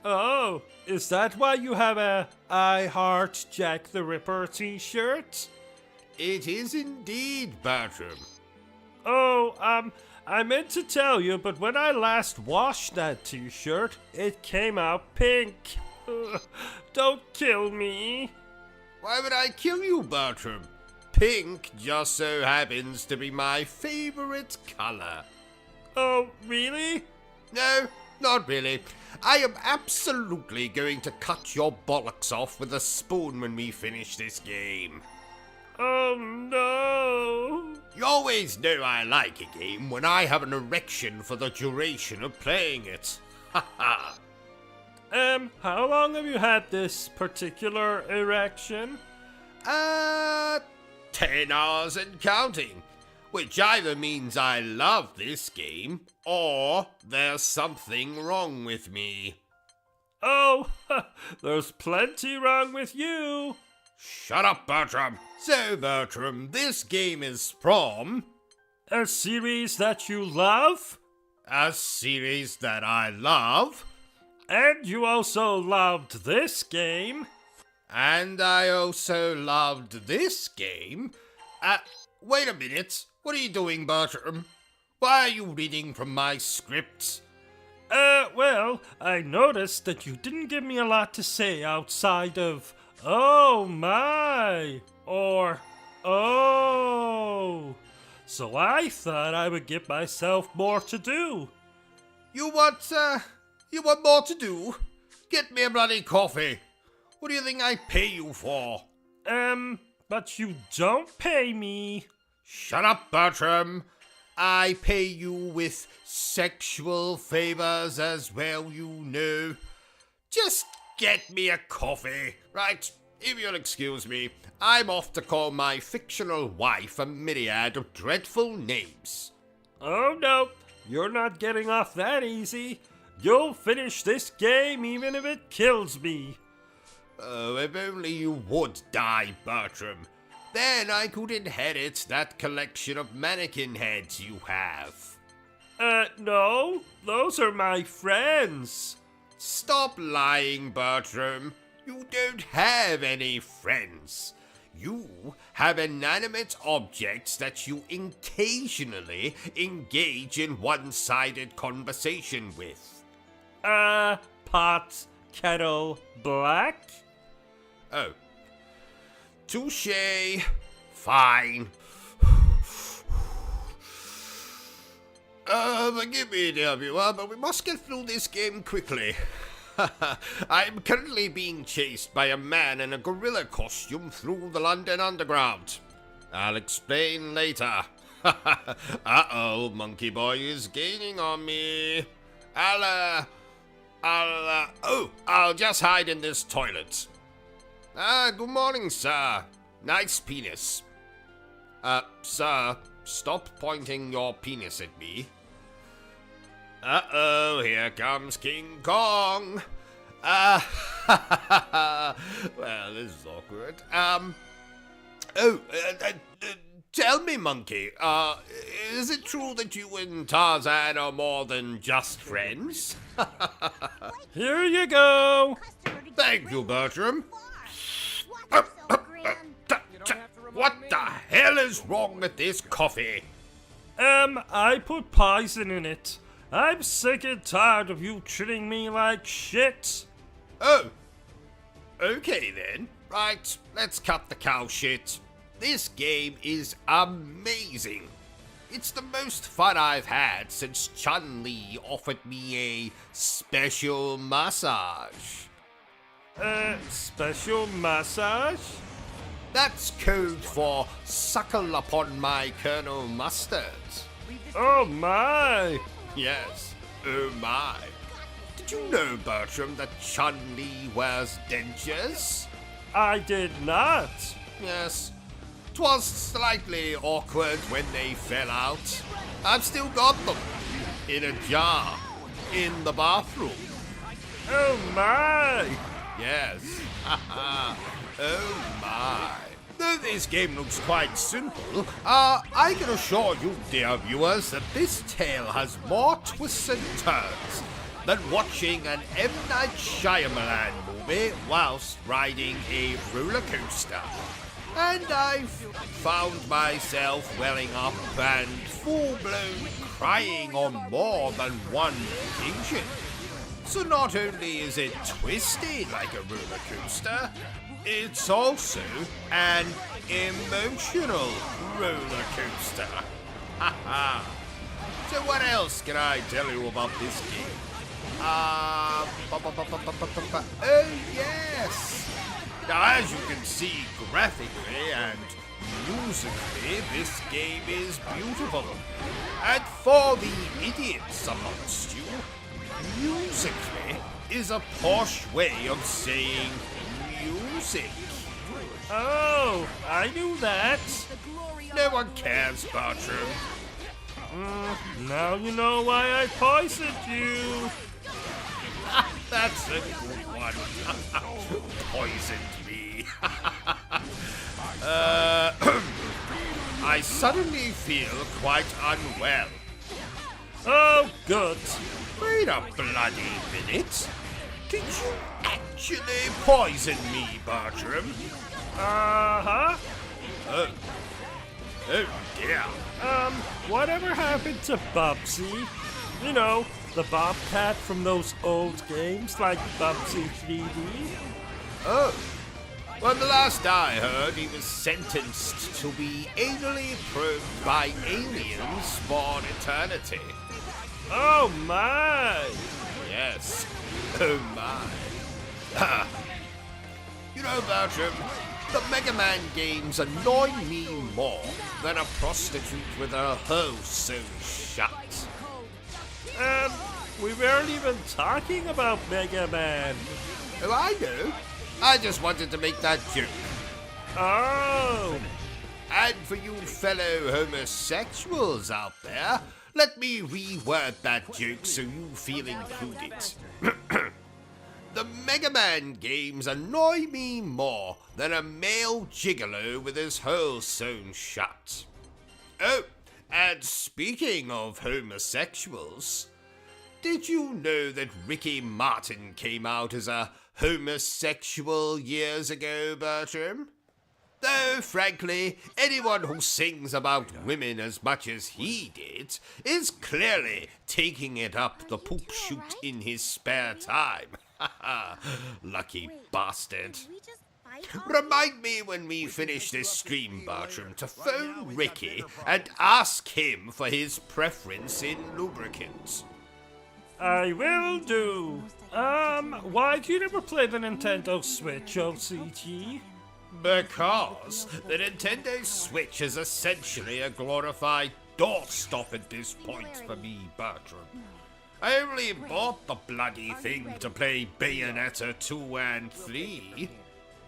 Oh, is that why you have a I Heart Jack the Ripper t-shirt? It is indeed, Bertram. Oh, I meant to tell you, but when I last washed that t-shirt, it came out pink. Ugh, don't kill me. Why would I kill you, Bertram? Pink just so happens to be my favorite color. Oh, really? No, not really. I am absolutely going to cut your bollocks off with a spoon when we finish this game. Oh, no. You always know I like a game when I have an erection for the duration of playing it. Ha ha. How long have you had this particular erection? 10 hours and counting. Which either means I love this game, or there's something wrong with me. Oh, there's plenty wrong with you. Shut up, Bertram. So, Bertram, this game is from... A series that you love? a series that I love. And you also loved this game. And I also loved this game. Wait a minute. What are you doing, Bertram? Why are you reading from my script? Well, I noticed that you didn't give me a lot to say outside of, oh my, or, oh. So I thought I would give myself more to do. You want more to do? Get me a bloody coffee. What do you think I pay you for? But you don't pay me. Shut up, Bertram. I pay you with sexual favors as well, you know. Just get me a coffee. Right, if you'll excuse me, I'm off to call my fictional wife a myriad of dreadful names. Oh no, you're not getting off that easy. You'll finish this game even if it kills me. Oh, if only you would die, Bertram. Then I could inherit that collection of mannequin heads you have. No, those are my friends. Stop lying, Bertram. You don't have any friends. You have inanimate objects that you occasionally engage in one-sided conversation with. Pot, kettle, black? Oh. Touché. Fine. Forgive me, dear viewer, but we must get through this game quickly. I'm currently being chased by a man in a gorilla costume through the London Underground. I'll explain later. Uh-oh, Monkey Boy is gaining on me. I'll just hide in this toilet. Good morning, sir. Nice penis. Sir, stop pointing your penis at me. Uh-oh, here comes King Kong. Well, this is awkward. Oh, tell me, Monkey, is it true that you and Tarzan are more than just friends? Here you go. Thank you, Bertram. Watch yourself, Gran. What the hell is wrong with this coffee? I put poison in it. I'm sick and tired of you treating me like shit. Oh, okay then. Right, let's cut the cow shit. This game is amazing. It's the most fun I've had since Chun-Li offered me a special massage. Special massage? That's code for suckle upon my Colonel Mustard. Oh my! Yes, oh my. Did you know, Bertram, that Chun-Li wears dentures? I did not. Yes. 'Twas slightly awkward when they fell out. I've still got them. In a jar. In the bathroom. Oh my! Yes. Oh my. Though this game looks quite simple, I can assure you, dear viewers, that this tale has more twists and turns than watching an M. Night Shyamalan movie whilst riding a roller coaster. And I've found myself welling up and full-blown crying on more than one occasion. So not only is it twisted like a roller coaster, it's also an emotional roller coaster. Haha. So what else can I tell you about this game? Oh yes! Now as you can see graphically and musically, this game is beautiful. And for the idiots amongst you, musically is a posh way of saying music. Oh, I knew that. No one cares, Bertram. Now you know why I poisoned you. That's a good one. Poisoned me. I suddenly feel quite unwell. Oh, good. Wait a bloody minute. Did you actually poison me, Bertram? Uh-huh. Oh. Oh dear. Whatever happened to Bubsy? You know, the Bobcat from those old games like Bubsy 3D? Oh. Well, the last I heard, he was sentenced to be anally probed by aliens for eternity. Oh my! Yes. Oh my. You know, Bertram, the Mega Man games annoy me more than a prostitute with her hole sewn shut. We weren't even talking about Mega Man. Oh, I know. I just wanted to make that joke. Oh! And for you fellow homosexuals out there, let me reword that joke so you feel included. The Mega Man games annoy me more than a male gigolo with his hole sewn shut. Oh, and speaking of homosexuals, did you know that Ricky Martin came out as a homosexual years ago, Bertram? Though, frankly, anyone who sings about women as much as he did is clearly taking it up the poop chute in his spare time. Lucky bastard. Did we just fight all Remind me when we finish this stream, Bertram, to phone Ricky and ask him for his preference in lubricants. I will do. Why do you never play the Nintendo Switch, OCG? Because the Nintendo Switch is essentially a glorified doorstop at this point for me, Bertram. I only bought the bloody thing to play Bayonetta 2 and 3.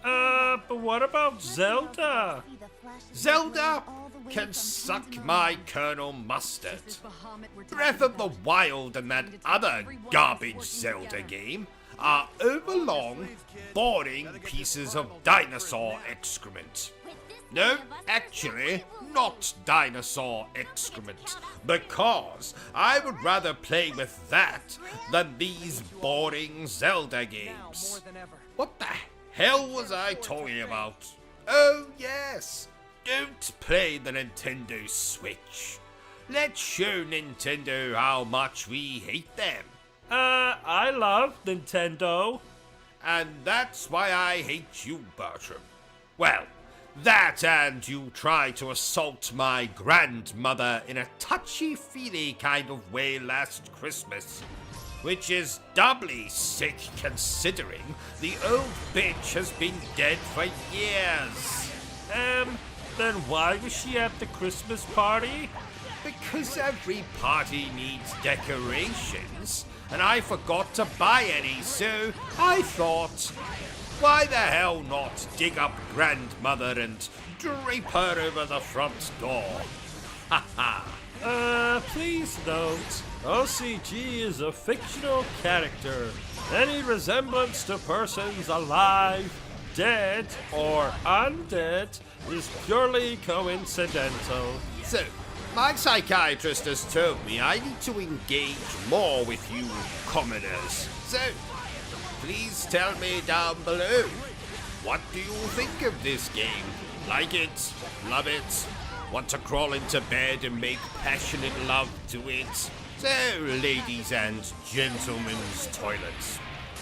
But what about Zelda? see the flash of Zelda all the way can from suck my Colonel Mustard. Bahamut we're Breath of the Wild and that other garbage Zelda game are overlong, boring pieces of dinosaur excrement. With this No, actually, not dinosaur excrement, because I would rather play with that than these boring Zelda games. More than ever. What the hell was I talking about? Oh, yes. Don't play the Nintendo Switch. Let's show Nintendo how much we hate them. I love Nintendo. And that's why I hate you, Bertram. Well, that and you try to assault my grandmother in a touchy-feely kind of way last Christmas. Which is doubly sick considering the old bitch has been dead for years. Then why was she at the Christmas party? Because every party needs decorations, and I forgot to buy any, so I thought, why the hell not dig up grandmother and drape her over the front door? Ha ha. Please note, OCG is a fictional character. Any resemblance to persons alive, dead, or undead is purely coincidental. So, my psychiatrist has told me I need to engage more with you commoners. So, please tell me down below, what do you think of this game? Like it? Love it? Want to crawl into bed and make passionate love to it? So, ladies and gentlemen's toilets,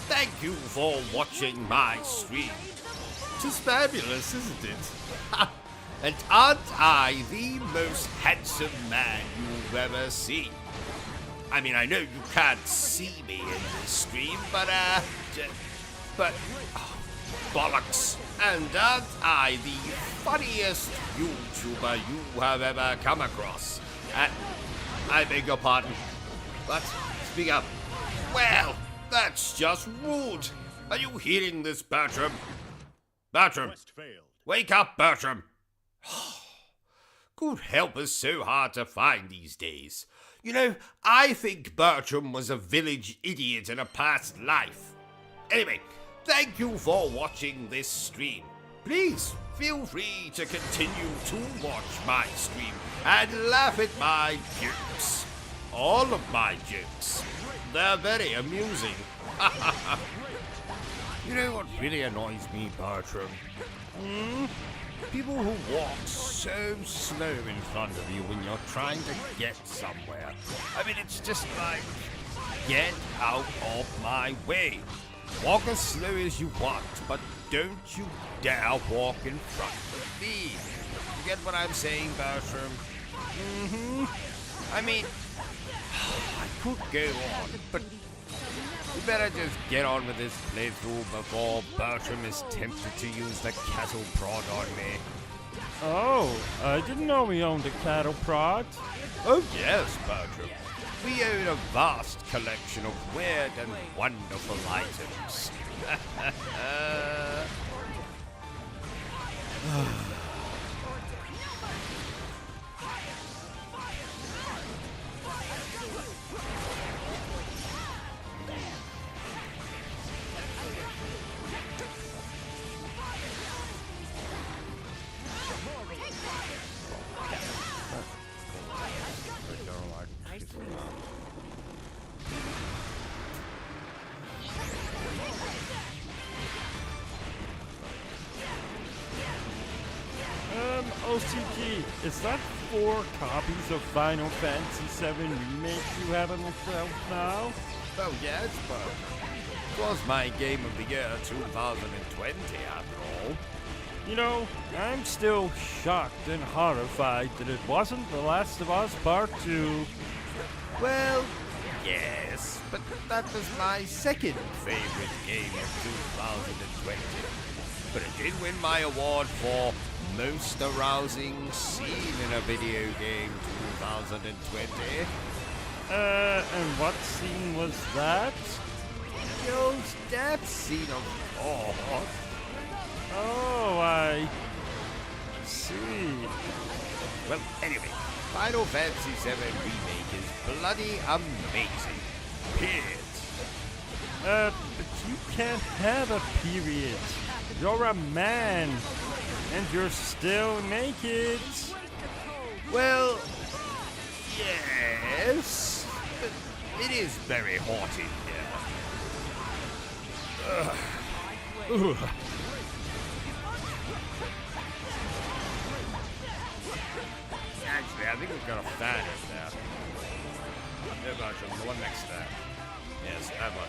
thank you for watching my stream. It's fabulous, isn't it? And aren't I the most handsome man you've ever seen? I mean, I know you can't see me in this stream, but bollocks. And aren't I the funniest YouTuber you have ever come across? I beg your pardon, but speak up. Well, that's just rude. Are you hearing this, Bertram? Bertram, wake up, Bertram. Good help is so hard to find these days. You know, I think Bertram was a village idiot in a past life. Anyway, thank you for watching this stream. Please feel free to continue to watch my stream and laugh at my jokes. All of my jokes. They're very amusing. You know what really annoys me, Bertram? People who walk so slow in front of you when you're trying to get somewhere. I mean, it's just like, get out of my way. Walk as slow as you want, but don't you dare walk in front of me. You get what I'm saying, Bertram? I mean, I could go on, but we better just get on with this playthrough before Bertram is tempted to use the cattle prod on me. Oh, I didn't know we owned a cattle prod. Oh yes, Bertram. We own a vast collection of weird and wonderful items. OCG, is that 4 copies of Final Fantasy VII Remake you have on the shelf now? Oh yes, Bertram. It was my game of the year 2020 after all. You know, I'm still shocked and horrified that it wasn't The Last of Us Part 2. Well, yes, but that was my second favorite game of 2020. But it did win my award for most arousing scene in a video game 2020. And what scene was that? Joe's death scene, of course. Oh, I see. Well, anyway, Final Fantasy VII Remake is bloody amazing. Period. But you can't have a period. You're a man. And you're still naked. Well, yes, but it is very hot in here. Ugh. Actually, I think we've got a fan in there. No, Bertram, the one next to that. Yes, that one.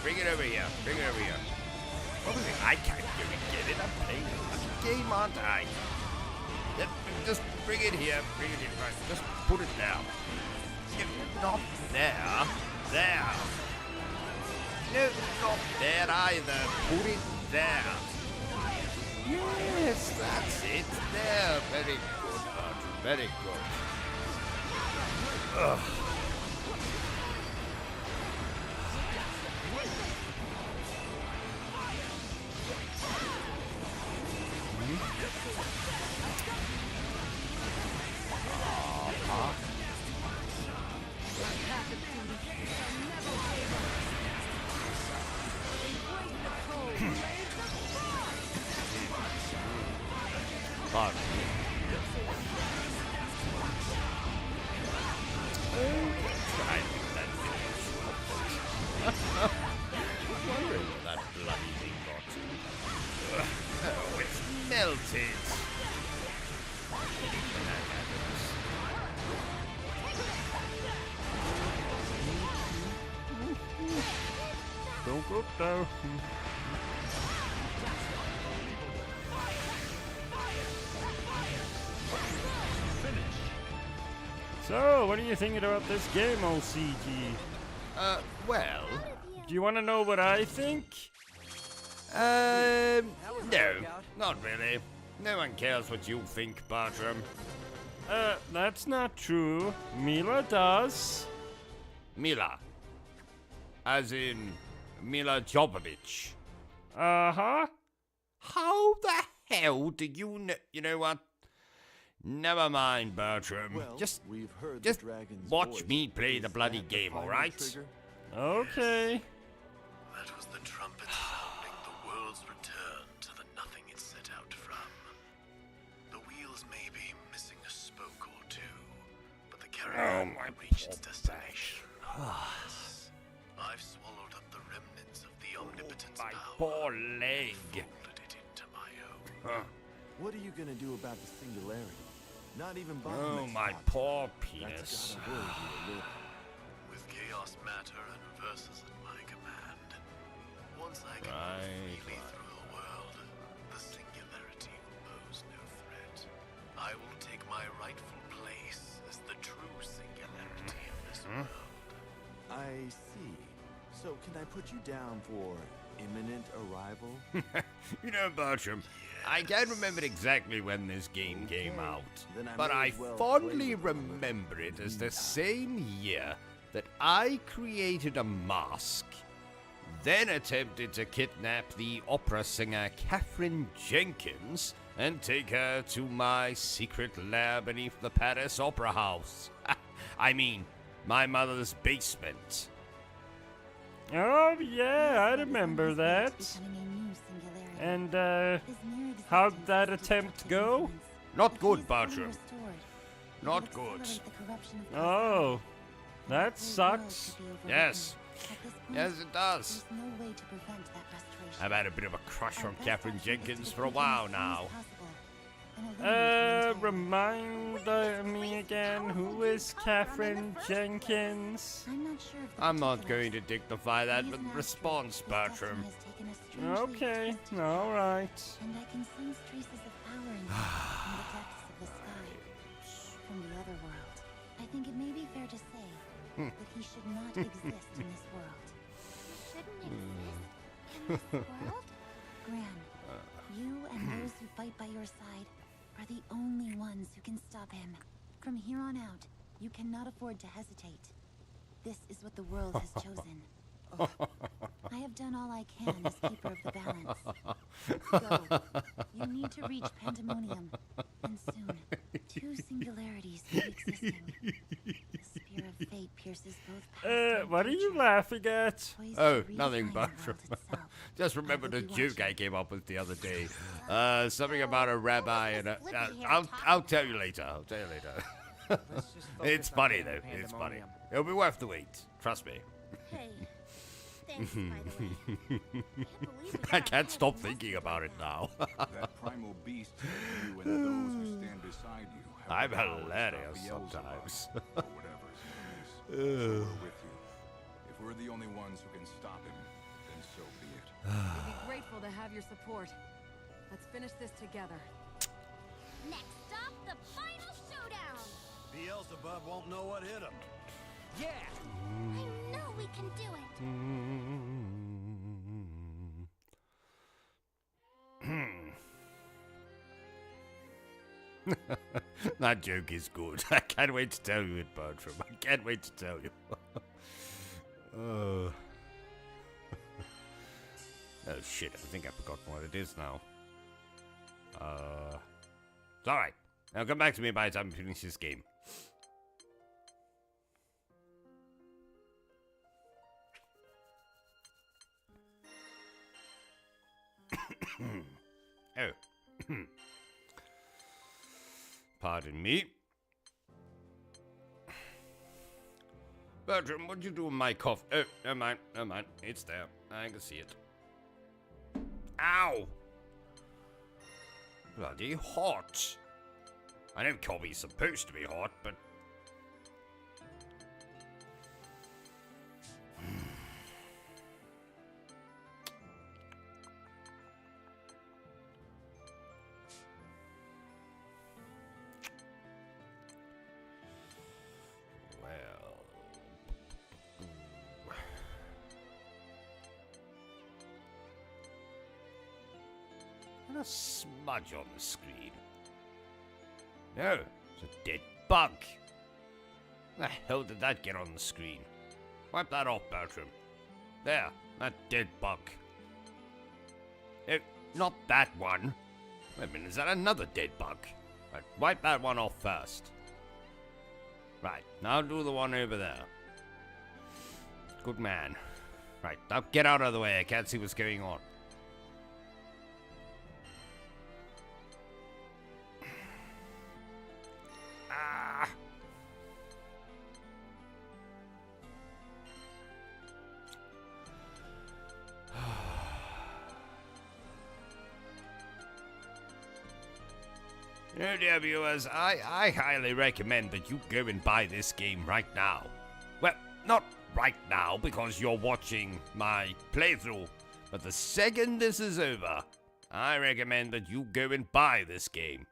Bring it over here. Bring it over here. What was it? I can't get it. I'm playing a game, aren't I? Yep, just bring it here. Bring it in. Right, just put it down. Not there. There. No, not there either. Put it there. Yes, that's it. There. Very good, Bertram. Very good. Ugh. Pardon me. I think that wondering where that bloody thing got to. Oh, it's melted. When that happens. Don't go down. So, what are you thinking about this game, OCG? Well, Do you want to know what I think? no, not really. No one cares what you think, Bertram. That's not true. Mila does. Mila. As in, Mila Jovovich. Uh-huh. How the hell did you know? You know what? Never mind, Bertram. Well, just we've heard just the dragon's watch voice. me play the Is bloody that the game, final alright? trigger? Okay. That was the trumpet sounding the world's return to the nothing it set out from. The wheels may be missing a spoke or two, but the caravan will reach its destination. I've swallowed up the remnants of the omnipotent's My power, poor leg. folded it into my own. What are you gonna do about the singularity? Not even Oh, bottlenecks my possible. poor That's penis. gotta worry you a little. With chaos matter and verses at my command, once I can Right, move freely through the world, the singularity will pose no threat. I will take my rightful place as the true singularity of this world. I see. So can I put you down for imminent arrival? You know, Bertram, I can't remember exactly when this game came Okay, out, then I but may I as well fondly play with it. remember it as the same year that I created a mask, then attempted to kidnap the opera singer Catherine Jenkins and take her to my secret lair beneath the Paris Opera House. I mean, my mother's basement. Oh, yeah, I remember that. And, how'd that attempt go? Not good, Bertram. Not good. Oh, that sucks. Yes. Yes, it does. I've had a bit of a crush on Catherine Jenkins for a while now. Remind me again, who is Catherine Jenkins? I'm not going to dignify that with a response, Bertram. Okay, alright. And I can sense traces of power in the depths of the sky. From the other world. I think it may be fair to say that he should not exist in this world. Shouldn't exist in this world? Gran, you and those who fight by your side are the only ones who can stop him. From here on out, you cannot afford to hesitate. This is what the world has chosen. I have done all I can as keeper of the balance. Go. You need to reach Pandemonium, and soon, two singularities will be existing. The spear of fate pierces both past and What are you future, laughing at? poised Oh, to nothing, redefine the world Bertram. itself. Just remembered a joke I came up with the other day. Something about a rabbi and a... I'll tell you later. I'll tell you later. It's funny, though. It's funny. It'll be worth the wait. Trust me. Hey, thanks, by the way. Can't believe we I got can't ahead stop of thinking about it now. That primal beast is you and those who stand beside you. I'm have the power to hilarious stop Beelzebub, sometimes. or whatever his name is. We're with you. If we're the only ones who can stop him, then so be it. We'd be grateful to have your support. Let's finish this together. Next stop, the final showdown. Beelzebub won't know what hit him. I know we can do it. That joke is good. I can't wait to tell you it, Bertram. I can't wait to tell you. Oh shit, I think I forgot what it is now. It's alright. Now come back to me by the time we finish this game. Oh. Pardon me. Bertram, what'd you do with my cough? Oh, never mind, never mind. It's there. I can see it. Ow! Bloody hot. I know coffee's supposed to be hot, but... And a smudge on the screen. No, it's a dead bug. The hell did that get on the screen? Wipe that off, Bertram. There, that dead bug. No, not that one. Wait a minute, is that another dead bug? Right, wipe that one off first. Right, now do the one over there. Good man. Right, now get out of the way, I can't see what's going on. No, dear viewers, I highly recommend that you go and buy this game right now. Well, not right now because you're watching my playthrough, but the second this is over, I recommend that you go and buy this game.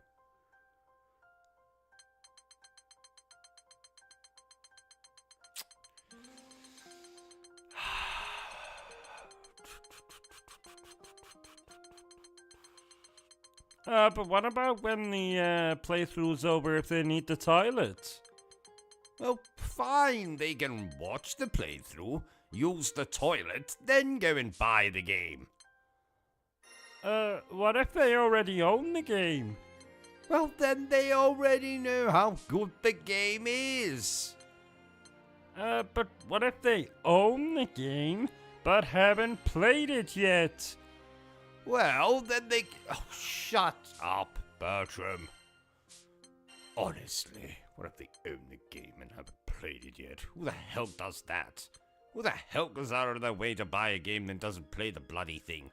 But what about when the playthrough's over if they need the toilet? Well, fine, they can watch the playthrough, use the toilet, then go and buy the game. What if they already own the game? Well, then they already know how good the game is. But what if they own the game, but haven't played it yet? Well, then they... Oh, shut up, Bertram. Honestly, what if they own the game and haven't played it yet? Who the hell does that? Who the hell goes out of their way to buy a game and doesn't play the bloody thing?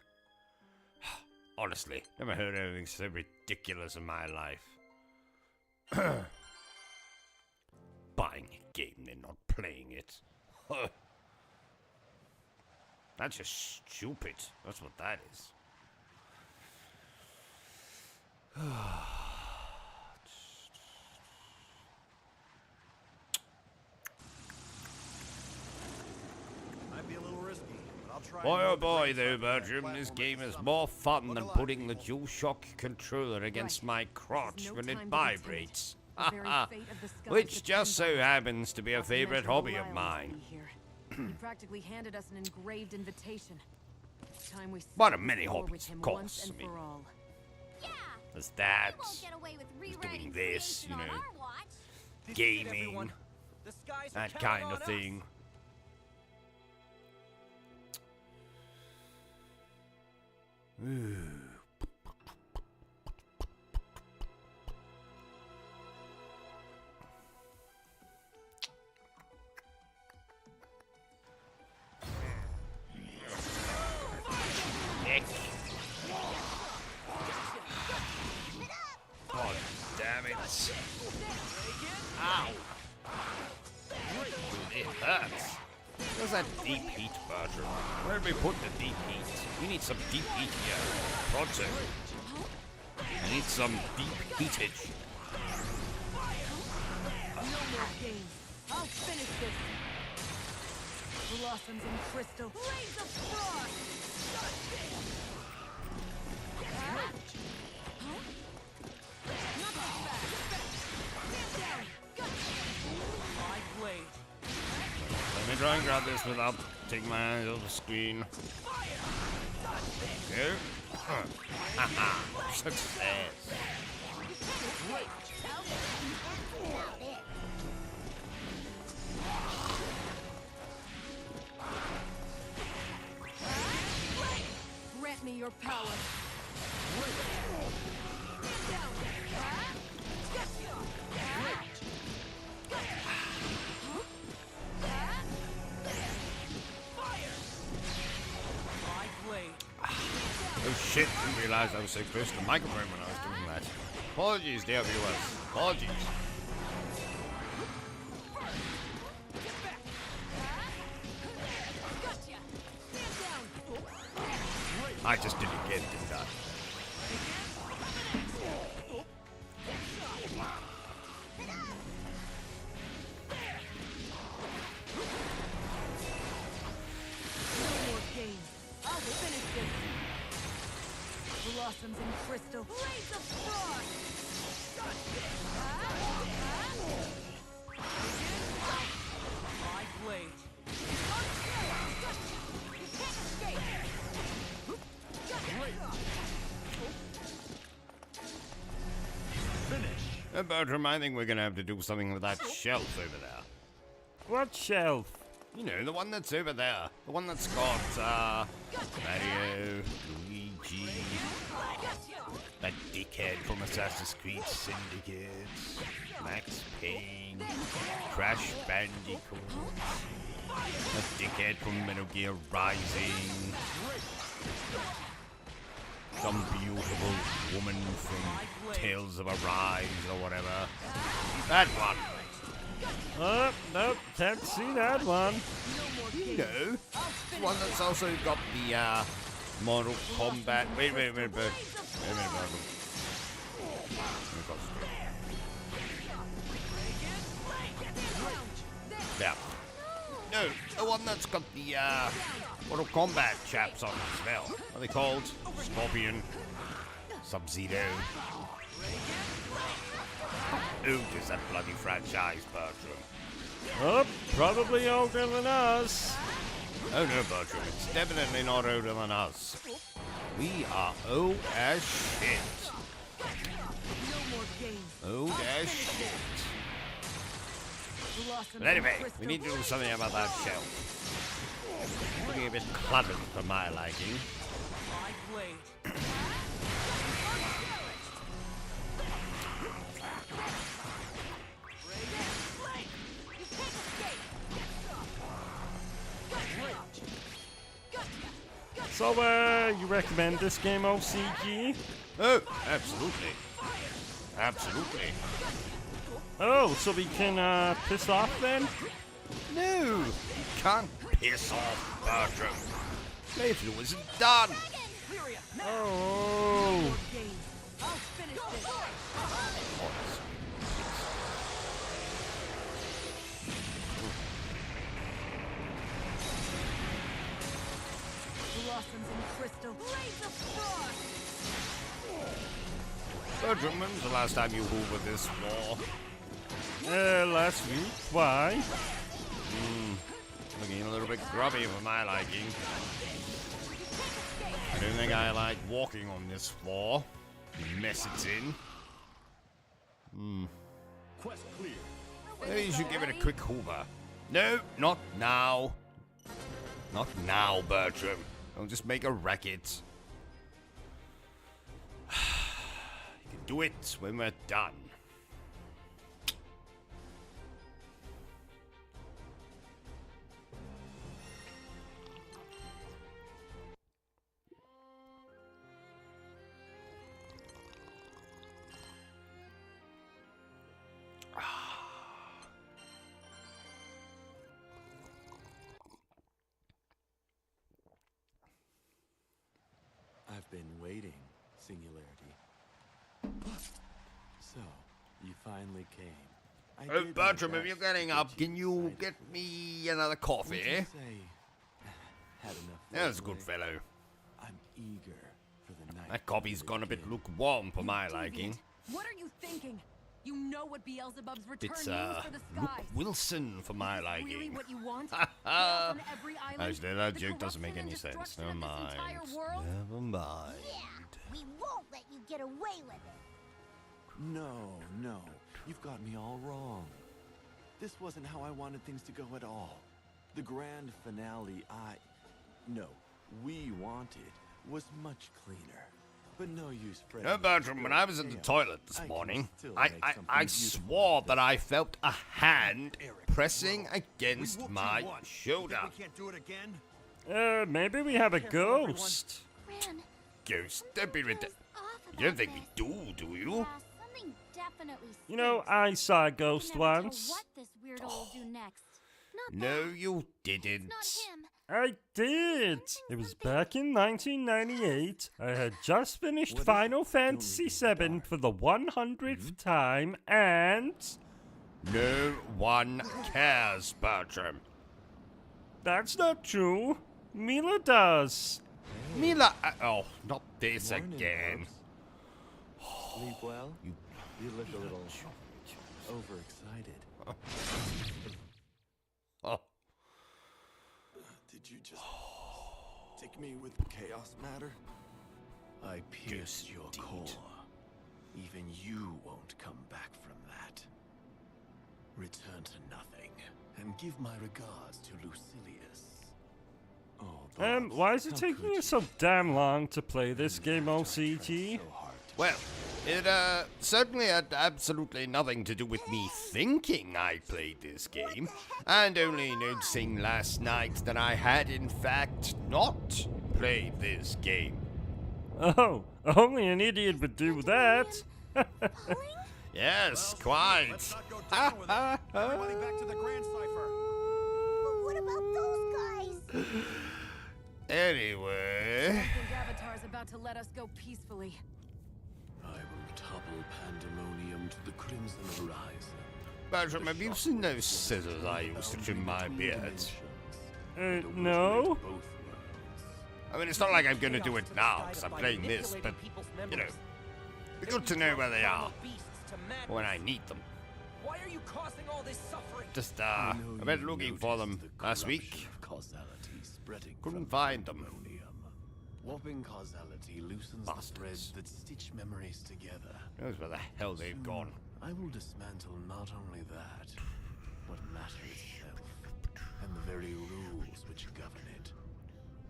Honestly, never heard anything so ridiculous in my life. Buying a game and not playing it. That's just stupid. That's what that is. Might be a little risky, but I'll try. Boy oh boy though, Bertram, this game is more fun than putting the DualShock controller against my crotch when it vibrates. Which just so happens to be a favorite hobby of mine. He practically handed us an engraved invitation. It's time we One of settle many score with hobbies, him of course, once and I mean. for all. Yeah, There's that, we won't get away with there's rewriting doing this, creation you on know, our watch. gaming, that kind of thing. Nick. God damn it. Ow. It hurts. Where's that deep heat, Bertram? Where did we put the deep heat? We need some deep heat here. Pronto. We need some deep heatage. No more games. I'll finish this. Blossoms and crystal. Blaze of frost. My blade. Let me try and grab this without taking my eyes off the screen. Go. Haha. Success. Grant me your power. Oh shit, didn't realize I was so close to the microphone when I was doing that. Apologies, dear viewers. Apologies. I just did it again, didn't I? Blossoms and crystal. Blaze of frost. My blade. You can't escape. Bertram, I think we're gonna have to do something with that shelf over there. What shelf? You know, the one that's over there. The one that's got, Mario, Luigi, that dickhead from Assassin's Creed Syndicate, Max Payne, Crash Bandicoot, that dickhead from Metal Gear Rising, some beautiful woman from Tales of Arise or whatever. That one. Oh, nope, can't see that one. You know, the one that's also got the, Mortal Kombat. Wait a minute, Bertram. Yeah. No, the one that's got the, Mortal Kombat chaps on as well. What are they called? Scorpion. Sub-Zero. Who does that bloody franchise, Bertram? Oh, probably older than us. Oh no, Bertram, it's definitely not older than us. We are old as shit. Old as shit. But anyway, we need to do something about that shelf. It's getting a bit cluttered for my liking. So, you recommend this game, OCG? Oh, absolutely. Absolutely. Oh, so we can, piss off then? No, you can't piss off, Bertram. Playthrough isn't done. Oh. Blossoms and crystal. Blaze of frost. Bertram, when was the last time you hoovered this floor? Last week. Why? Looking a little bit grubby for my liking. I don't think I like walking on this floor. The mess it's in. Quest clear. Maybe you should give it a quick hoover. No, not now. Not now, Bertram. Don't just make a racket. do it when we're done. I've been waiting, Singularity. So, you finally came. I Oh, did my Bertram, if you're best to getting get up, can you excited. get me another coffee? Would you say, had enough That's a for good the way? fellow. I'm eager for the night. That coffee's gone a bit lukewarm for my liking. What are you thinking? You know what Beelzebub's return It's means for the Luke skies. Wilson for my Is this really liking. what you want? Chaos on every island? Actually, that The joke doesn't make corruption any and sense. destruction Never of this mind. entire world? Never mind. We won't let you get away with it. No, you've got me all wrong. This wasn't how I wanted things to go at all. The grand finale we wanted was much cleaner. But no use, Fred. No, Bertram, when I was in the toilet this morning, I swore that I felt a hand pressing against my shoulder. Maybe we have a ghost. Gran, Ghost, don't be ridiculous. off You don't about think we this. do you? Yeah, something definitely You know, stinks. I saw a We ghost can never tell once. what this weirdo will do next. Not No, that. you It's didn't. not him. I did. It was back in 1998. I had just finished Final Fantasy VII for the 100th time, and No one cares, Bertram. that's not true. Mila does. Mila, oh, not this Morning, again. folks. Sleep well? You look a little overexcited. Oh, Did you just take me with chaos matter? I pierced your Indeed. core. Even you won't come back from that. Return to nothing, and give my regards to Lucilius. Oh, Bobs, Why is it how taking could you so damn long to play this game, OCG? So hard to well, it certainly had absolutely nothing to do with me thinking I played this game, and only noticing last night that I had in fact not played this game. Oh, only an idiot would do that. Yes, quite. But what about those guys? Anyway, I think Avatar's about to let us go peacefully. I will topple pandemonium to the crimson horizon. Bertram, have you seen those scissors I used to trim my beard? No. I mean, it's not like I'm gonna do it now, because I'm playing this, but, you know, be good to know where they are, when I need them. Why are you causing all this suffering? Just, I went looking for them last week. Causality spreading Couldn't from find them. pandemonium. Warping causality loosens Bastards. the threads that stitch memories together. Knows where the hell they've gone. I will dismantle not only that, but matter itself, and the very rules which govern it.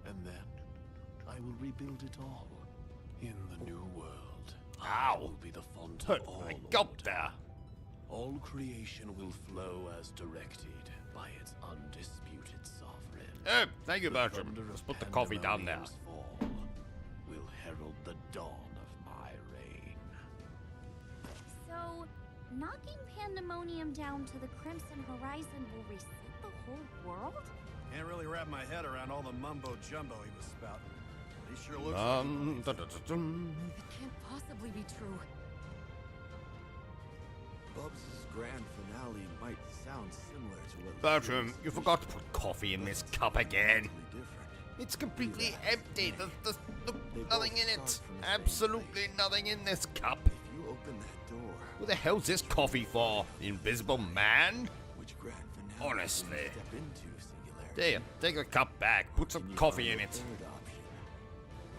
And then, I will rebuild it all. In the new world, I Ow. will be the font of Hurt all my order. gulp there. All creation will flow as directed by its undisputed sovereign. Oh, thank you, The Bertram. thunder Let's of put the coffee down there. Pandemonium's fall will herald the dawn of my reign. So, knocking pandemonium down to the crimson horizon will reset the whole world? Can't really wrap my head around all the mumbo jumbo he was spouting. He sure looks Dun-dun-dun-dun. It can't possibly be true. Bubs' grand finale might sound similar to what Bertram, Lucilius you forgot to put coffee in this cup again. different. It's completely empty. There's They both nothing in start it. from the same Absolutely place. nothing in this cup. If you open that door, Who the hell's this coffee for? The Invisible Man? which grand finale Honestly. will you step into, Singularity? There, take the cup back. Put some Can you coffee find in a it. third option?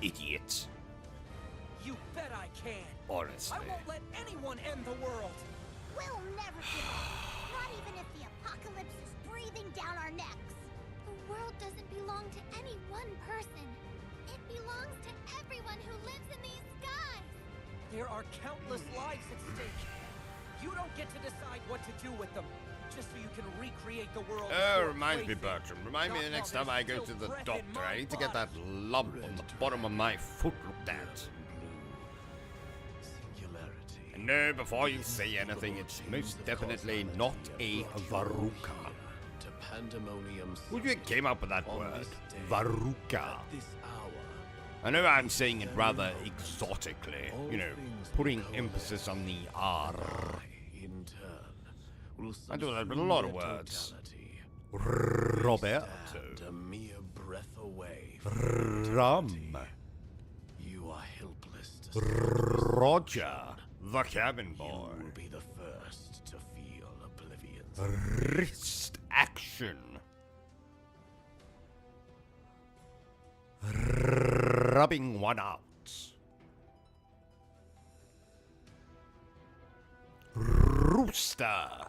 Idiot. You bet I can. Honestly. I won't let anyone end the world. We'll never give up. Not even if the apocalypse is breathing down our necks. The world doesn't belong to any one person. It belongs to everyone who lives in these skies. There There are countless lives at stake. You don't get to decide what to do with them, just so you can recreate the world. Oh, reminds me, Bertram. Remind me the next time I go to the doctor. I need to get that lump on the bottom of my foot looked at. And no, before you say anything, it's most definitely not a Varuka. Who do you came up with that word? Varuka. I know I'm saying it rather exotically, you know, putting emphasis on the R. I do that with a lot of words. Roberto. Rum. You are helpless. Roger, the cabin boy. You will be the first to feel oblivion. Wrist action. Rubbing one out. Rooster.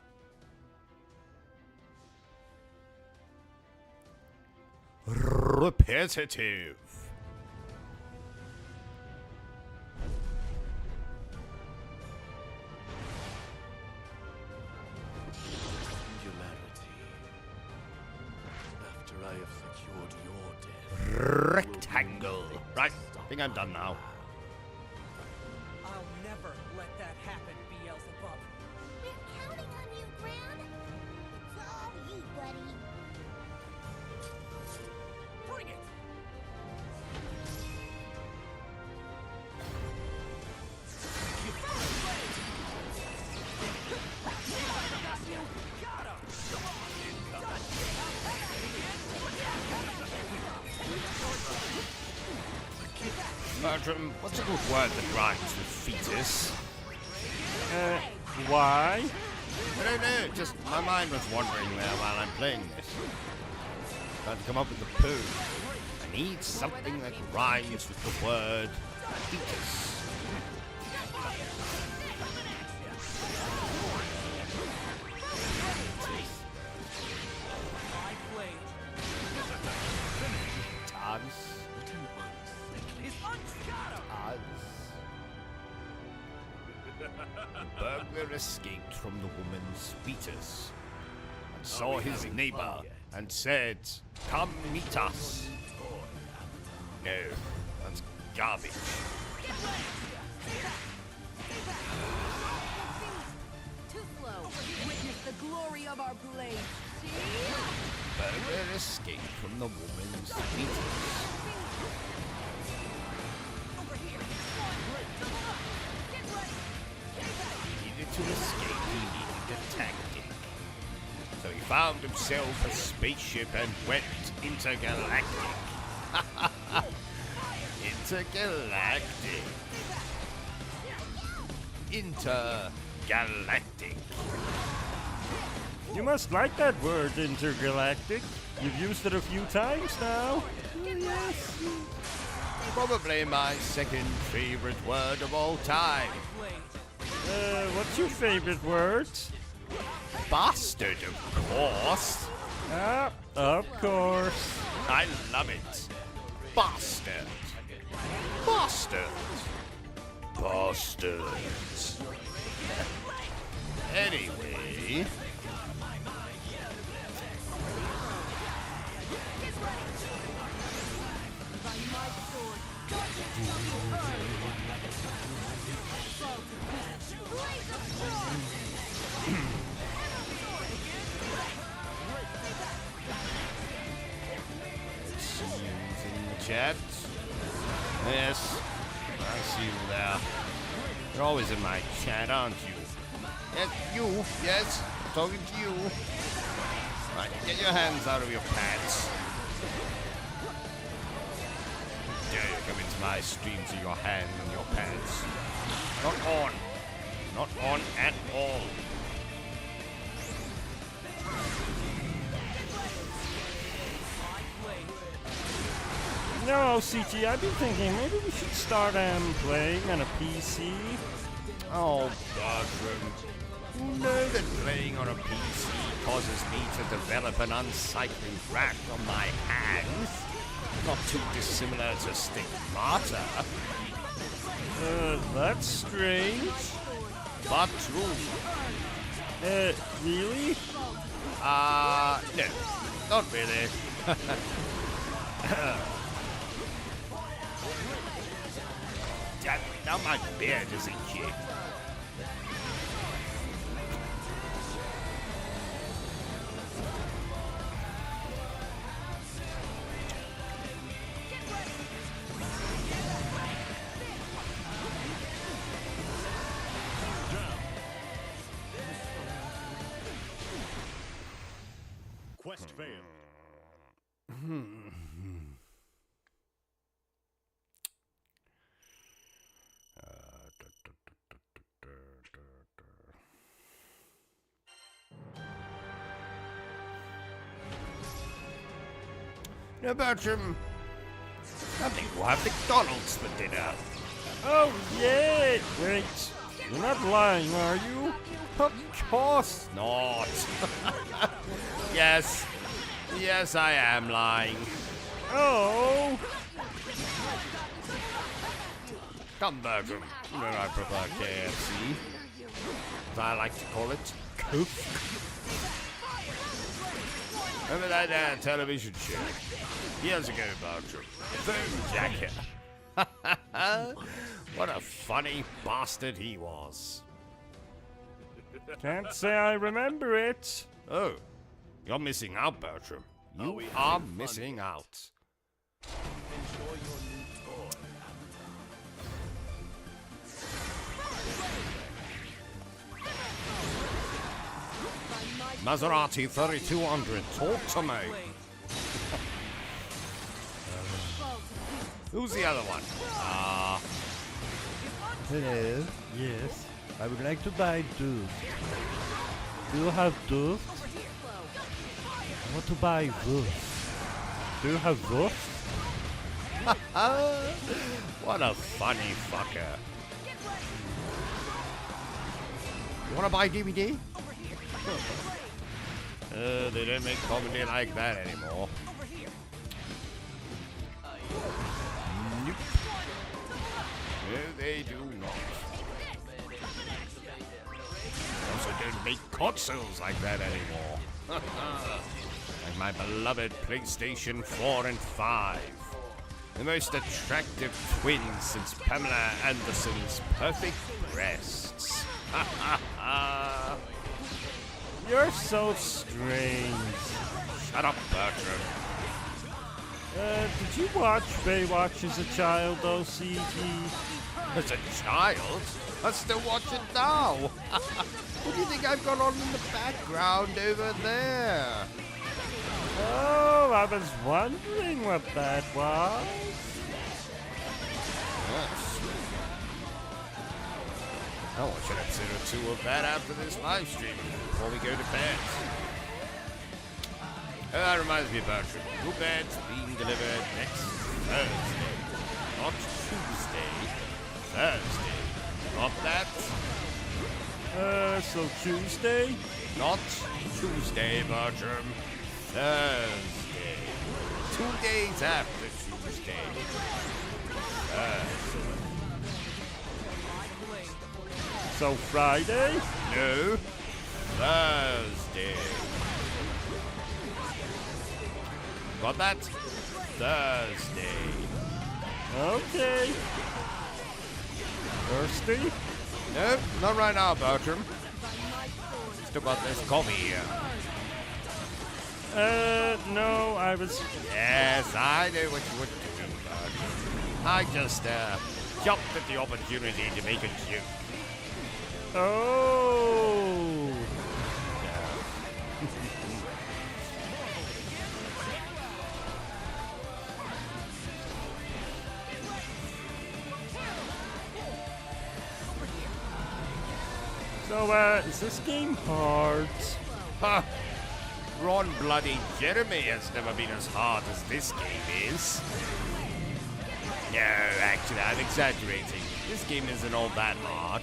Repetitive. After I have secured your death. Rectangle. Right, I think I'm done now. I'll never let that happen, Beelzebub. We're counting on you, Gran. It's all you, buddy. Bring it! Bertram, what's a good word that rhymes with fetus? Why? I don't know, just my mind was wandering there while I'm playing this. Trying to come up with a poem. I need something that rhymes with the word fetus. The burglar escaped from the woman's fetus and saw his neighbor and said, "Come meet us." No, that's garbage. Too slow. Witness the glory of our blade. See? Burglar escaped from the woman's fetus. To escape, he needed a tactic. So he found himself a spaceship and went intergalactic. Intergalactic. Intergalactic. You must like that word, intergalactic. You've used it a few times now. Yes. Probably my second favorite word of all time. What's your favorite word? Bastard, of course. Ah, of course. I love it. Bastard. Bastard. Bastard. Anyway. Chat. Yes, I see you there. You're always in my chat, aren't you? Yes, you. Yes, I'm talking to you. Right, get your hands out of your pants. Dare you come into my stream to your hand and your pants? Not on. Not on at all. No, OCG, I've been thinking maybe we should start playing on a PC. Oh, Bertram. You know that playing on a PC causes me to develop an unsightly rash on my hands. Not too dissimilar to stigmata. That's strange. But true. Really? No. Not really. Damn it, now my beard is itchy. Quest failed. Now, Bertram, I think we'll have McDonald's for dinner. Oh, yeah! Wait, you're not lying, are you? Of course not. Yes, I am lying. Oh! Come, Bertram. You know I prefer KFC. As I like to call it, Coke. Remember that television show? Years ago, Bertram. Boom Jacket. What a funny bastard he was. Can't say I remember it. Oh, you're missing out, Bertram. You are missing out. Maserati 3200, talk to me. Who's the other one? Hello. Yes, I would like to buy dust. Do you have dust? I want to buy dust. Do you have dust? What a funny fucker. You wanna buy DVD? They don't make comedy like that anymore. Nope. No, they do not. Also don't make consoles like that anymore. Like my beloved PlayStation 4 and 5. The most attractive twins since Pamela Anderson's perfect breasts. You're so strange. Shut up, Bertram. Did you watch Baywatch as a child, OCG? As a child? I still watch it now. What do you think I've got on in the background over there? Oh, I was wondering what that was. Yes. I'll watch an episode or two of that after this live stream before we go to bed. Oh, that reminds me, Bertram. Your bed's being delivered next Thursday. Not Tuesday. Thursday. Got that? So Tuesday? Not Tuesday, Bertram. Thursday. 2 days after Tuesday. Thursday. So Friday? No. Thursday. Got that? Thursday. Okay. Thirsty? Nope, not right now, Bertram. Still got this coffee here. No, I was... Yes, I know what you would do, Bertram. I just, jumped at the opportunity to make a joke. Oh! So, is this game hard? Ha! Ron Bloody Jeremy has never been as hard as this game is. No, actually, I'm exaggerating. This game isn't all that hard.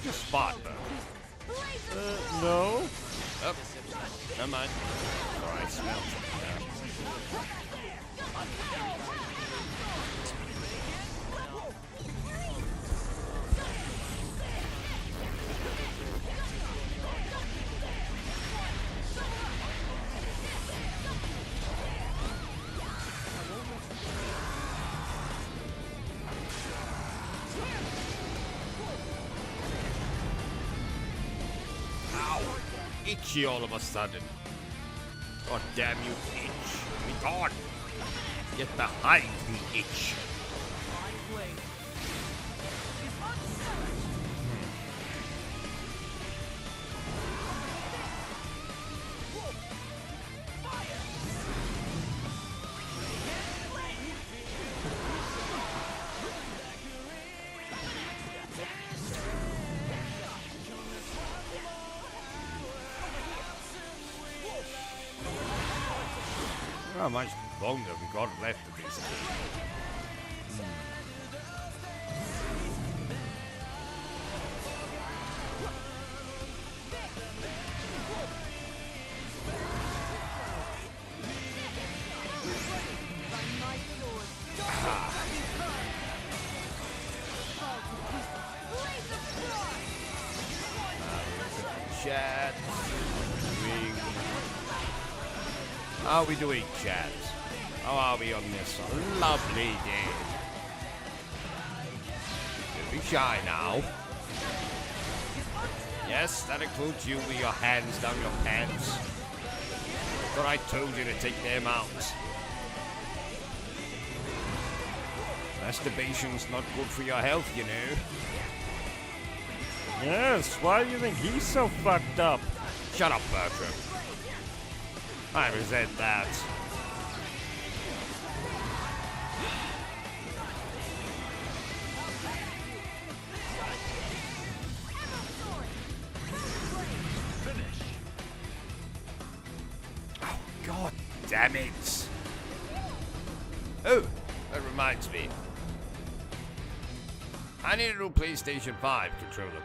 your spot, though? No. Oh, never mind. Oh, I smell something now. Itchy all of a sudden. God damn you, itch. Be gone. Get behind me, itch. How much longer we got left of this game? Chat. How are we doing, chat? How are we on this lovely day? Don't be shy now. Yes, that includes you with your hands down your pants. But I told you to take them out. Masturbation's not good for your health, you know. Yes, why do you think he's so fucked up? Shut up, Bertram. I resent that. Oh, God damn it. Oh, that reminds me. I need a new PlayStation 5 controller,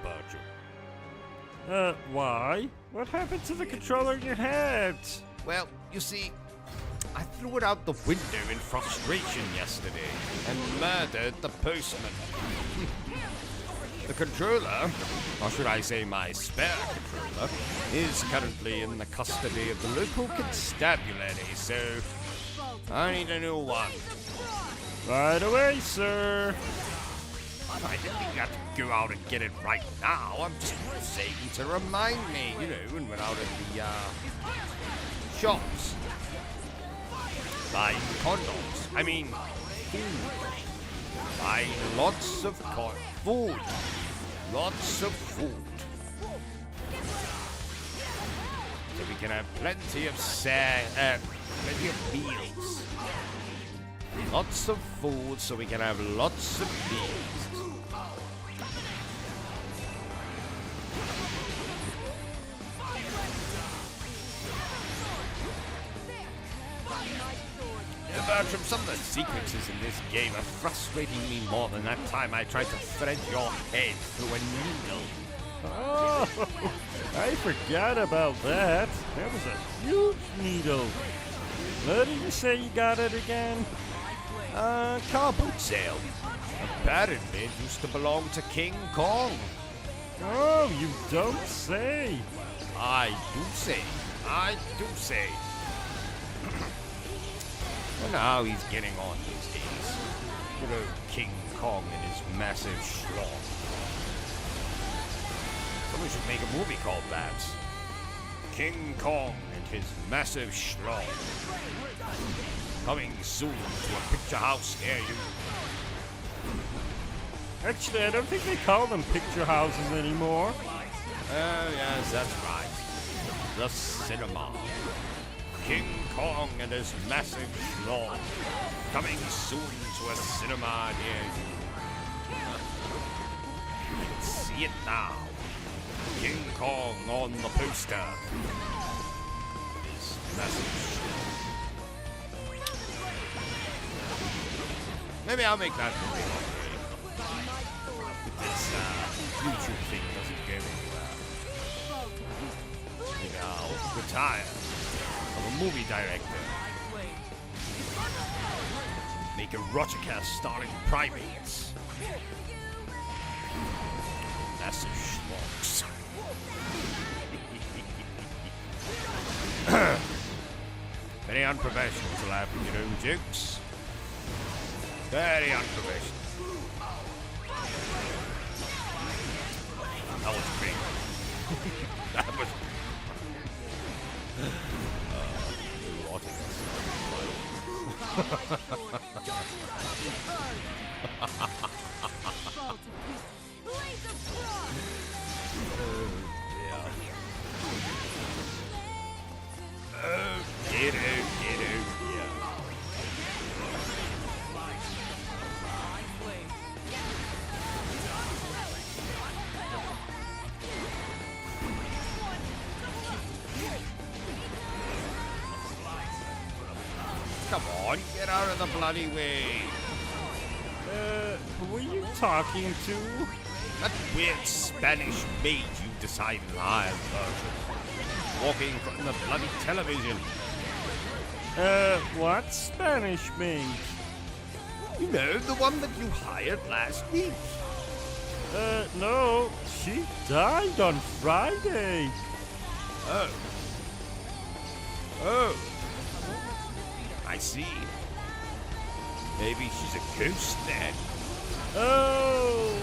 Bertram. Why? What happened to the controller you had? Well, you see, I threw it out the window in frustration yesterday and murdered the postman. The controller, or should I say my spare controller, is currently in the custody of the local constabulary, so I need a new one. Right away, sir. I didn't think you had to go out and get it right now. I'm just saying to remind me, you know, when we're out at the shops. Buying condoms. I mean, food. Buying lots of food. Lots of food. So we can have plenty of plenty of meals. Lots of food so we can have lots of meals. Bertram, some of the sequences in this game are frustrating me more than that time I tried to thread your head through a needle. Oh, I forgot about that. That was a huge needle. Where did you say you got it again? Car boot sale. Apparently it used to belong to King Kong. Oh, you don't say. I do say. I do say. Wonder how he's getting on these days. Good old King Kong and his massive schlong. Someone should make a movie called that. King Kong and his massive schlong. Coming soon to a picture house near you. Actually, I don't think they call them picture houses anymore. Oh, yes, that's right. The cinema. King Kong and his massive schlong. Coming soon to a cinema near you. You can see it now. King Kong on the poster. His massive schlong. Maybe I'll make that movie. With this YouTube thing doesn't go anywhere. You know, retire. I'm a movie director. Make a Rochacast starring primates. Massive schmucks. Very unprofessional to laugh at your own jokes. Very unprofessional. That was great. That was... Get out, yeah. Come on, get out of the bloody way. Who are you talking to? That weird Spanish maid you decided to hire, Virgil. Walking in front of the bloody television. What Spanish maid? You know, the one that you hired last week. No, she died on Friday. Oh. Oh. I see. Maybe she's a ghost then. Oh.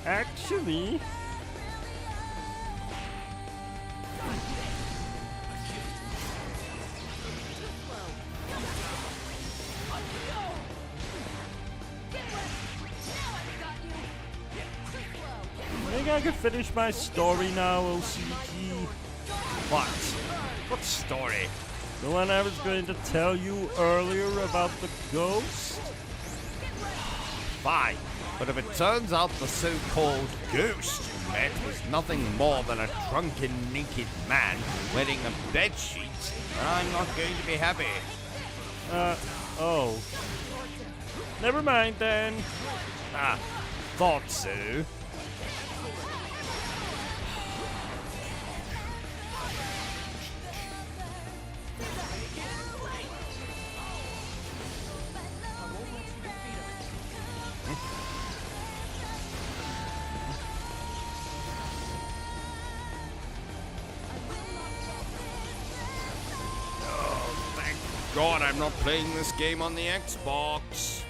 Actually... I think I can finish my story now, OCG. What? What story? The one I was going to tell you earlier about the ghost? Fine. But if it turns out the so-called ghost you met was nothing more than a drunken, naked man wearing a bedsheet, I'm not going to be happy. Oh. Never mind then. Ah, thought so. God, I'm not playing this game on the Xbox.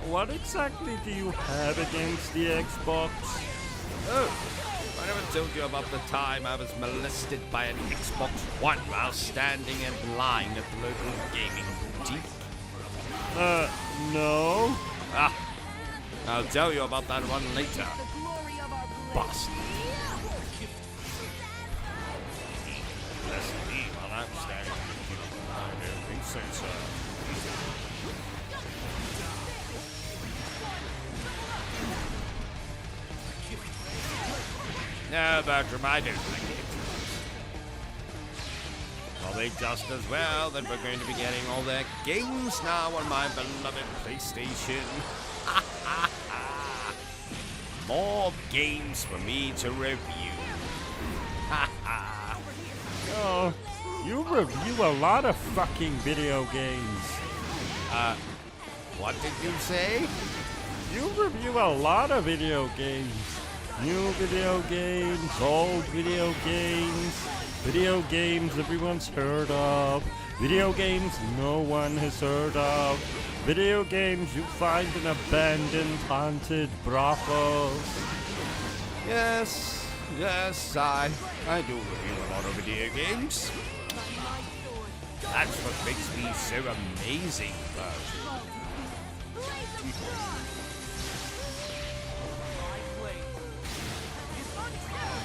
What exactly do you have against the Xbox? Oh, I never told you about the time I was molested by an Xbox One while standing in line at the local gaming boutique. No. Ah, I'll tell you about that one later. Bastard. Bless me while I'm standing. I don't think so, sir. No, Bertram, I don't like it. Probably just as well that we're going to be getting all their games now on my beloved PlayStation. More games for me to review. Oh, you review a lot of fucking video games. What did you say? You review a lot of video games. New video games, old video games everyone's heard of, video games no one has heard of, video games you find in abandoned, haunted brothels. Yes, I do review a lot of video games. That's what makes me so amazing,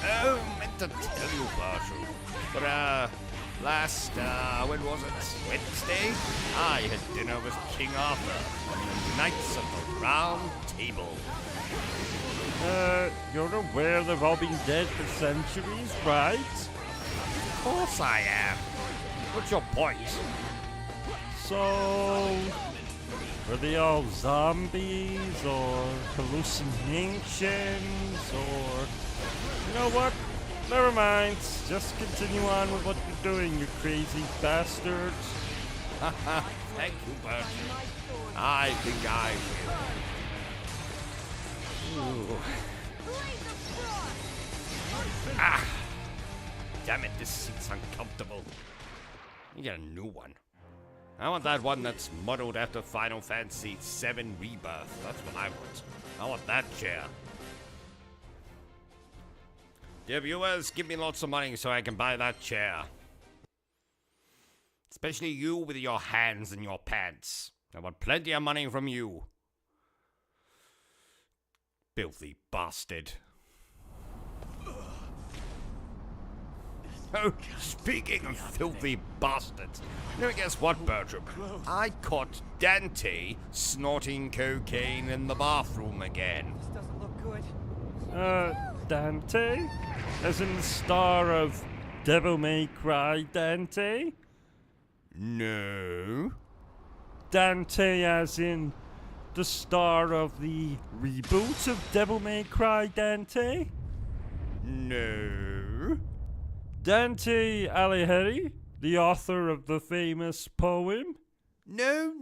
Oh, meant to tell you, Barshal. But, last, when was it? Wednesday? I had dinner with King Arthur and the Knights of the Round Table. You're aware they've all been dead for centuries, right? Of course I am. What's your point? So... Were they all zombies or hallucinations or... You know what? Never mind. Just continue on with what you're doing, you crazy bastards. Thank you, Bertram. I think I will. Ooh. Ah! Damn it, this seat's uncomfortable. You get a new one. I want that one that's modeled after Final Fantasy VII Rebirth. That's what I want. I want that chair. Dear viewers, give me lots of money so I can buy that chair. Especially you with your hands in your pants. I want plenty of money from you. Filthy bastard. Oh, speaking of filthy bastards, now guess what, Bertram? I caught Dante snorting cocaine in the bathroom again. This doesn't look good. Dante? As in the star of Devil May Cry Dante? No. Dante as in the star of the reboot of Devil May Cry Dante? No. Dante Alighieri, the author of the famous poem? No.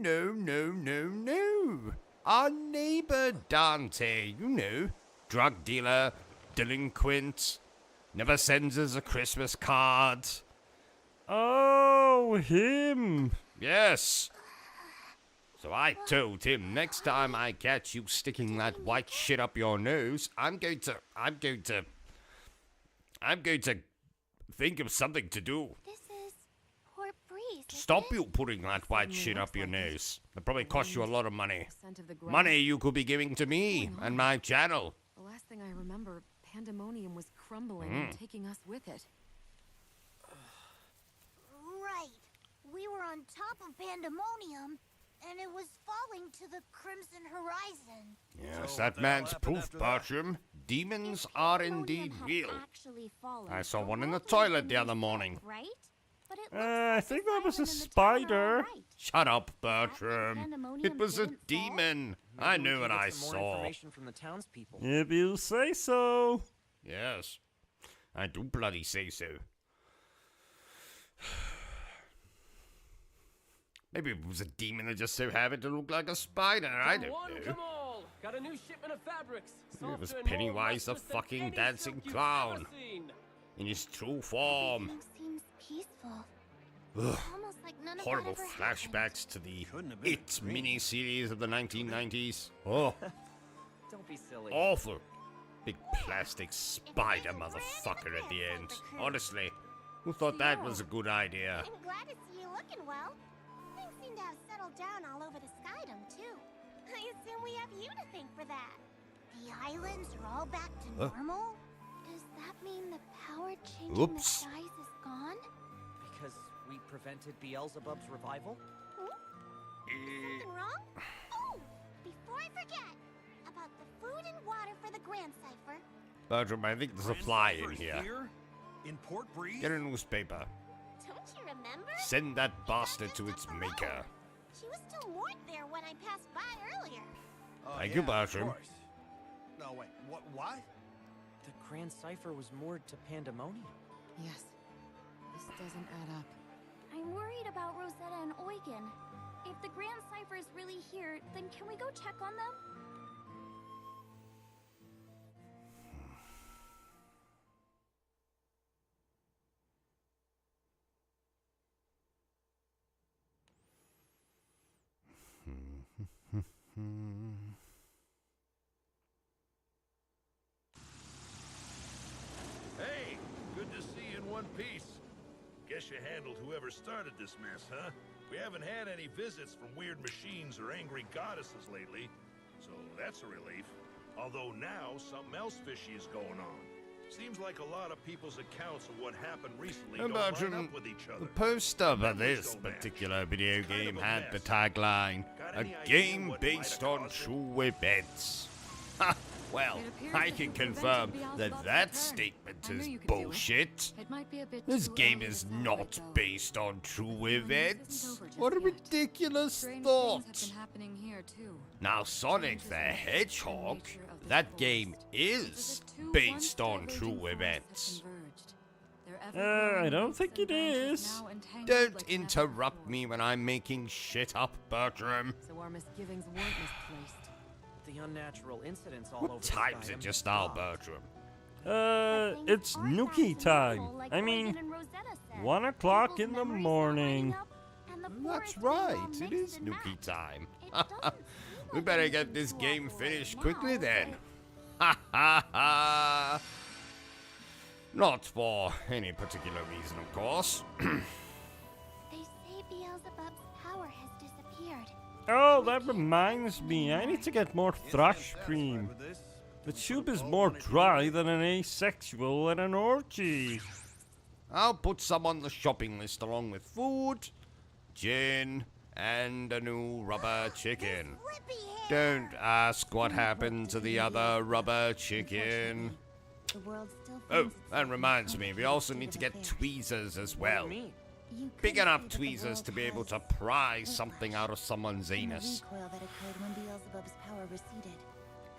Our neighbor Dante, you know, drug dealer, delinquent, never sends us a Christmas card. Oh, him. Yes. So I told him, next time I catch you sticking that white shit up your nose, I'm going to think of something to do. This is Port Breeze. Stop you putting that white shit up your nose. It'll probably cost you a lot of money. Money you could be giving to me and my channel. The last thing I remember, Pandemonium was crumbling and taking us with it. Right. We were on top of Pandemonium, and it was falling to the Crimson Horizon. Yes, that man's proof, Bertram. Demons are indeed real. I saw one in the toilet the other morning. Right? But it I think that was a spider. Shut up, Bertram. It was a demon. I knew what I saw. From the townspeople. If you say so. Yes, I do bloody say so. Maybe it was a demon that just so happened to look like a spider. I don't know. Come all. Got a new shipment of fabrics. It was Pennywise the fucking dancing clown. In his true form. Everything seems peaceful. Ugh. Almost like none of Horrible that ever flashbacks to the It mini-series of the 1990s. Oh, Don't be silly. awful. Big plastic spider motherfucker at the end. Honestly, who thought that was a good idea? I'm glad to see you looking well. Things seem to have settled down all over the Skydom, too. I assume we have you to thank for that. The islands are all back to normal? Does that mean the power changing the Oops. skies is gone? Because we prevented Beelzebub's revival? Something wrong? Oh, before I forget, about the food and water for the Grand Cipher. Bertram, I think there's a fly in here. In Port Breeze? Get a newspaper. Don't you remember? Send that bastard to its maker. She was still moored there when I passed by earlier. Thank you, Bertram. Of course. No, wait, what? The Grand Cipher was moored to Pandemonium. Yes. This doesn't add up. I'm worried about Rosetta and Eugen. If the Grand Cipher is really here, then can we go check on them? Hey, good to see you in one piece. Guess you handled whoever started this mess, huh? We haven't had any visits from weird machines or angry goddesses lately, so that's a relief. Although now, something else fishy is going on. Seems like a lot of people's accounts of what happened recently don't line Bertram, up with each other. the poster for Memories this don't match. particular video Kind of game a had the mess. tagline, Got a any idea game what might based have on caused it? true events. Ha! Well, It appears I that can you confirm prevented that Beelzebub's that return. statement I knew is you could do it. bullshit. It might be a bit This too game early to is celebrate, not though. based on true The fun isn't events. over just What a yet. ridiculous Strange thought. things have been happening here too. Now, Sonic Changes the in the Hedgehog, nature of the that forest. game is Because the two based once on diverging true forests have events. converged. Their I ever-growing don't roots think and it branches is. now entangled Don't like never interrupt before. me when I'm making shit up, Bertram. So our misgivings weren't misplaced. The unnatural incidents all What over time the is sky it just now, Bertram? It's Nuki time. I mean, 1 o'clock in the morning. That's right, it is Nuki time. We better get this game finished quickly then. Ha ha ha! Not for any particular reason, of course. They say Beelzebub's power has disappeared. Oh, that reminds me. I need to get more thrush cream. The tube is more dry than an asexual at an orgy. I'll put some on the shopping list along with food, gin, and a new rubber chicken. Don't ask what happened to the other rubber chicken. The world still Oh, finds that itself reminds in me, a we also need to state get of affairs. tweezers as well. You Big could enough say that the tweezers world to be able to has pry something out of someone's in the anus. recoil that occurred when Beelzebub's power receded,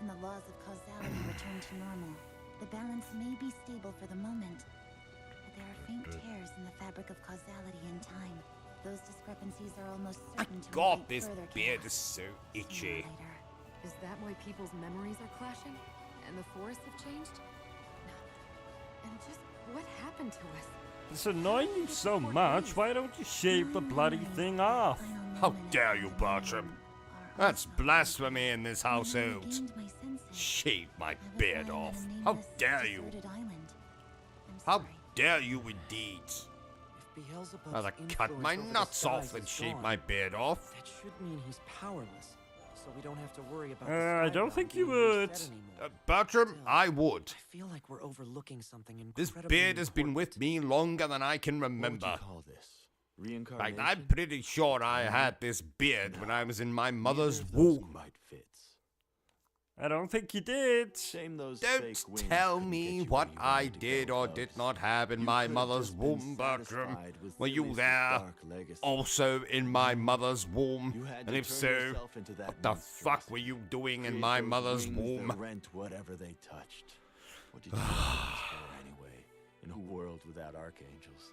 and the laws of causality returned to normal. The balance may be stable for the moment, but there are faint tears in the fabric of causality and time. Those discrepancies are almost certain to God, invite this further beard chaos. is so Sooner or itchy. later. Is that why people's memories are clashing? And the forests have changed? No. And just what happened to us? It's annoying you so much. Why don't you shave the bloody thing off? How dare you, Bertram? That's blasphemy in this household. Shave my beard off. How dare you? How dare you indeed? If Beelzebub's I'll cut my influence over the nuts off skies and is shave gone, my beard off. That should mean he's powerless, so we don't have to worry about the I sky don't realm think you being would. reset anymore. Bertram, I would. I feel like we're overlooking something This incredibly beard has been important. with me longer than I can What would remember. you call this? In Reincarnation? fact, I'm pretty sure I had this beard when I was in my mother's Neither of those womb. quite fits. I don't think you did. Shame those Don't fake wings tell couldn't me get you what where you I wanted to did go, or Bubs. did not have in You my could've mother's just been womb, Bertram. satisfied with Were you Sirius's there? dark legacy. Also in my mother's womb? You had And to if turn so, yourself into that what the monstrous, fuck were you doing in create my those mother's wings that womb? rent whatever they touched. What did you want this for anyway? In a world without archangels.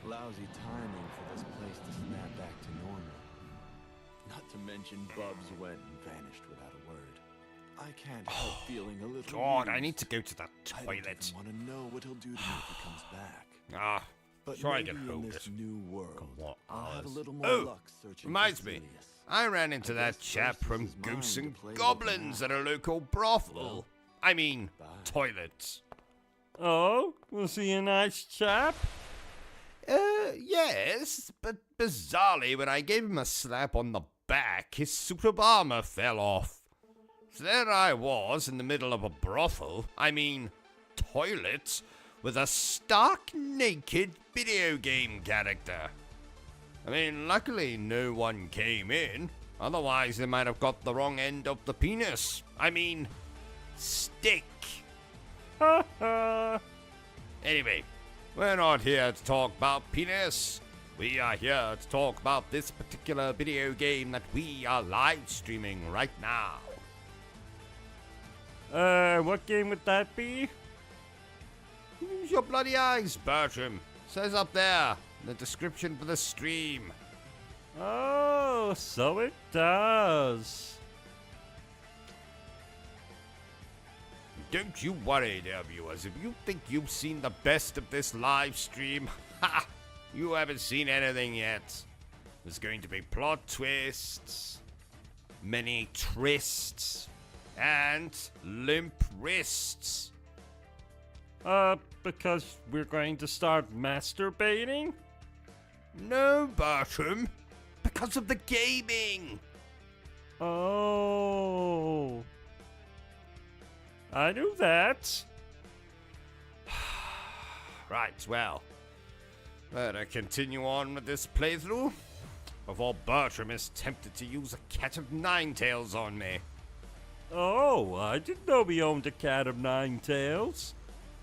Lousy timing for this place to snap back to normal. Not to mention Bubs went and vanished without a word. I can't help feeling a little God, I used. need to go to the I don't toilet. even want to know what he'll do to me if he comes back. Ah, But sure I maybe can in hold this it. new world, What I'll have a hours? little more Oh, luck searching reminds for me. Sirius. I ran into I that guess chap first from it's his Ghosts mind and to play with Goblins now. at a local brothel. Well, I mean, bye. toilet. Oh, was he a nice chap? Yes, but bizarrely, when I gave him a slap on the back, his suit of armor fell off. So there I was in the middle of a brothel, I mean, toilet, with a stark naked video game character. I mean, luckily no one came in, otherwise they might have got the wrong end of the penis. I mean, stick. Ha ha. Anyway, we're not here to talk about penis. We are here to talk about this particular video game that we are live streaming right now. What game would that be? Use your bloody eyes, Bertram. Says up there, in the description for the stream. Oh, so it does. Don't you worry, dear viewers. If you think you've seen the best of this live stream, ha! You haven't seen anything yet. There's going to be plot twists, many trysts, and limp wrists. Because we're going to start masturbating? No, Bertram, because of the gaming. Oh. I knew that. Right, well, better continue on with this playthrough before Bertram is tempted to use a cat of nine tails on me. Oh, Oh, I didn't know we owned a cat of 9 tails.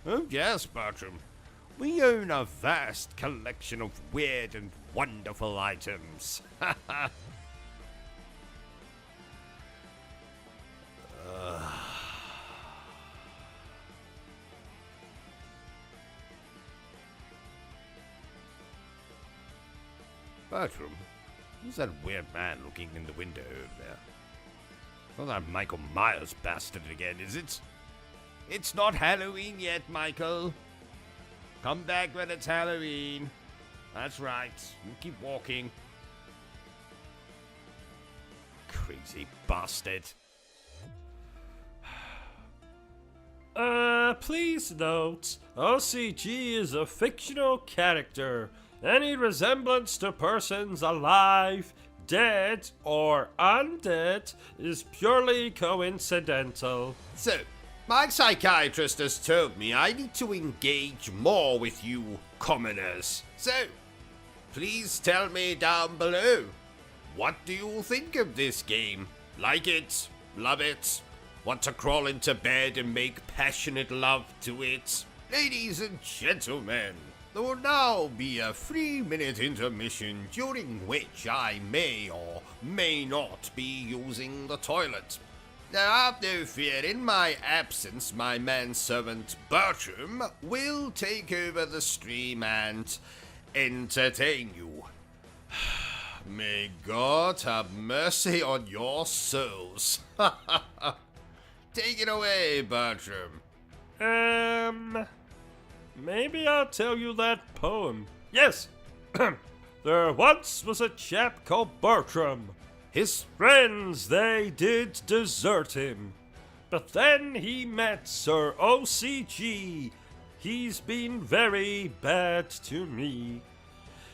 Oh, yes, Bertram. We own a vast collection of weird and wonderful items. Bertram, who's that weird man looking in the window over there? Not that Michael Myers bastard again, is it? It's not Halloween yet, Michael. Come back when it's Halloween. That's right. You keep walking. Crazy bastard. Please note, OCG is a fictional character. Any resemblance to persons alive, dead, or undead is purely coincidental. So, my psychiatrist has told me I need to engage more with you commoners. So, please tell me down below. What do you think of this game? Like it? Love it? Want to crawl into bed and make passionate love to it? Ladies and gentlemen, there will now be a 3-minute intermission during which I may or may not be using the toilet. Now have no fear, in my absence my manservant Bertram will take over the stream and entertain you. May God have mercy on your souls. Take it away, Bertram. Maybe I'll tell you that poem. Yes! There once was a chap called Bertram. His friends, they did desert him. But then he met Sir OCG. He's been very bad to me.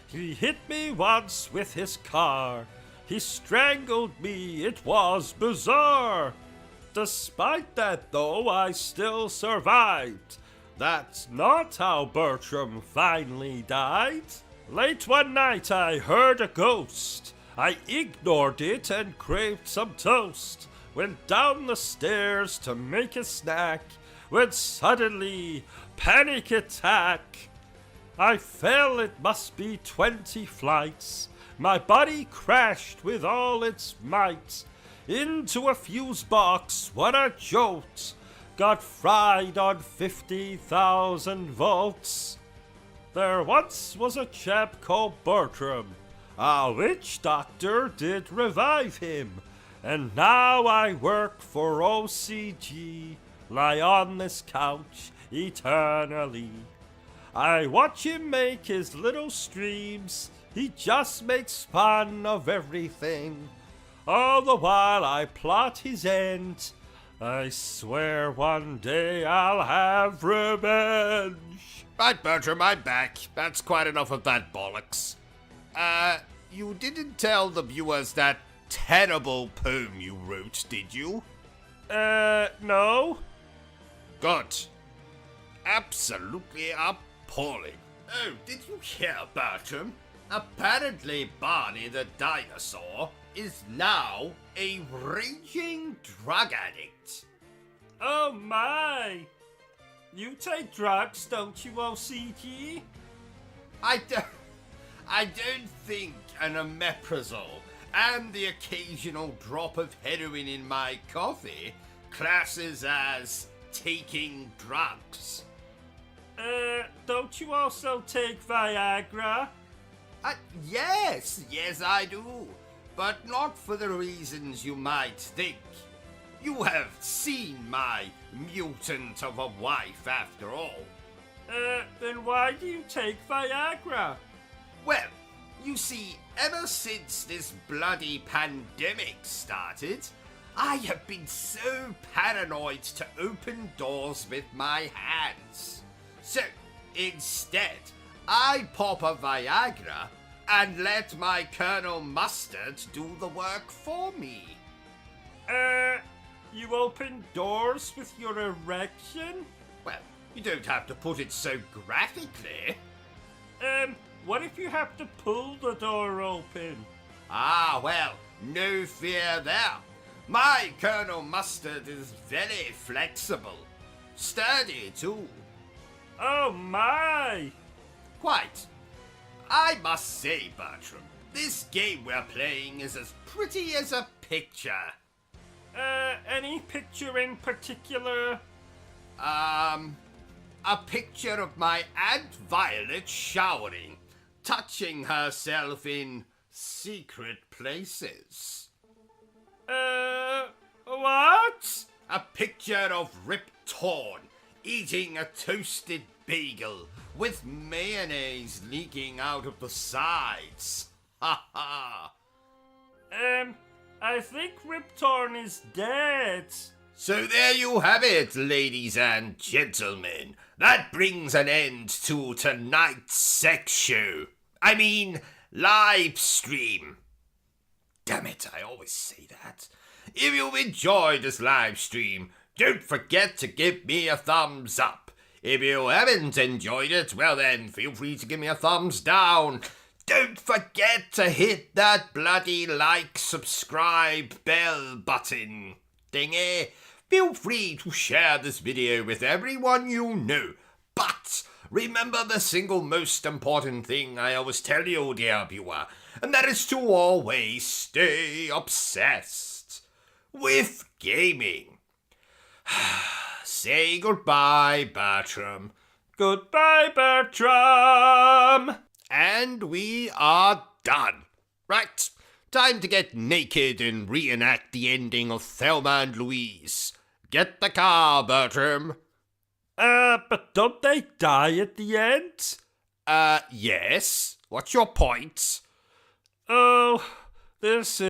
He hit me once with his car. He strangled me, it was bizarre. Despite that though, I still survived. That's not how Bertram finally died. Late one night I heard a ghost. I ignored it and craved some toast. Went down the stairs to make a snack, when suddenly, panic attack. I fell, it must be 20 flights. My body crashed with all its might into a fuse box, what a jolt. Got fried on 50,000 volts. There once was a chap called Bertram. A witch doctor did revive him. And now I work for OCG, lie on this couch eternally. I watch him make his little streams. He just makes fun of everything. All the while I plot his end. I swear one day I'll have revenge. Right, Bertram, I'm back. That's quite enough of that bollocks. You didn't tell the viewers that terrible poem you wrote, did you? No. Good. Absolutely appalling. Oh, did you hear, Bertram? Apparently Barney the dinosaur is now a raging drug addict. Oh my! You take drugs, don't you, OCG? I don't think an omeprazole and the occasional drop of heroin in my coffee classes as taking drugs. Don't you also take Viagra? Yes, I do. But not for the reasons you might think. You have seen my mutant of a wife after all. Then why do you take Viagra? Well, you see, ever since this bloody pandemic started, I have been so paranoid to open doors with my hands. So, instead, I pop a Viagra and let my Colonel Mustard do the work for me. You open doors with your erection? Well, you don't have to put it so graphically. What if you have to pull the door open? Ah, well, no fear there. My Colonel Mustard is very flexible. Sturdy, too. Oh my! Quite. I must say, Bertram, this game we're playing is as pretty as a picture. Any picture in particular? A picture of my Aunt Violet showering, touching herself in secret places. What? A picture of Rip Torn eating a toasted bagel with mayonnaise leaking out of the sides. Ha ha! I think Rip Torn is dead. So there you have it, ladies and gentlemen. That brings an end to tonight's sex show. I mean, live stream. Damn it, I always say that. If you enjoyed this live stream, don't forget to give me a thumbs up. If you haven't enjoyed it, well then, feel free to give me a thumbs down. Don't forget to hit that bloody like, subscribe, bell button thingy. Feel free to share this video with everyone you know. But remember the single most important thing I always tell you, dear viewer, and that is to always stay obsessed with gaming. Say goodbye, Bertram. Goodbye, Bertram! And we are done. Right, time to get naked and reenact the ending of Thelma and Louise. Get the car, Bertram. But don't they die at the end? Yes. What's your point? Oh, this is...